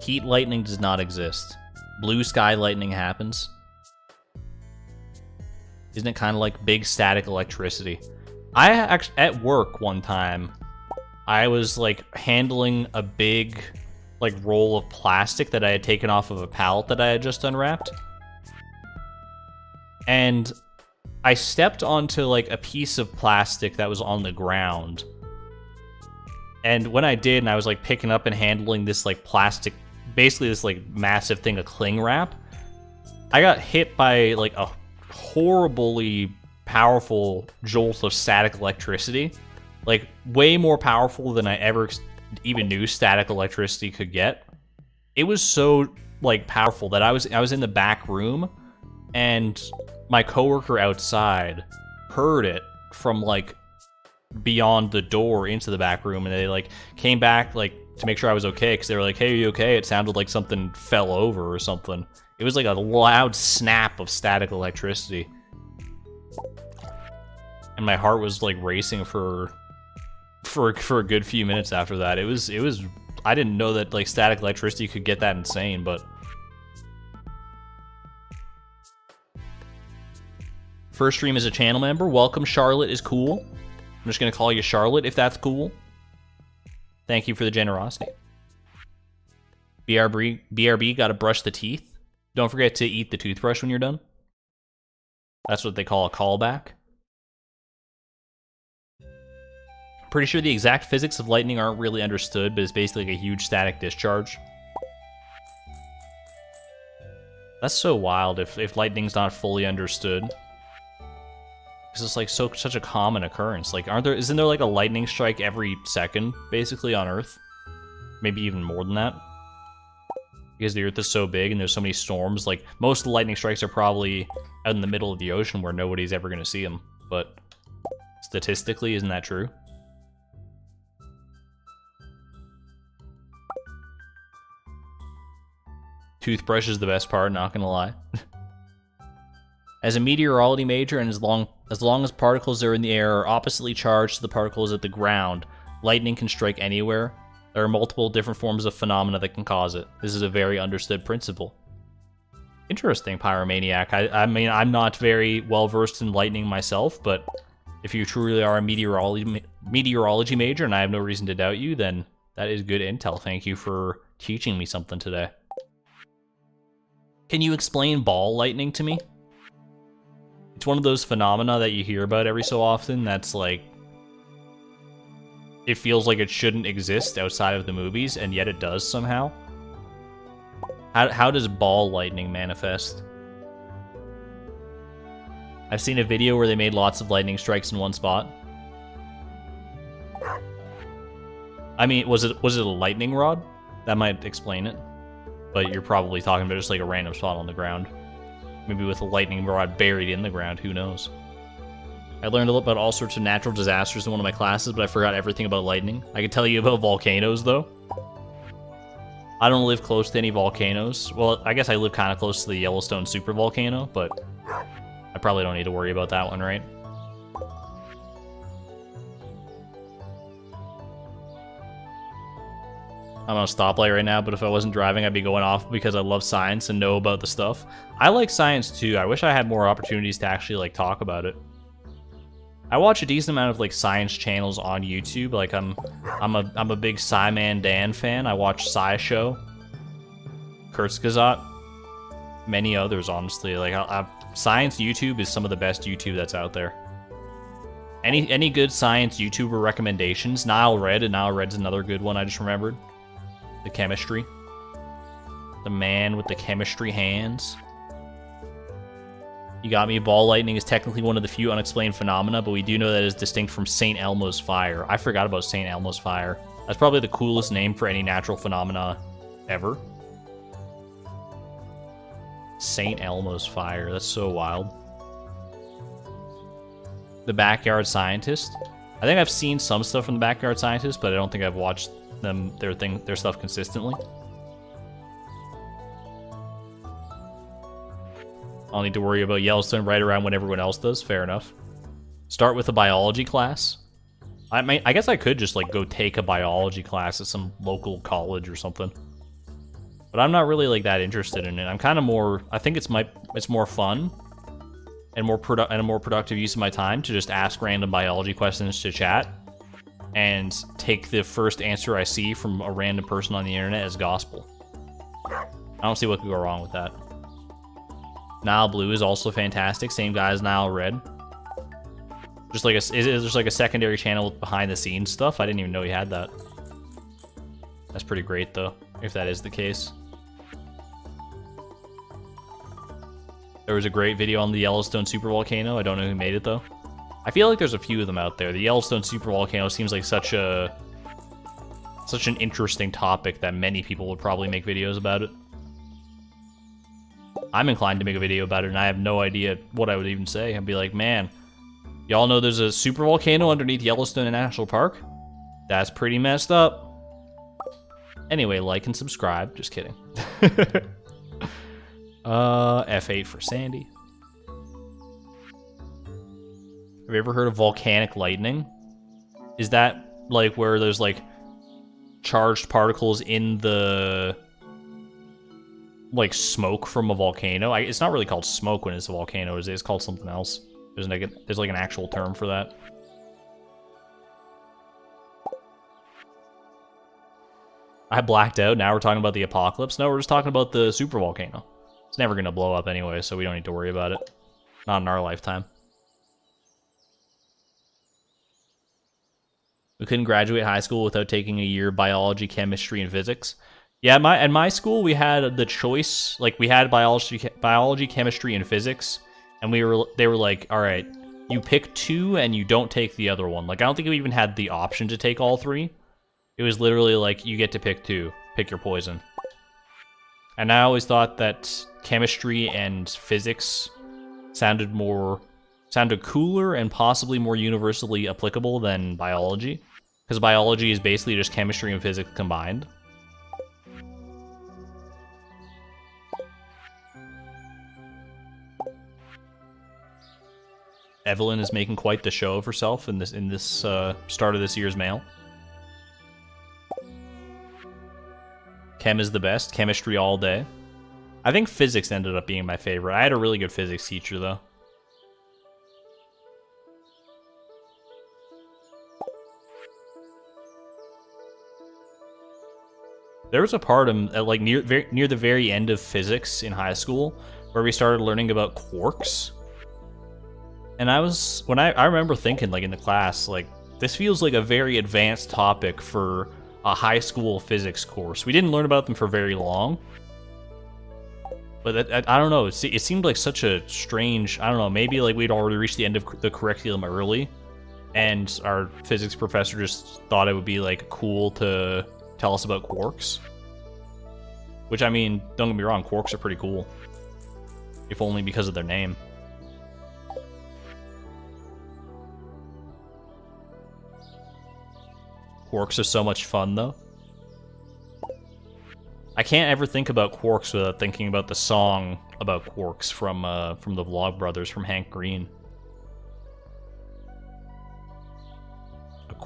Heat lightning does not exist. Blue sky lightning happens. Isn't it kind of like big static electricity? I actually, at work one time, I was like handling a big like roll of plastic that I had taken off of a pallet that I had just unwrapped. And I stepped onto like a piece of plastic that was on the ground. And when I did, and I was like picking up and handling this like plastic, basically this like massive thing of cling wrap, I got hit by like a horribly powerful jolt of static electricity. Like way more powerful than I ever even knew static electricity could get. It was so like powerful that I was in the back room, and my coworker outside heard it from like beyond the door into the back room, and they like came back like to make sure I was okay, because they were like, hey, are you okay? It sounded like something fell over or something. It was like a loud snap of static electricity, and my heart was like racing for a good few minutes after that. It was I didn't know that like static electricity could get that insane, but first stream as a channel member. Welcome. Charlotte is cool. I'm just gonna call you Charlotte if that's cool. Thank you for the generosity. BRB, gotta brush the teeth. Don't forget to eat the toothbrush when you're done. That's what they call a callback. Pretty sure the exact physics of lightning aren't really understood, but it's basically like a huge static discharge. That's so wild if lightning's not fully understood. Because it's like such a common occurrence. Like, isn't there like a lightning strike every second, basically, on Earth? Maybe even more than that. Because the Earth is so big and there's so many storms, like, most of the lightning strikes are probably out in the middle of the ocean where nobody's ever going to see them. But statistically, isn't that true? Toothbrush is the best part, not gonna lie. As a meteorology major, and as long as particles that are in the air are oppositely charged to the particles at the ground, lightning can strike anywhere. There are multiple different forms of phenomena that can cause it. This is a very understood principle. Interesting, Pyromaniac. I mean, I'm not very well versed in lightning myself, but if you truly are a meteorology major, and I have no reason to doubt you, then that is good intel. Thank you for teaching me something today. Can you explain ball lightning to me? It's one of those phenomena that you hear about every so often that's like it feels like it shouldn't exist outside of the movies, and yet it does somehow. How does ball lightning manifest? I've seen a video where they made lots of lightning strikes in one spot. I mean, was it a lightning rod? That might explain it. But you're probably talking about just like a random spot on the ground. Maybe with a lightning rod buried in the ground, who knows? I learned a lot about all sorts of natural disasters in one of my classes, but I forgot everything about lightning. I can tell you about volcanoes, though. I don't live close to any volcanoes. Well, I guess I live kind of close to the Yellowstone supervolcano, but I probably don't need to worry about that one, right? I'm on a stoplight right now, but if I wasn't driving, I'd be going off because I love science and know about the stuff. I like science too. I wish I had more opportunities to actually like talk about it. I watch a decent amount of like science channels on YouTube. Like I'm a big Sci-Man Dan fan. I watch SciShow, Kurzgesagt, many others. Honestly, like science YouTube is some of the best YouTube that's out there. Any good science YouTuber recommendations? Nile Red's another good one I just remembered. The chemistry. The man with the chemistry hands. You got me. Ball lightning is technically one of the few unexplained phenomena, but we do know that it is distinct from St. Elmo's fire. I forgot about St. Elmo's fire. That's probably the coolest name for any natural phenomena ever. St. Elmo's fire. That's so wild. The Backyard Scientist. I think I've seen some stuff from the Backyard Scientist, but I don't think I've watched their stuff consistently. I'll need to worry about Yellowstone right around when everyone else does. Fair enough. Start with a biology class. I guess I could just like go take a biology class at some local college or something. But I'm not really like that interested in it. I'm kind of more. I think it's more fun and a more productive use of my time to just ask random biology questions to chat and take the first answer I see from a random person on the internet as gospel. I don't see what could go wrong with that. Nile Blue is also fantastic. Same guy as Nile Red. Just like there's like a secondary channel with behind the scenes stuff. I didn't even know he had that. That's pretty great though, if that is the case. There was a great video on the Yellowstone supervolcano. I don't know who made it though. I feel like there's a few of them out there. The Yellowstone supervolcano seems like such an interesting topic that many people would probably make videos about it. I'm inclined to make a video about it, and I have no idea what I would even say. I'd be like, man, y'all know there's a supervolcano underneath Yellowstone National Park? That's pretty messed up. Anyway, like and subscribe. Just kidding. F8 for Sandy. Have you ever heard of volcanic lightning? Is that like where there's like charged particles in the like smoke from a volcano? It's not really called smoke when it's a volcano, is it? It's called something else. There's like an actual term for that. I blacked out. Now we're talking about the apocalypse. No, we're just talking about the supervolcano. It's never gonna blow up anyway, so we don't need to worry about it. Not in our lifetime. We couldn't graduate high school without taking a year of biology, chemistry, and physics. Yeah, at my school we had the choice. Like we had biology, chemistry, and physics, and they were like, all right, you pick two and you don't take the other one. Like I don't think we even had the option to take all three. It was literally like you get to pick two, pick your poison. And I always thought that chemistry and physics sounded cooler and possibly more universally applicable than biology, because biology is basically just chemistry and physics combined. Evelyn is making quite the show of herself in this start of this year's mail. Chem is the best. Chemistry all day. I think physics ended up being my favorite. I had a really good physics teacher though. There was a part like near the very end of physics in high school where we started learning about quarks. And I remember thinking like in the class, like this feels like a very advanced topic for a high school physics course. We didn't learn about them for very long. But I don't know, it seemed like such a strange, I don't know, maybe like we'd already reached the end of the curriculum early, and our physics professor just thought it would be like cool to tell us about quarks. Which, I mean, don't get me wrong, quarks are pretty cool. If only because of their name. Quarks are so much fun, though. I can't ever think about quarks without thinking about the song about quarks from the Vlogbrothers from Hank Green.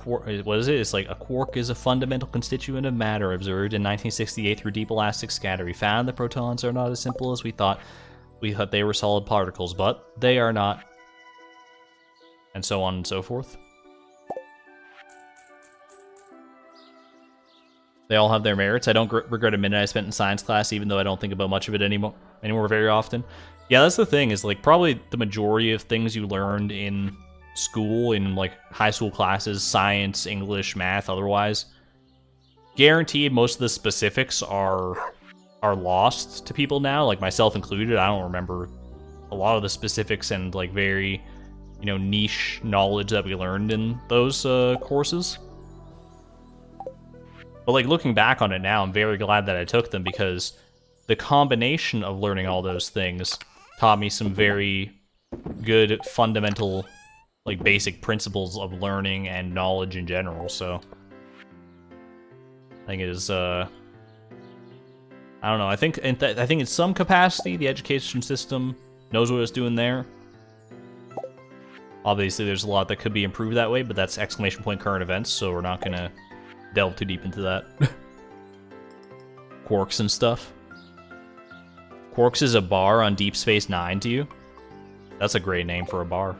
What is it? It's like, a quark is a fundamental constituent of matter observed in 1968 through deep elastic scatter. We found the protons are not as simple as we thought. We thought they were solid particles, but they are not. And so on and so forth. They all have their merits. I don't regret a minute I spent in science class, even though I don't think about much of it anymore very often. Yeah, that's the thing, is like probably the majority of things you learned in school, in like high school classes, science, English, math, otherwise, guaranteed most of the specifics are lost to people now, like myself included. I don't remember a lot of the specifics and like very, you know, niche knowledge that we learned in those courses. But like looking back on it now, I'm very glad that I took them, because the combination of learning all those things taught me some very good fundamental, like basic principles of learning and knowledge in general. So I think it is, I don't know. I think in some capacity the education system knows what it's doing there. Obviously, there's a lot that could be improved that way, but that's exclamation point current events, so we're not gonna delve too deep into that. Quarks and stuff. Quarks is a bar on Deep Space Nine to you? That's a great name for a bar.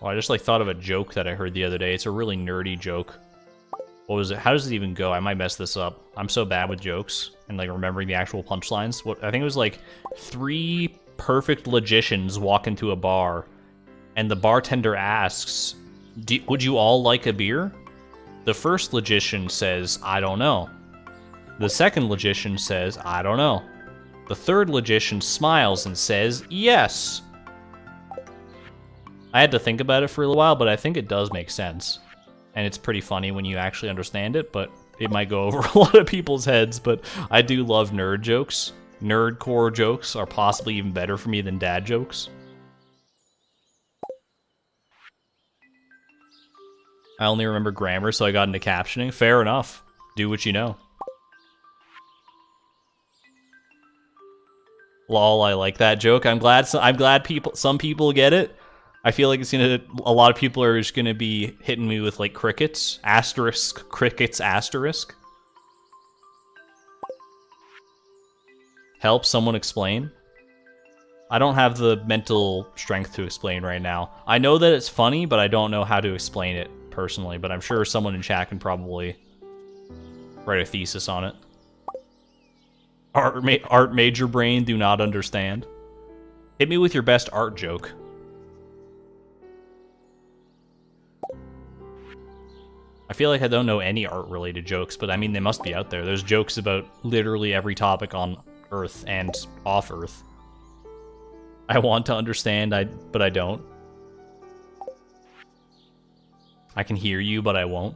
Oh, I just like thought of a joke that I heard the other day. It's a really nerdy joke. What was it? How does it even go? I might mess this up. I'm so bad with jokes and like remembering the actual punchlines. What I think it was like 3 perfect logicians walk into a bar, and the bartender asks, "Would you all like a beer?" The first logician says, "I don't know." The second logician says, "I don't know." The third logician smiles and says, "Yes." I had to think about it for a little while, but I think it does make sense. And it's pretty funny when you actually understand it, but it might go over a lot of people's heads. But I do love nerd jokes. Nerdcore jokes are possibly even better for me than dad jokes. I only remember grammar, so I got into captioning. Fair enough. Do what you know. Lol, I like that joke. I'm glad some people get it. I feel like a lot of people are just gonna be hitting me with like crickets, asterisk, crickets, asterisk. Help someone explain. I don't have the mental strength to explain right now. I know that it's funny, but I don't know how to explain it personally, but I'm sure someone in chat can probably write a thesis on it. Art major brain, do not understand. Hit me with your best art joke. I feel like I don't know any art-related jokes, but I mean, they must be out there. There's jokes about literally every topic on Earth and off Earth. I want to understand, but I don't. I can hear you, but I won't.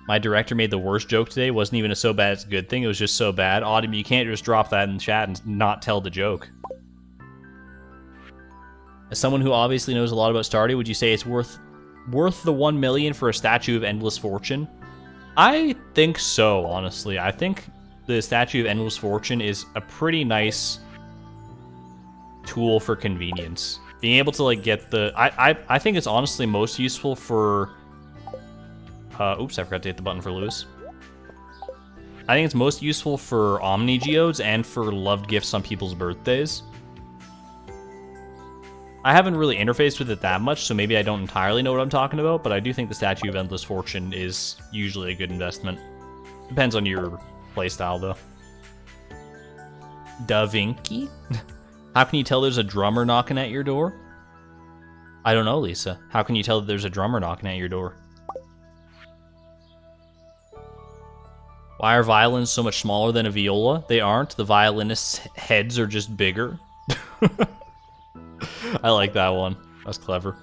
My director made the worst joke today. It wasn't even a so bad it's a good thing. It was just so bad. Autumn, you can't just drop that in chat and not tell the joke. As someone who obviously knows a lot about Stardew, would you say it's worth the 1 million for a statue of endless fortune? I think so, honestly. I think the statue of endless fortune is a pretty nice tool for convenience. Being able to like get the I think it's honestly most useful for oops, I forgot to hit the button for Lewis. I think it's most useful for Omni Geodes and for loved gifts on people's birthdays. I haven't really interfaced with it that much, so maybe I don't entirely know what I'm talking about, but I do think the Statue of Endless Fortune is usually a good investment. Depends on your playstyle, though. Da Vinci? How can you tell there's a drummer knocking at your door? I don't know, Lisa. How can you tell that there's a drummer knocking at your door? Why are violins so much smaller than a viola? They aren't. The violinists' heads are just bigger. I like that one. That's clever.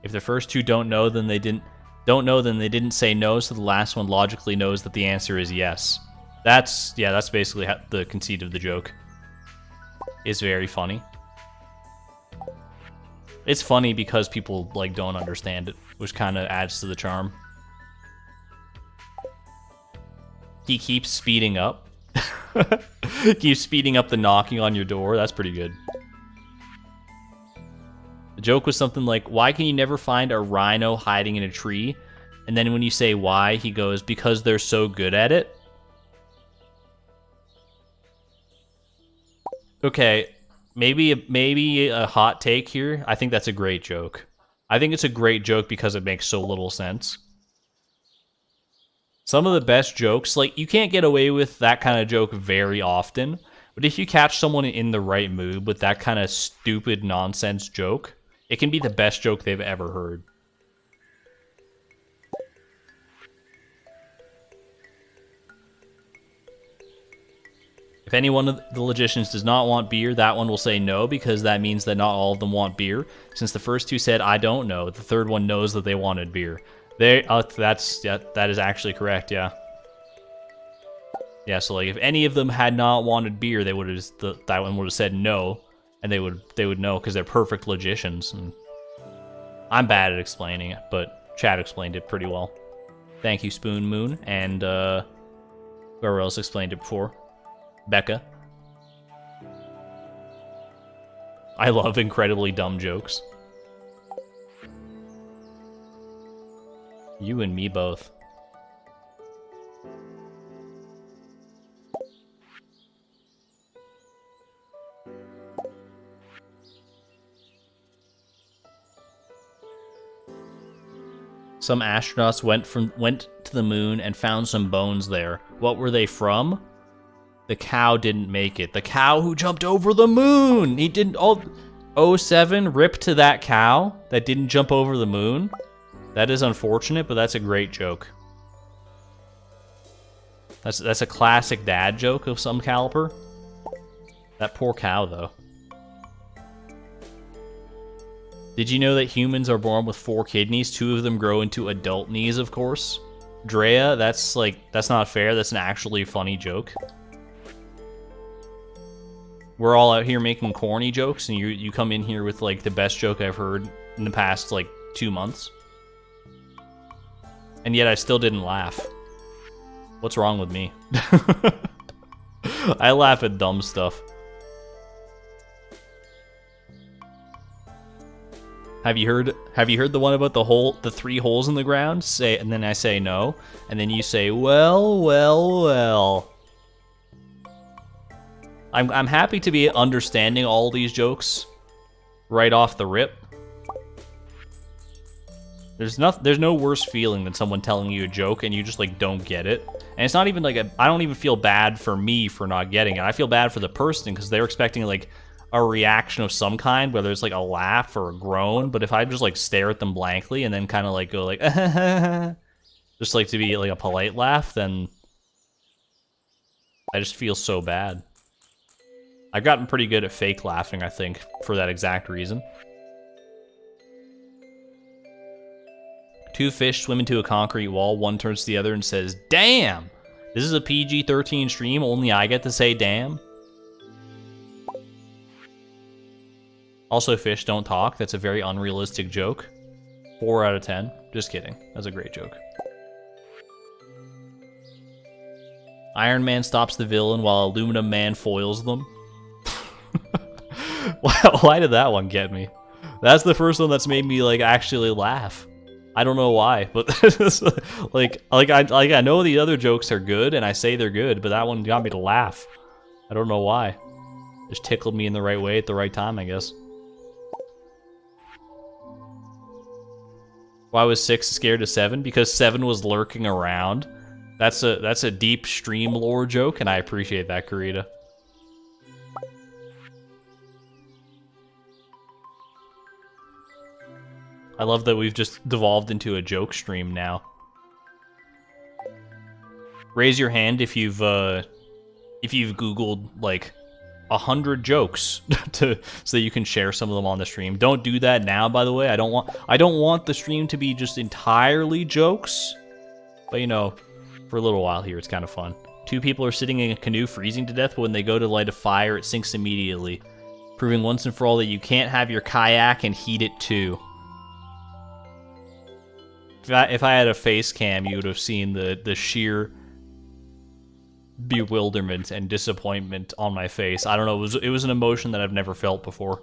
If the first two don't know, then they didn't say no, so the last one logically knows that the answer is yes. That's basically the conceit of the joke. It's very funny. It's funny because people like don't understand it, which kind of adds to the charm. He keeps speeding up. Keeps speeding up the knocking on your door. That's pretty good. The joke was something like, why can you never find a rhino hiding in a tree? And then when you say why, he goes, because they're so good at it. Okay, maybe a hot take here. I think that's a great joke. I think it's a great joke because it makes so little sense. Some of the best jokes, like, you can't get away with that kind of joke very often, but if you catch someone in the right mood with that kind of stupid nonsense joke, it can be the best joke they've ever heard. If any one of the logicians does not want beer, that one will say no, because that means that not all of them want beer. Since the first two said, I don't know, the third one knows that they wanted beer. That is actually correct, yeah. Yeah, so like if any of them had not wanted beer, they would have that one would have said no, and they would know because they're perfect logicians. And I'm bad at explaining it, but Chad explained it pretty well. Thank you, Spoon Moon, and whoever else explained it before. Becca. I love incredibly dumb jokes. You and me both. Some astronauts went to the moon and found some bones there. What were they from? The cow didn't make it. The cow who jumped over the moon! He didn't... Oh, 07, rip to that cow that didn't jump over the moon. That is unfortunate, but that's a great joke. That's a classic dad joke of some caliber. That poor cow, though. Did you know that humans are born with 4 kidneys? 2 of them grow into adult knees, of course. Drea, that's not fair. That's an actually funny joke. We're all out here making corny jokes, and you come in here with, like, the best joke I've heard in the past, like, 2 months. And yet I still didn't laugh. What's wrong with me? I laugh at dumb stuff. Have you heard the one about the 3 holes in the ground? And then I say no, and then you say, well, well, well. I'm happy to be understanding all these jokes right off the rip. There's no worse feeling than someone telling you a joke and you just like don't get it. And it's not even like I don't even feel bad for me for not getting it. I feel bad for the person because they're expecting like a reaction of some kind, whether it's like a laugh or a groan. But if I just like stare at them blankly and then kind of like go like just like to be like a polite laugh, then I just feel so bad. I've gotten pretty good at fake laughing, I think, for that exact reason. 2 fish swim into a concrete wall. One turns to the other and says, damn! This is a PG-13 stream, only I get to say damn. Also, fish don't talk. That's a very unrealistic joke. 4 out of 10. Just kidding. That's a great joke. Iron Man stops the villain while Aluminum Man foils them. Why did that one get me? That's the first one that's made me like actually laugh. I don't know why, but I know the other jokes are good and I say they're good, but that one got me to laugh. I don't know why. Just tickled me in the right way at the right time, I guess. Why was 6 scared of 7? Because 7 was lurking around. That's a deep stream lore joke, and I appreciate that, Karita. I love that we've just devolved into a joke stream now. Raise your hand if you've Googled like 100 jokes so that you can share some of them on the stream. Don't do that now, by the way. I don't want the stream to be just entirely jokes. But you know, for a little while here, it's kind of fun. 2 people are sitting in a canoe freezing to death, but when they go to light a fire, it sinks immediately, proving once and for all that you can't have your kayak and heat it too. If I had a face cam, you would have seen the sheer bewilderment and disappointment on my face. I don't know, it was an emotion that I've never felt before.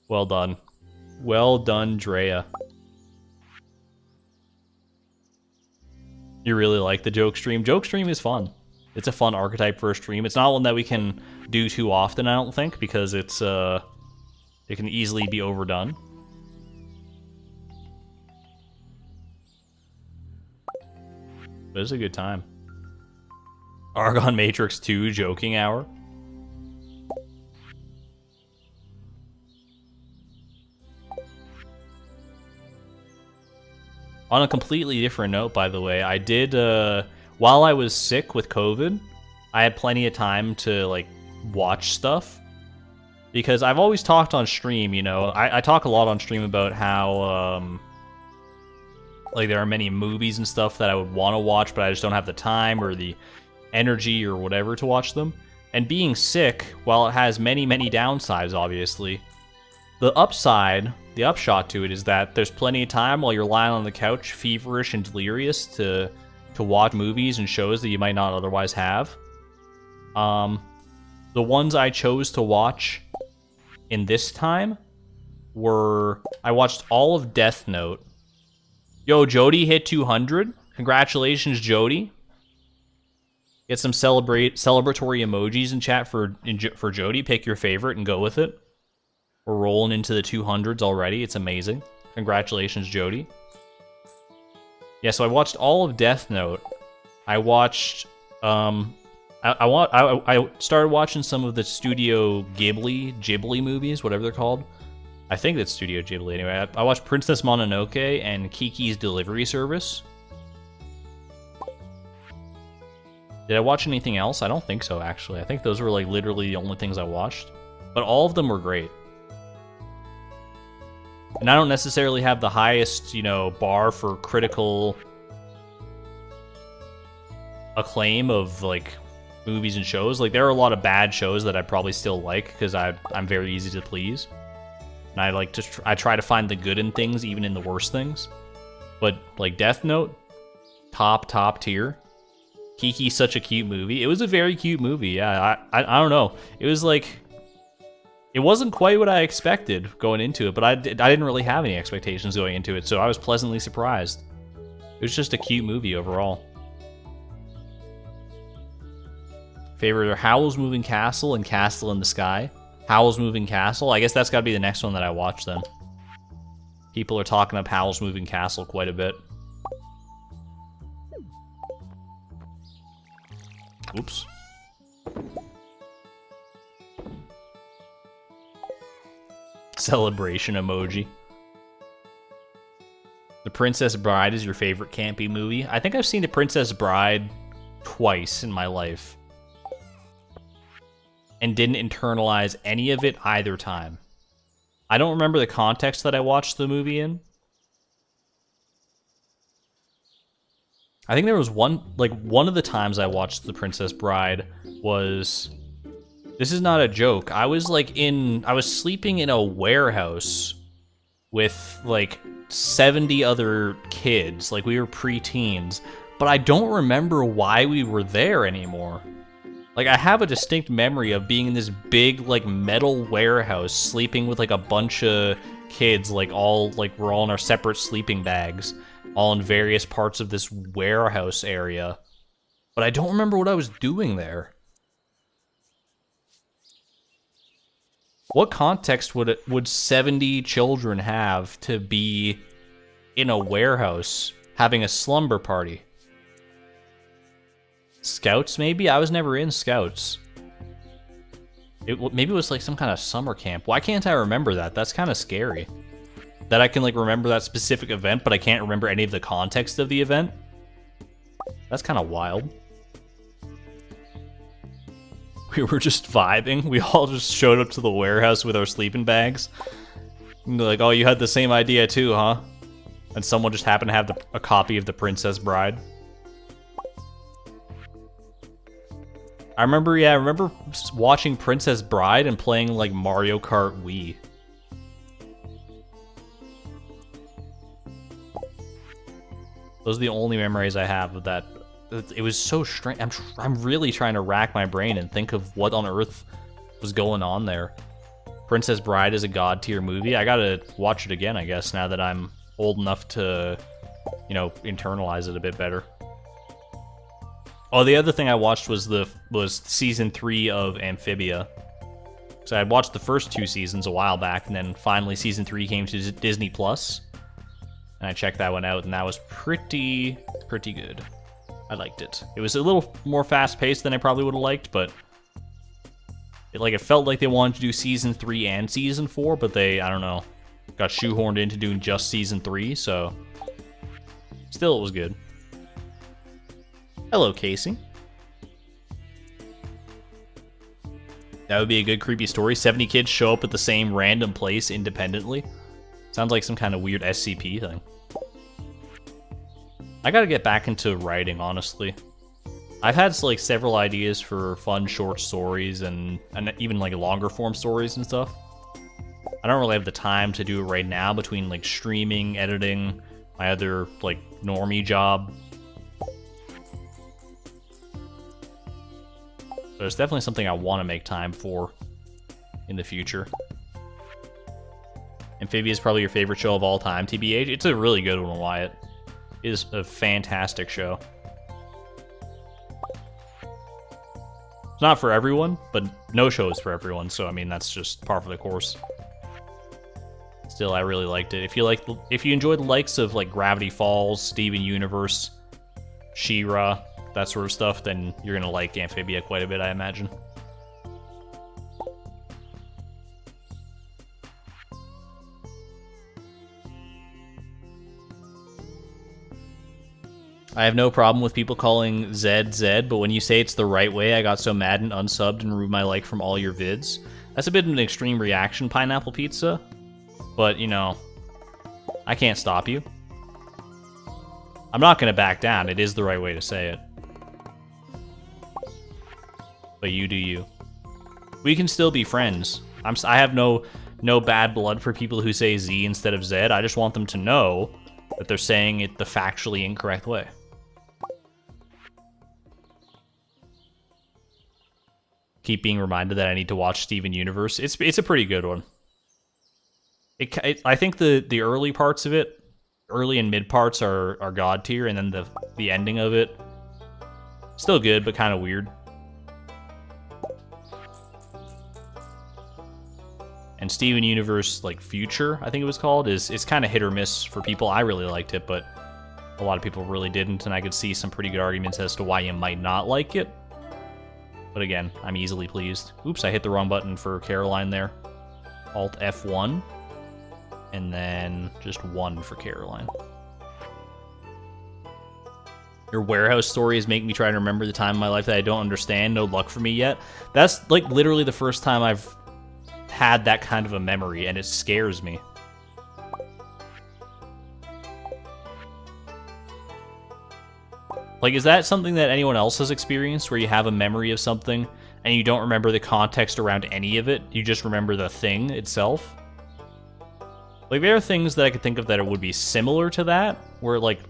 Well done. Well done, Drea. You really like the joke stream? Joke stream is fun. It's a fun archetype for a stream. It's not one that we can do too often, I don't think, because it can easily be overdone. But it's a good time. Argon Matrix 2 joking hour. On a completely different note, by the way, I did, while I was sick with COVID, I had plenty of time to, like, watch stuff. Because I've always talked on stream, you know, I talk a lot on stream about how, like, there are many movies and stuff that I would want to watch, but I just don't have the time or the energy or whatever to watch them. And being sick, while it has many, many downsides, obviously, the upshot to it is that there's plenty of time while you're lying on the couch, feverish and delirious, to watch movies and shows that you might not otherwise have. The ones I chose to watch in this time were... I watched all of Death Note. Yo, Jody hit 200. Congratulations, Jody. Get some celebratory emojis in chat for Jody. Pick your favorite and go with it. We're rolling into the 200s already. It's amazing. Congratulations, Jody. Yeah, so I watched all of Death Note. I watched... I started watching some of the Studio Ghibli movies, whatever they're called. I think that's Studio Ghibli anyway. I watched Princess Mononoke and Kiki's Delivery Service. Did I watch anything else? I don't think so, actually. I think those were like literally the only things I watched. But all of them were great. And I don't necessarily have the highest, you know, bar for critical acclaim of like movies and shows. Like, there are a lot of bad shows that I probably still like because I'm very easy to please. And I like to I try to find the good in things, even in the worst things. But like Death Note, top tier. Kiki's such a cute movie. It was a very cute movie. Yeah, I don't know. It was like, it wasn't quite what I expected going into it, but I didn't really have any expectations going into it, so I was pleasantly surprised. It was just a cute movie overall. Favorite are Howl's Moving Castle and Castle in the Sky. Howl's Moving Castle. I guess that's got to be the next one that I watch then. People are talking up Howl's Moving Castle quite a bit. Oops. Celebration emoji. The Princess Bride is your favorite campy movie? I think I've seen The Princess Bride twice in my life. And didn't internalize any of it either time. I don't remember the context that I watched the movie in. I think there was one of the times I watched The Princess Bride was... This is not a joke. I was sleeping in a warehouse with like 70 other kids. Like, we were preteens. But I don't remember why we were there anymore. Like, I have a distinct memory of being in this big, like, metal warehouse, sleeping with, like, a bunch of kids, like, we're all in our separate sleeping bags, all in various parts of this warehouse area. But I don't remember what I was doing there. What context would 70 children have to be in a warehouse having a slumber party? Scouts, maybe? I was never in Scouts. Maybe it was like some kind of summer camp. Why can't I remember that? That's kind of scary. That I can like remember that specific event, but I can't remember any of the context of the event. That's kind of wild. We were just vibing. We all just showed up to the warehouse with our sleeping bags. And they're like, oh, you had the same idea too, huh? And someone just happened to have a copy of The Princess Bride. I remember watching Princess Bride and playing like Mario Kart Wii. Those are the only memories I have of that. It was so strange. I'm really trying to rack my brain and think of what on earth was going on there. Princess Bride is a god tier movie. I gotta watch it again, I guess, now that I'm old enough to, you know, internalize it a bit better. Oh, the other thing I watched was season 3 of Amphibia. So I watched the first 2 seasons a while back, and then finally season 3 came to Disney Plus, and I checked that one out, and that was pretty good. I liked it. It was a little more fast-paced than I probably would have liked, but it felt like they wanted to do season 3 and season 4, but they, I don't know, got shoehorned into doing just season 3, so still it was good. Hello, Casey. That would be a good creepy story. 70 kids show up at the same random place independently. Sounds like some kind of weird SCP thing. I gotta get back into writing, honestly. I've had like several ideas for fun short stories and even like longer form stories and stuff. I don't really have the time to do it right now between like streaming, editing, my other like normie job. So it's definitely something I want to make time for in the future. Amphibia is probably your favorite show of all time, TBH. It's a really good one, Wyatt. It is a fantastic show. It's not for everyone, but no show is for everyone, so I mean that's just par for the course. Still, I really liked it. If you enjoy the likes of like Gravity Falls, Steven Universe, She-Ra, that sort of stuff, then you're gonna like Amphibia quite a bit, I imagine. I have no problem with people calling Zed Zed, but when you say it's the right way, I got so mad and unsubbed and removed my like from all your vids. That's a bit of an extreme reaction, Pineapple Pizza, but you know, I can't stop you. I'm not gonna back down. It is the right way to say it. But you do you. We can still be friends. I have no bad blood for people who say Z instead of Zed. I just want them to know that they're saying it the factually incorrect way. Keep being reminded that I need to watch Steven Universe. It's a pretty good one. I think the early parts of it, early and mid parts are god tier, and then the ending of it, still good but kind of weird. And Steven Universe, like Future, I think it was called, is kind of hit or miss for people. I really liked it, but a lot of people really didn't, and I could see some pretty good arguments as to why you might not like it. But again, I'm easily pleased. Oops, I hit the wrong button for Caroline there. Alt F1, and then just 1 for Caroline. Your warehouse stories make me try to remember the time in my life that I don't understand. No luck for me yet. That's like literally the first time I've had that kind of a memory, and it scares me. Like, is that something that anyone else has experienced, where you have a memory of something and you don't remember the context around any of it? You just remember the thing itself? Like, there are things that I could think of that it would be similar to that, where like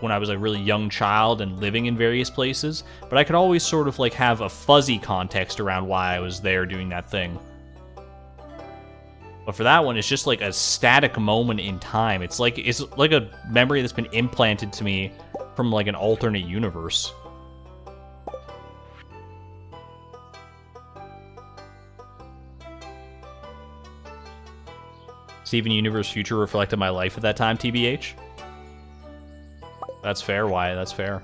when I was a really young child and living in various places, but I could always sort of like have a fuzzy context around why I was there doing that thing. But for that one, it's just like a static moment in time. It's like a memory that's been implanted to me from like an alternate universe. Steven Universe future reflected my life at that time, TBH. That's fair, Wyatt. That's fair.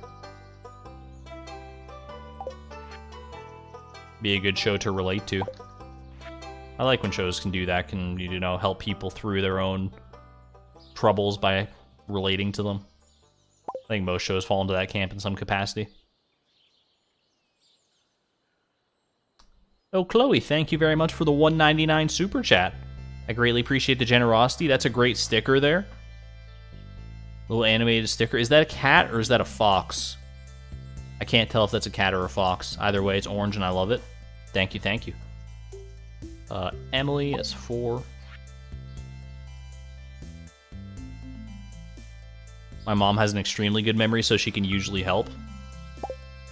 Be a good show to relate to. I like when shows can do that, can, you know, help people through their own troubles by relating to them. I think most shows fall into that camp in some capacity. Oh, Chloe, thank you very much for the $1.99 super chat. I greatly appreciate the generosity. That's a great sticker there. Little animated sticker. Is that a cat or is that a fox? I can't tell if that's a cat or a fox. Either way, it's orange and I love it. Thank you, thank you. Emily is 4. My mom has an extremely good memory, so she can usually help.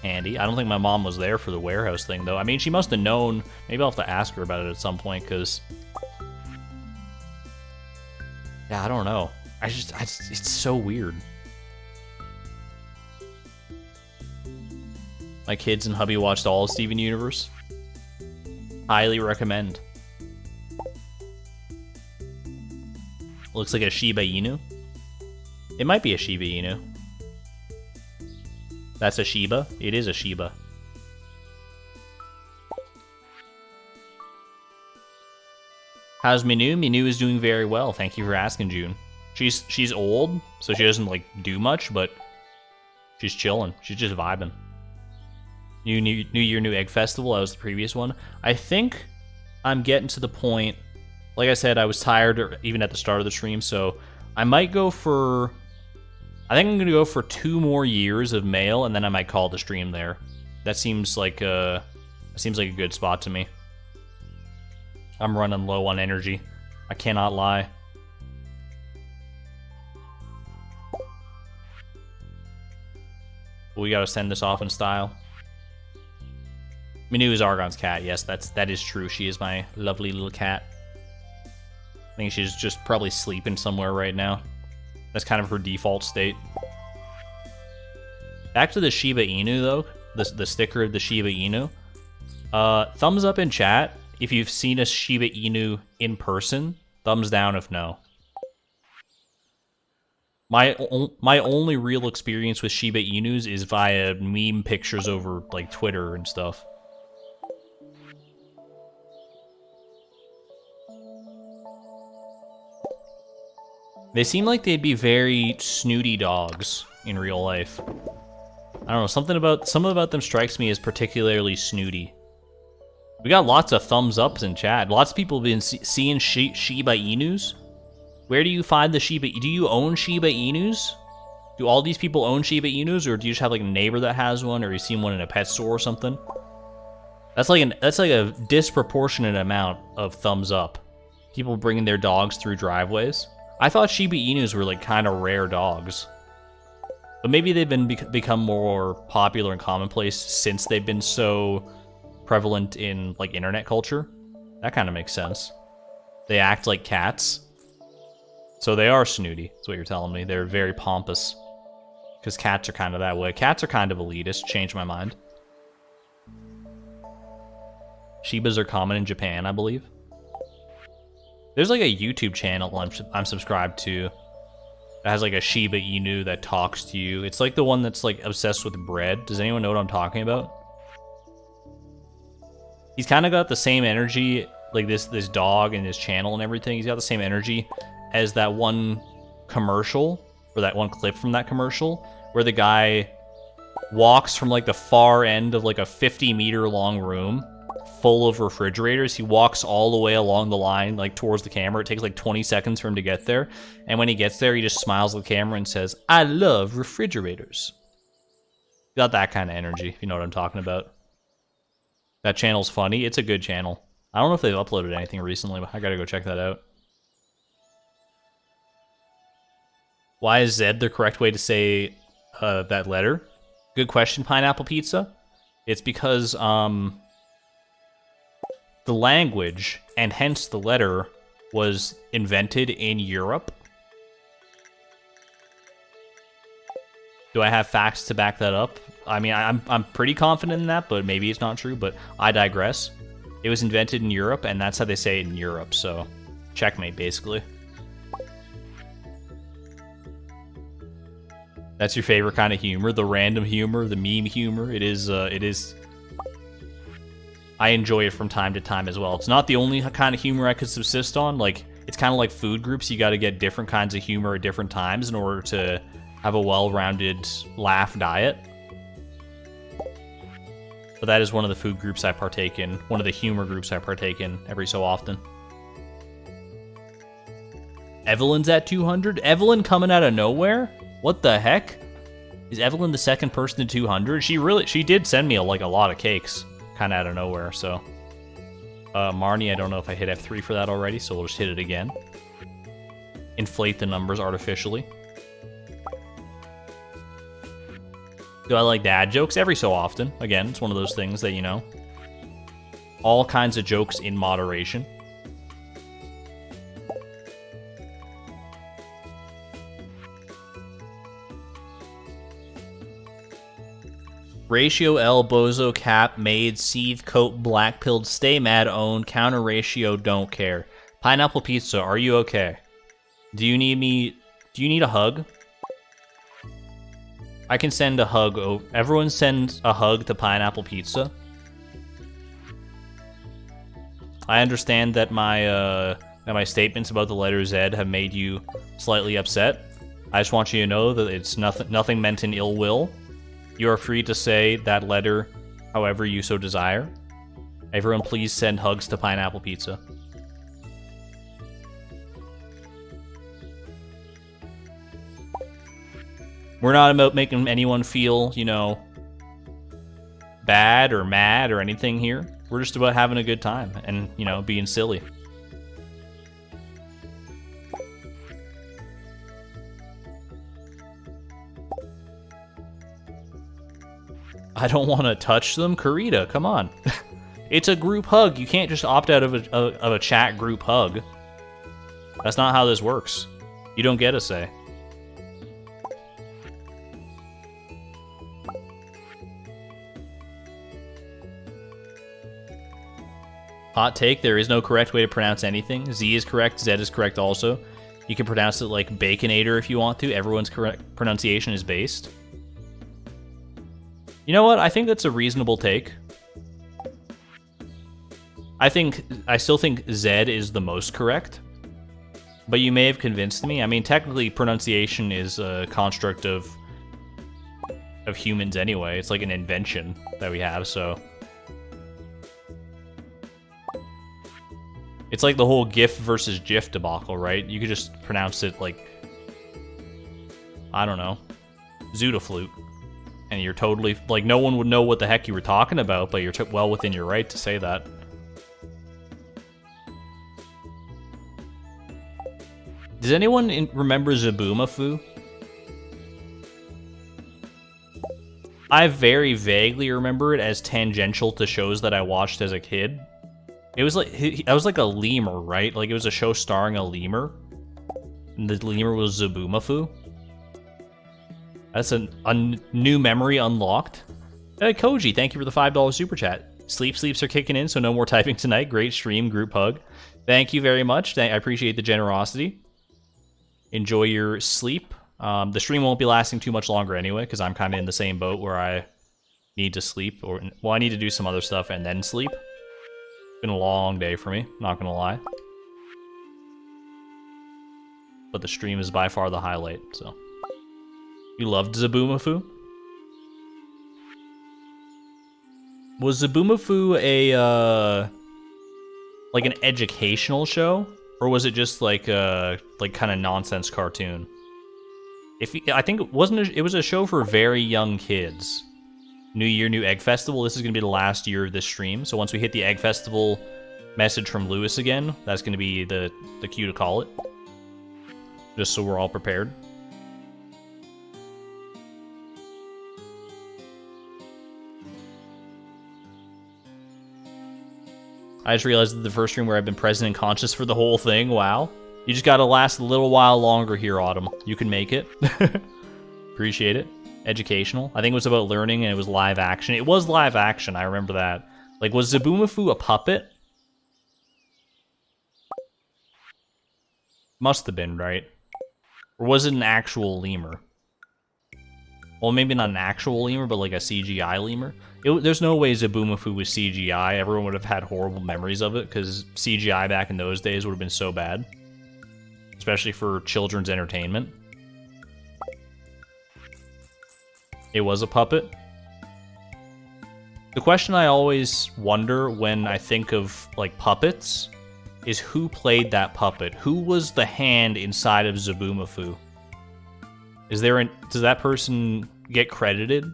Handy. I don't think my mom was there for the warehouse thing, though. I mean, she must have known. Maybe I'll have to ask her about it at some point, because... yeah, I don't know. It's so weird. My kids and hubby watched all of Steven Universe. Highly recommend. Looks like a Shiba Inu. It might be a Shiba Inu. That's a Shiba? It is a Shiba. How's Minu? Minu is doing very well. Thank you for asking, June. She's old, so she doesn't like do much, but she's chilling. She's just vibing. New Year, New Egg Festival. That was the previous one. I think I'm getting to the point. Like I said, I was tired even at the start of the stream, so I might go for... I think I'm gonna go for 2 more years of mail, and then I might call the stream there. That seems like a good spot to me. I'm running low on energy. I cannot lie. We gotta send this off in style. Minu is Argon's cat. Yes, that is true. She is my lovely little cat. I think she's just probably sleeping somewhere right now. That's kind of her default state. Back to the Shiba Inu, though. The sticker of the Shiba Inu. Thumbs up in chat if you've seen a Shiba Inu in person. Thumbs down if no. My only real experience with Shiba Inus is via meme pictures over, like, Twitter and stuff. They seem like they'd be very snooty dogs in real life. I don't know, something about them strikes me as particularly snooty. We got lots of thumbs ups in chat. Lots of people have been seeing Shiba Inus. Where do you find the Shiba? Do you own Shiba Inus? Do all these people own Shiba Inus, or do you just have like a neighbor that has one, or you seen one in a pet store or something? That's like a disproportionate amount of thumbs up. People bringing their dogs through driveways. I thought Shiba Inus were like kind of rare dogs, but maybe they've become more popular and commonplace since they've been so prevalent in like internet culture. That kind of makes sense. They act like cats, so they are snooty. That's what you're telling me. They're very pompous, because cats are kind of that way. Cats are kind of elitist. Changed my mind. Shibas are common in Japan, I believe. There's like a YouTube channel I'm subscribed to that has like a Shiba Inu that talks to you. It's like the one that's like obsessed with bread. Does anyone know what I'm talking about? He's kind of got the same energy, like this dog and his channel and everything. He's got the same energy as that one commercial, or that one clip from that commercial, where the guy walks from like the far end of like a 50-meter long room full of refrigerators. He walks all the way along the line, like towards the camera. It takes like 20 seconds for him to get there. And when he gets there, he just smiles at the camera and says, "I love refrigerators." Got that kind of energy, if you know what I'm talking about. That channel's funny. It's a good channel. I don't know if they've uploaded anything recently, but I gotta go check that out. Why is Z the correct way to say that letter? Good question, Pineapple Pizza. It's because, the language, and hence the letter, was invented in Europe. Do I have facts to back that up? I mean, I'm pretty confident in that, but maybe it's not true, but I digress. It was invented in Europe, and that's how they say it in Europe, so checkmate, basically. That's your favorite kind of humor, the random humor, the meme humor. It is. I enjoy it from time to time as well. It's not the only kind of humor I could subsist on. Like, it's kind of like food groups. You got to get different kinds of humor at different times in order to have a well-rounded laugh diet. But that is one of the food groups I partake in. One of the humor groups I partake in every so often. Evelyn's at 200? Evelyn coming out of nowhere? What the heck? Is Evelyn the second person to 200? She did send me a lot of cakes. Kind of out of nowhere, so. Marnie, I don't know if I hit F3 for that already, so we'll just hit it again. Inflate the numbers artificially. Do I like dad jokes? Every so often. Again, it's one of those things that, you know, all kinds of jokes in moderation. Ratio L, bozo, cap, maid, seethe, coat, black pilled, stay mad, own, counter ratio, don't care. Pineapple pizza, are you okay? Do you need a hug? I can send a hug. Everyone send a hug to Pineapple Pizza. I understand that my statements about the letter Z have made you slightly upset. I just want you to know that it's nothing meant in ill will. You are free to say that letter however you so desire. Everyone please send hugs to Pineapple Pizza. We're not about making anyone feel, you know, bad or mad or anything here. We're just about having a good time and, you know, being silly. I don't want to touch them. Karita, come on. It's a group hug. You can't just opt out of a chat group hug. That's not how this works. You don't get a say. Hot take, there is no correct way to pronounce anything. Z is correct, Z is correct also. You can pronounce it like Baconator if you want to. Everyone's correct pronunciation is based. You know what? I think that's a reasonable take. I still think Z is the most correct. But you may have convinced me. I mean, technically, pronunciation is a construct of humans anyway. It's like an invention that we have, so... It's like the whole GIF versus GIF debacle, right? You could just pronounce it like, I don't know, Zootaflute. And you're totally, like, no one would know what the heck you were talking about, but you're well within your right to say that. Does anyone remember Zaboomafoo? I very vaguely remember it as tangential to shows that I watched as a kid. It was like, I was like a lemur, right? Like, it was a show starring a lemur. And the lemur was Zaboomafoo. That's a new memory unlocked. Hey, Koji, thank you for the $5 super chat. Sleeps are kicking in, so no more typing tonight. Great stream, group hug. Thank you very much. I appreciate the generosity. Enjoy your sleep. The stream won't be lasting too much longer anyway, because I'm kind of in the same boat where I need to sleep. Well, I need to do some other stuff and then sleep. Been a long day for me, not gonna lie. But the stream is by far the highlight, so. You loved Zaboomafoo? Was Zaboomafoo a, like an educational show? Or was it just like a, kind of nonsense cartoon? I think it was a show for very young kids. New Year, New Egg Festival. This is going to be the last year of this stream. So once we hit the Egg Festival message from Lewis again, that's going to be the cue to call it. Just so we're all prepared. I just realized that the first stream where I've been present and conscious for the whole thing. Wow. You just got to last a little while longer here, Autumn. You can make it. Appreciate it. Educational. I think it was about learning and it was live action. It was live action, I remember that. Like, was Zaboomafoo a puppet? Must have been, right? Or was it an actual lemur? Well, maybe not an actual lemur, but like a CGI lemur. There's no way Zaboomafoo was CGI. Everyone would have had horrible memories of it, because CGI back in those days would have been so bad. Especially for children's entertainment. It was a puppet. The question I always wonder when I think of, like, puppets is who played that puppet? Who was the hand inside of Zaboomafoo? Does that person get credited?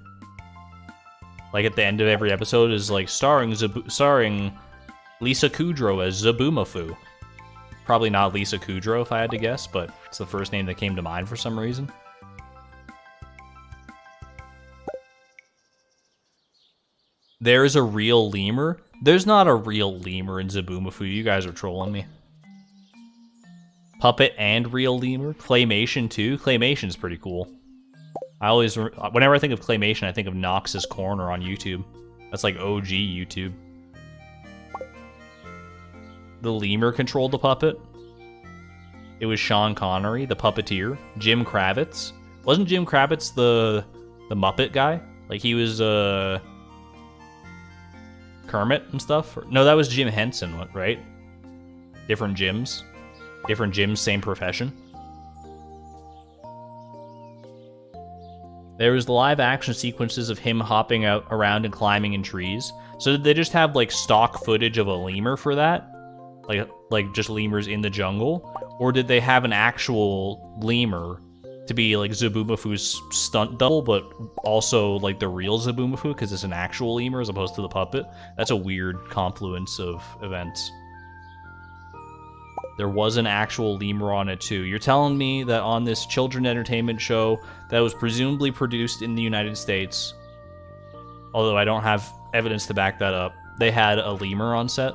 Like at the end of every episode is like starring Lisa Kudrow as Zaboomafoo. Probably not Lisa Kudrow if I had to guess, but it's the first name that came to mind for some reason. There's a real lemur? There's not a real lemur in Zaboomafoo. You guys are trolling me. Puppet and real lemur? Claymation too? Claymation's pretty cool. Whenever I think of Claymation, I think of Nox's Corner on YouTube. That's like OG YouTube. The lemur controlled the puppet. It was Sean Connery, the puppeteer. Jim Kravitz. Wasn't Jim Kravitz the Muppet guy? Like he was Kermit and stuff? No, that was Jim Henson, right? Different Jims. Different Jims, same profession. There was the live action sequences of him hopping around and climbing in trees. So did they just have like stock footage of a lemur for that? Like just lemurs in the jungle? Or did they have an actual lemur to be like Zaboomafoo's stunt double, but also like the real Zaboomafoo because it's an actual lemur as opposed to the puppet? That's a weird confluence of events. There was an actual lemur on it too. You're telling me that on this children entertainment show that was presumably produced in the United States, although I don't have evidence to back that up, they had a lemur on set?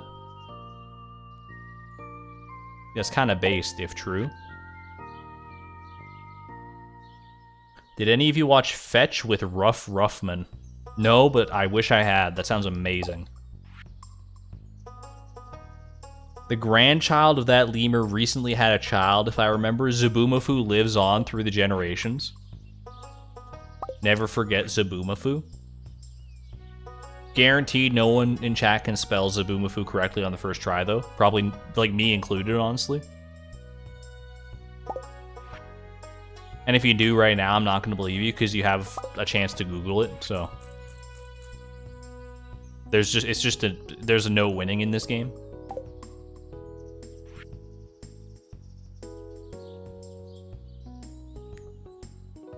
That's kind of based, if true. Did any of you watch Fetch with Ruff Ruffman? No, but I wish I had. That sounds amazing. The grandchild of that lemur recently had a child, if I remember. Zaboomafoo lives on through the generations. Never forget Zaboomafoo. Guaranteed no one in chat can spell Zaboomafoo correctly on the first try, though. Probably, like, me included, honestly. And if you do right now, I'm not going to believe you, because you have a chance to Google it, so... there's a no winning in this game.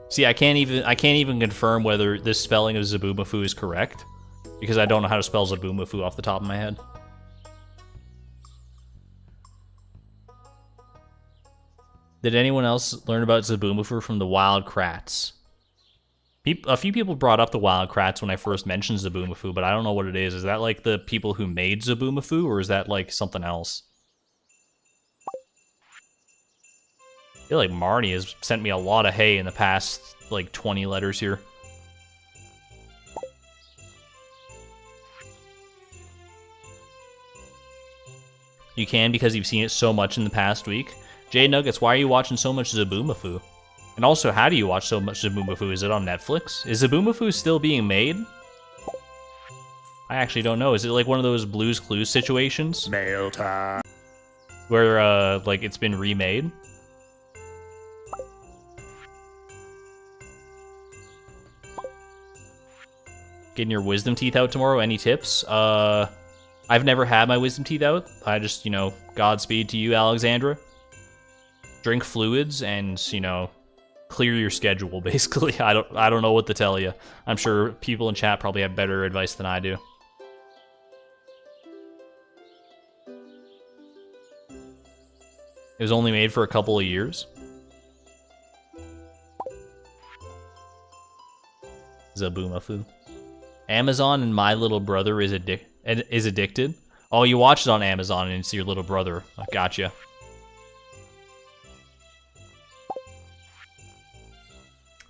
See, I can't even confirm whether this spelling of Zaboomafoo is correct, because I don't know how to spell Zaboomafoo off the top of my head. Did anyone else learn about Zaboomafoo from the Wild Kratts? A few people brought up the Wild Kratts when I first mentioned Zaboomafoo, but I don't know what it is. Is that like the people who made Zaboomafoo, or is that like something else? I feel like Marnie has sent me a lot of hay in the past, like, 20 letters here. You can because you've seen it so much in the past week. Jay Nuggets, why are you watching so much Zaboomafoo? And also, how do you watch so much Zaboomafoo? Is it on Netflix? Is Zaboomafoo still being made? I actually don't know. Is it like one of those Blue's Clues situations? Mail time. Where, like, it's been remade? Getting your wisdom teeth out tomorrow? Any tips? I've never had my wisdom teeth out. I just, Godspeed to you, Alexandra. Drink fluids and, clear your schedule, basically. I don't know what to tell you. I'm sure people in chat probably have better advice than I do. It was only made for a couple of years. Zaboomafoo. Amazon and My Little Brother is addicted. Oh, you watch it on Amazon and it's your little brother. I gotcha.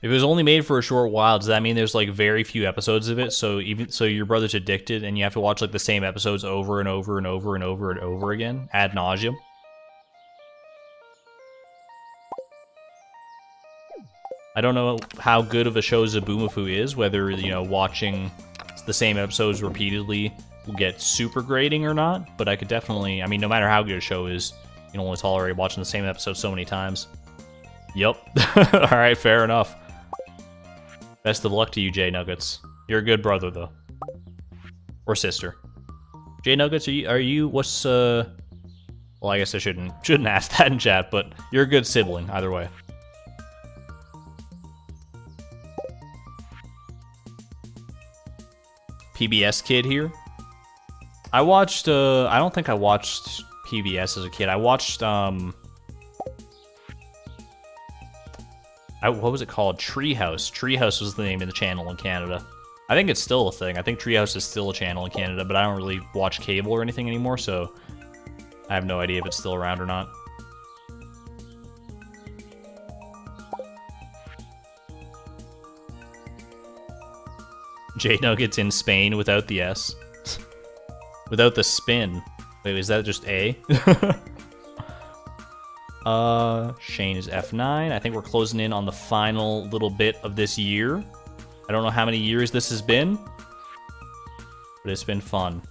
If it was only made for a short while, does that mean there's like very few episodes of it? So your brother's addicted and you have to watch like the same episodes over and over and over and over and over again ad nauseum? I don't know how good of a show Zaboomafoo is, whether, you know, watching the same episodes repeatedly will get super grading or not, but I could definitely, I mean, no matter how good a show is, you can only tolerate watching the same episode so many times. Yup. Alright, fair enough. Best of luck to you, J Nuggets. You're a good brother, though. Or sister. J Nuggets, are you what's, well, I guess I shouldn't ask that in chat, but you're a good sibling, either way. PBS kid here. I watched, I don't think I watched PBS as a kid. I watched, what was it called? Treehouse. Treehouse was the name of the channel in Canada. I think it's still a thing. I think Treehouse is still a channel in Canada, but I don't really watch cable or anything anymore, so I have no idea if it's still around or not. J Nuggets in Spain without the S. Without the spin. Wait, is that just A? Shane is F9. I think we're closing in on the final little bit of this year. I don't know how many years this has been, but it's been fun.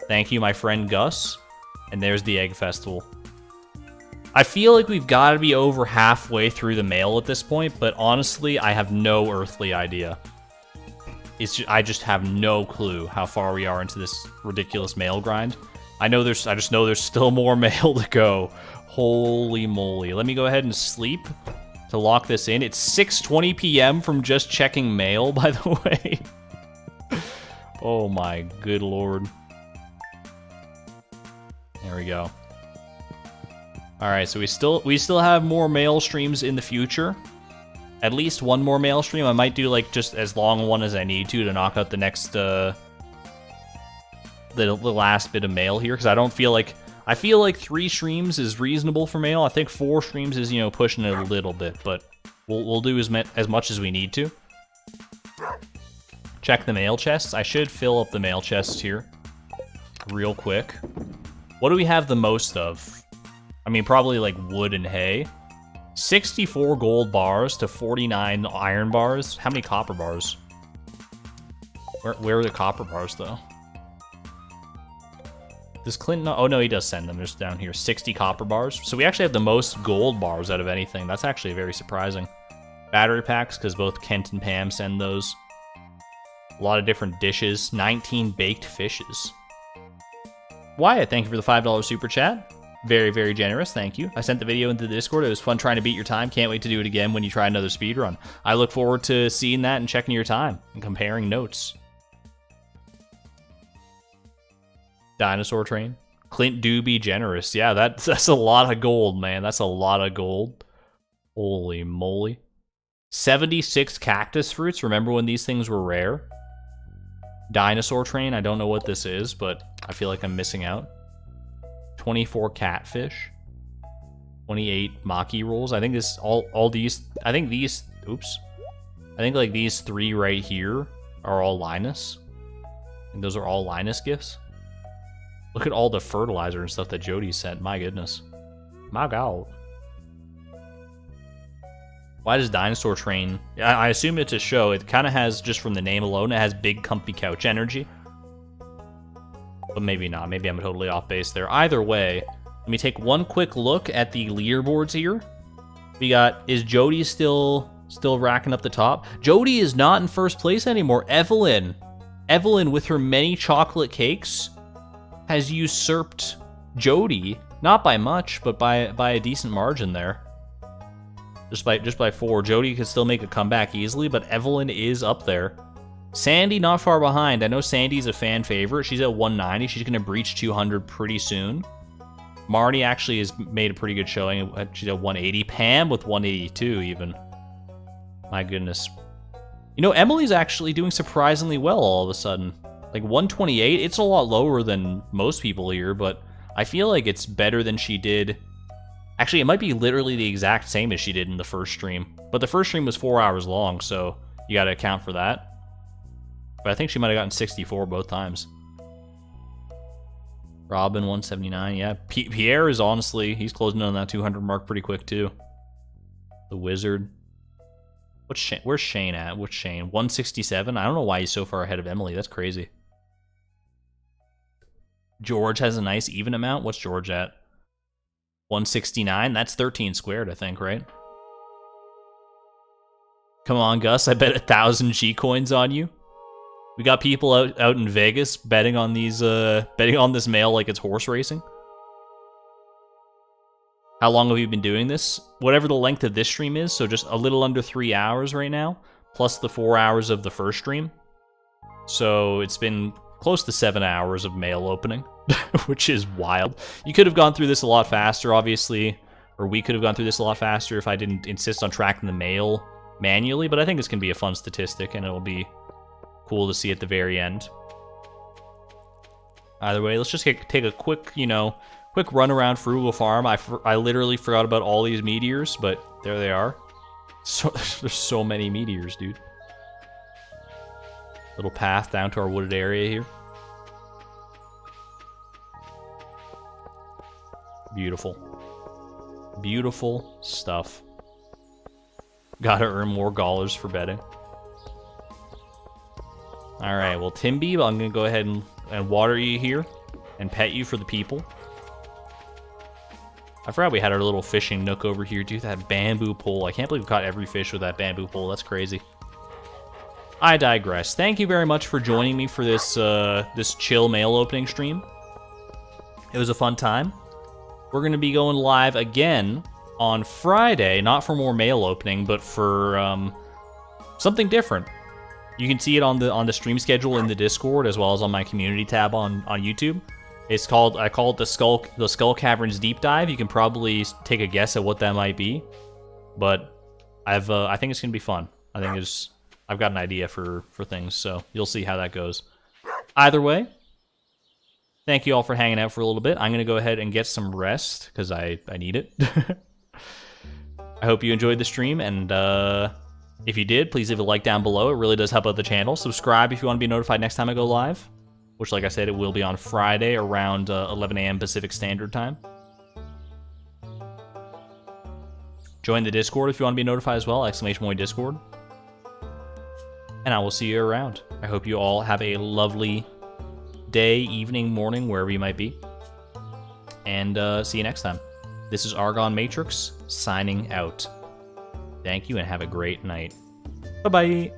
Thank you, my friend Gus. And there's the Egg Festival. I feel like we've got to be over halfway through the mail at this point, but honestly, I have no earthly idea. I just have no clue how far we are into this ridiculous mail grind. I just know there's still more mail to go. Holy moly. Let me go ahead and sleep to lock this in. It's 6:20 p.m. from just checking mail, by the way. Oh my good lord. There we go. Alright, so we still have more mail streams in the future. At least one more mail stream. I might do like just as long a one as I need to knock out the next the last bit of mail here, because I feel like 3 streams is reasonable for mail. I think 4 streams is, you know, pushing it a little bit, but we'll do as much as we need to. Check the mail chests. I should fill up the mail chests here real quick. What do we have the most of? I mean, probably like wood and hay. 64 gold bars to 49 iron bars. How many copper bars? Where are the copper bars, though? Does Clinton... Oh, no, he does send them. Just down here. 60 copper bars. So we actually have the most gold bars out of anything. That's actually very surprising. Battery packs, because both Kent and Pam send those. A lot of different dishes. 19 baked fishes. Wyatt, thank you for the $5 super chat. Very, very generous, thank you. I sent the video into the Discord. It was fun trying to beat your time. Can't wait to do it again when you try another speedrun. I look forward to seeing that and checking your time and comparing notes. Dinosaur train. Clint do be generous. Yeah, that's a lot of gold, man. That's a lot of gold. Holy moly. 76 cactus fruits. Remember when these things were rare? Dinosaur train. I don't know what this is, but I feel like I'm missing out. 24 catfish, 28 maki rolls. I think this all these. I think these. Oops. I think like these 3 right here are all Linus, and those are all Linus gifts. Look at all the fertilizer and stuff that Jody sent. My goodness. My God. Why does Dinosaur Train? I assume it's a show. It kind of has, just from the name alone, it has big comfy couch energy. But maybe not. Maybe I'm totally off base there. Either way, let me take one quick look at the leaderboards here. We got, is Jody still racking up the top? Jody is not in first place anymore. Evelyn, with her many chocolate cakes, has usurped Jody. Not by much, but by a decent margin there. Just by 4. Jody can still make a comeback easily, but Evelyn is up there. Sandy not far behind. I know Sandy's a fan favorite. She's at 190. She's going to breach 200 pretty soon. Marnie actually has made a pretty good showing. She's at 180. Pam with 182 even. My goodness. You know, Emily's actually doing surprisingly well all of a sudden. Like 128. It's a lot lower than most people here, but I feel like it's better than she did. Actually, it might be literally the exact same as she did in the first stream. But the first stream was 4 hours long, so you got to account for that. But I think she might have gotten 64 both times. Robin, 179. Yeah, Pierre is honestly, he's closing in on that 200 mark pretty quick, too. The Wizard. Where's Shane at? What's Shane? 167? I don't know why he's so far ahead of Emily. That's crazy. George has a nice even amount. What's George at? 169? That's 13 squared, I think, right? Come on, Gus. I bet 1,000 G coins on you. We got people out in Vegas betting on these betting on this mail like it's horse racing. How long have you been doing this? Whatever the length of this stream is, so just a little under 3 hours right now, plus the 4 hours of the first stream. So it's been close to 7 hours of mail opening, which is wild. You could have gone through this a lot faster, obviously, or we could have gone through this a lot faster if I didn't insist on tracking the mail manually, but I think it's going to be a fun statistic, and it'll be cool to see at the very end. Either way, let's just take a quick, quick run around Frugal Farm. I literally forgot about all these meteors, but there they are. So there's so many meteors, dude. Little path down to our wooded area here. Beautiful. Beautiful stuff. Gotta earn more dollars for betting. Alright, well, Timby, I'm gonna go ahead and water you here and pet you for the people. I forgot we had our little fishing nook over here, dude. That bamboo pole. I can't believe we caught every fish with that bamboo pole. That's crazy. I digress. Thank you very much for joining me for this this chill mail opening stream. It was a fun time. We're going to be going live again on Friday, not for more mail opening, but for something different. You can see it on the stream schedule in the Discord, as well as on my community tab on YouTube. It's called, I call it the Skull Caverns Deep Dive. You can probably take a guess at what that might be, but I think it's gonna be fun. I've got an idea for things, so you'll see how that goes. Either way, thank you all for hanging out for a little bit. I'm gonna go ahead and get some rest because I need it. I hope you enjoyed the stream, and if you did, please leave a like down below. It really does help out the channel. Subscribe if you want to be notified next time I go live, which, like I said, it will be on Friday around 11 a.m. Pacific Standard Time. Join the Discord if you want to be notified as well, !point Discord. And I will see you around. I hope you all have a lovely day, evening, morning, wherever you might be. And see you next time. This is Argon Matrix, signing out. Thank you and have a great night. Bye-bye.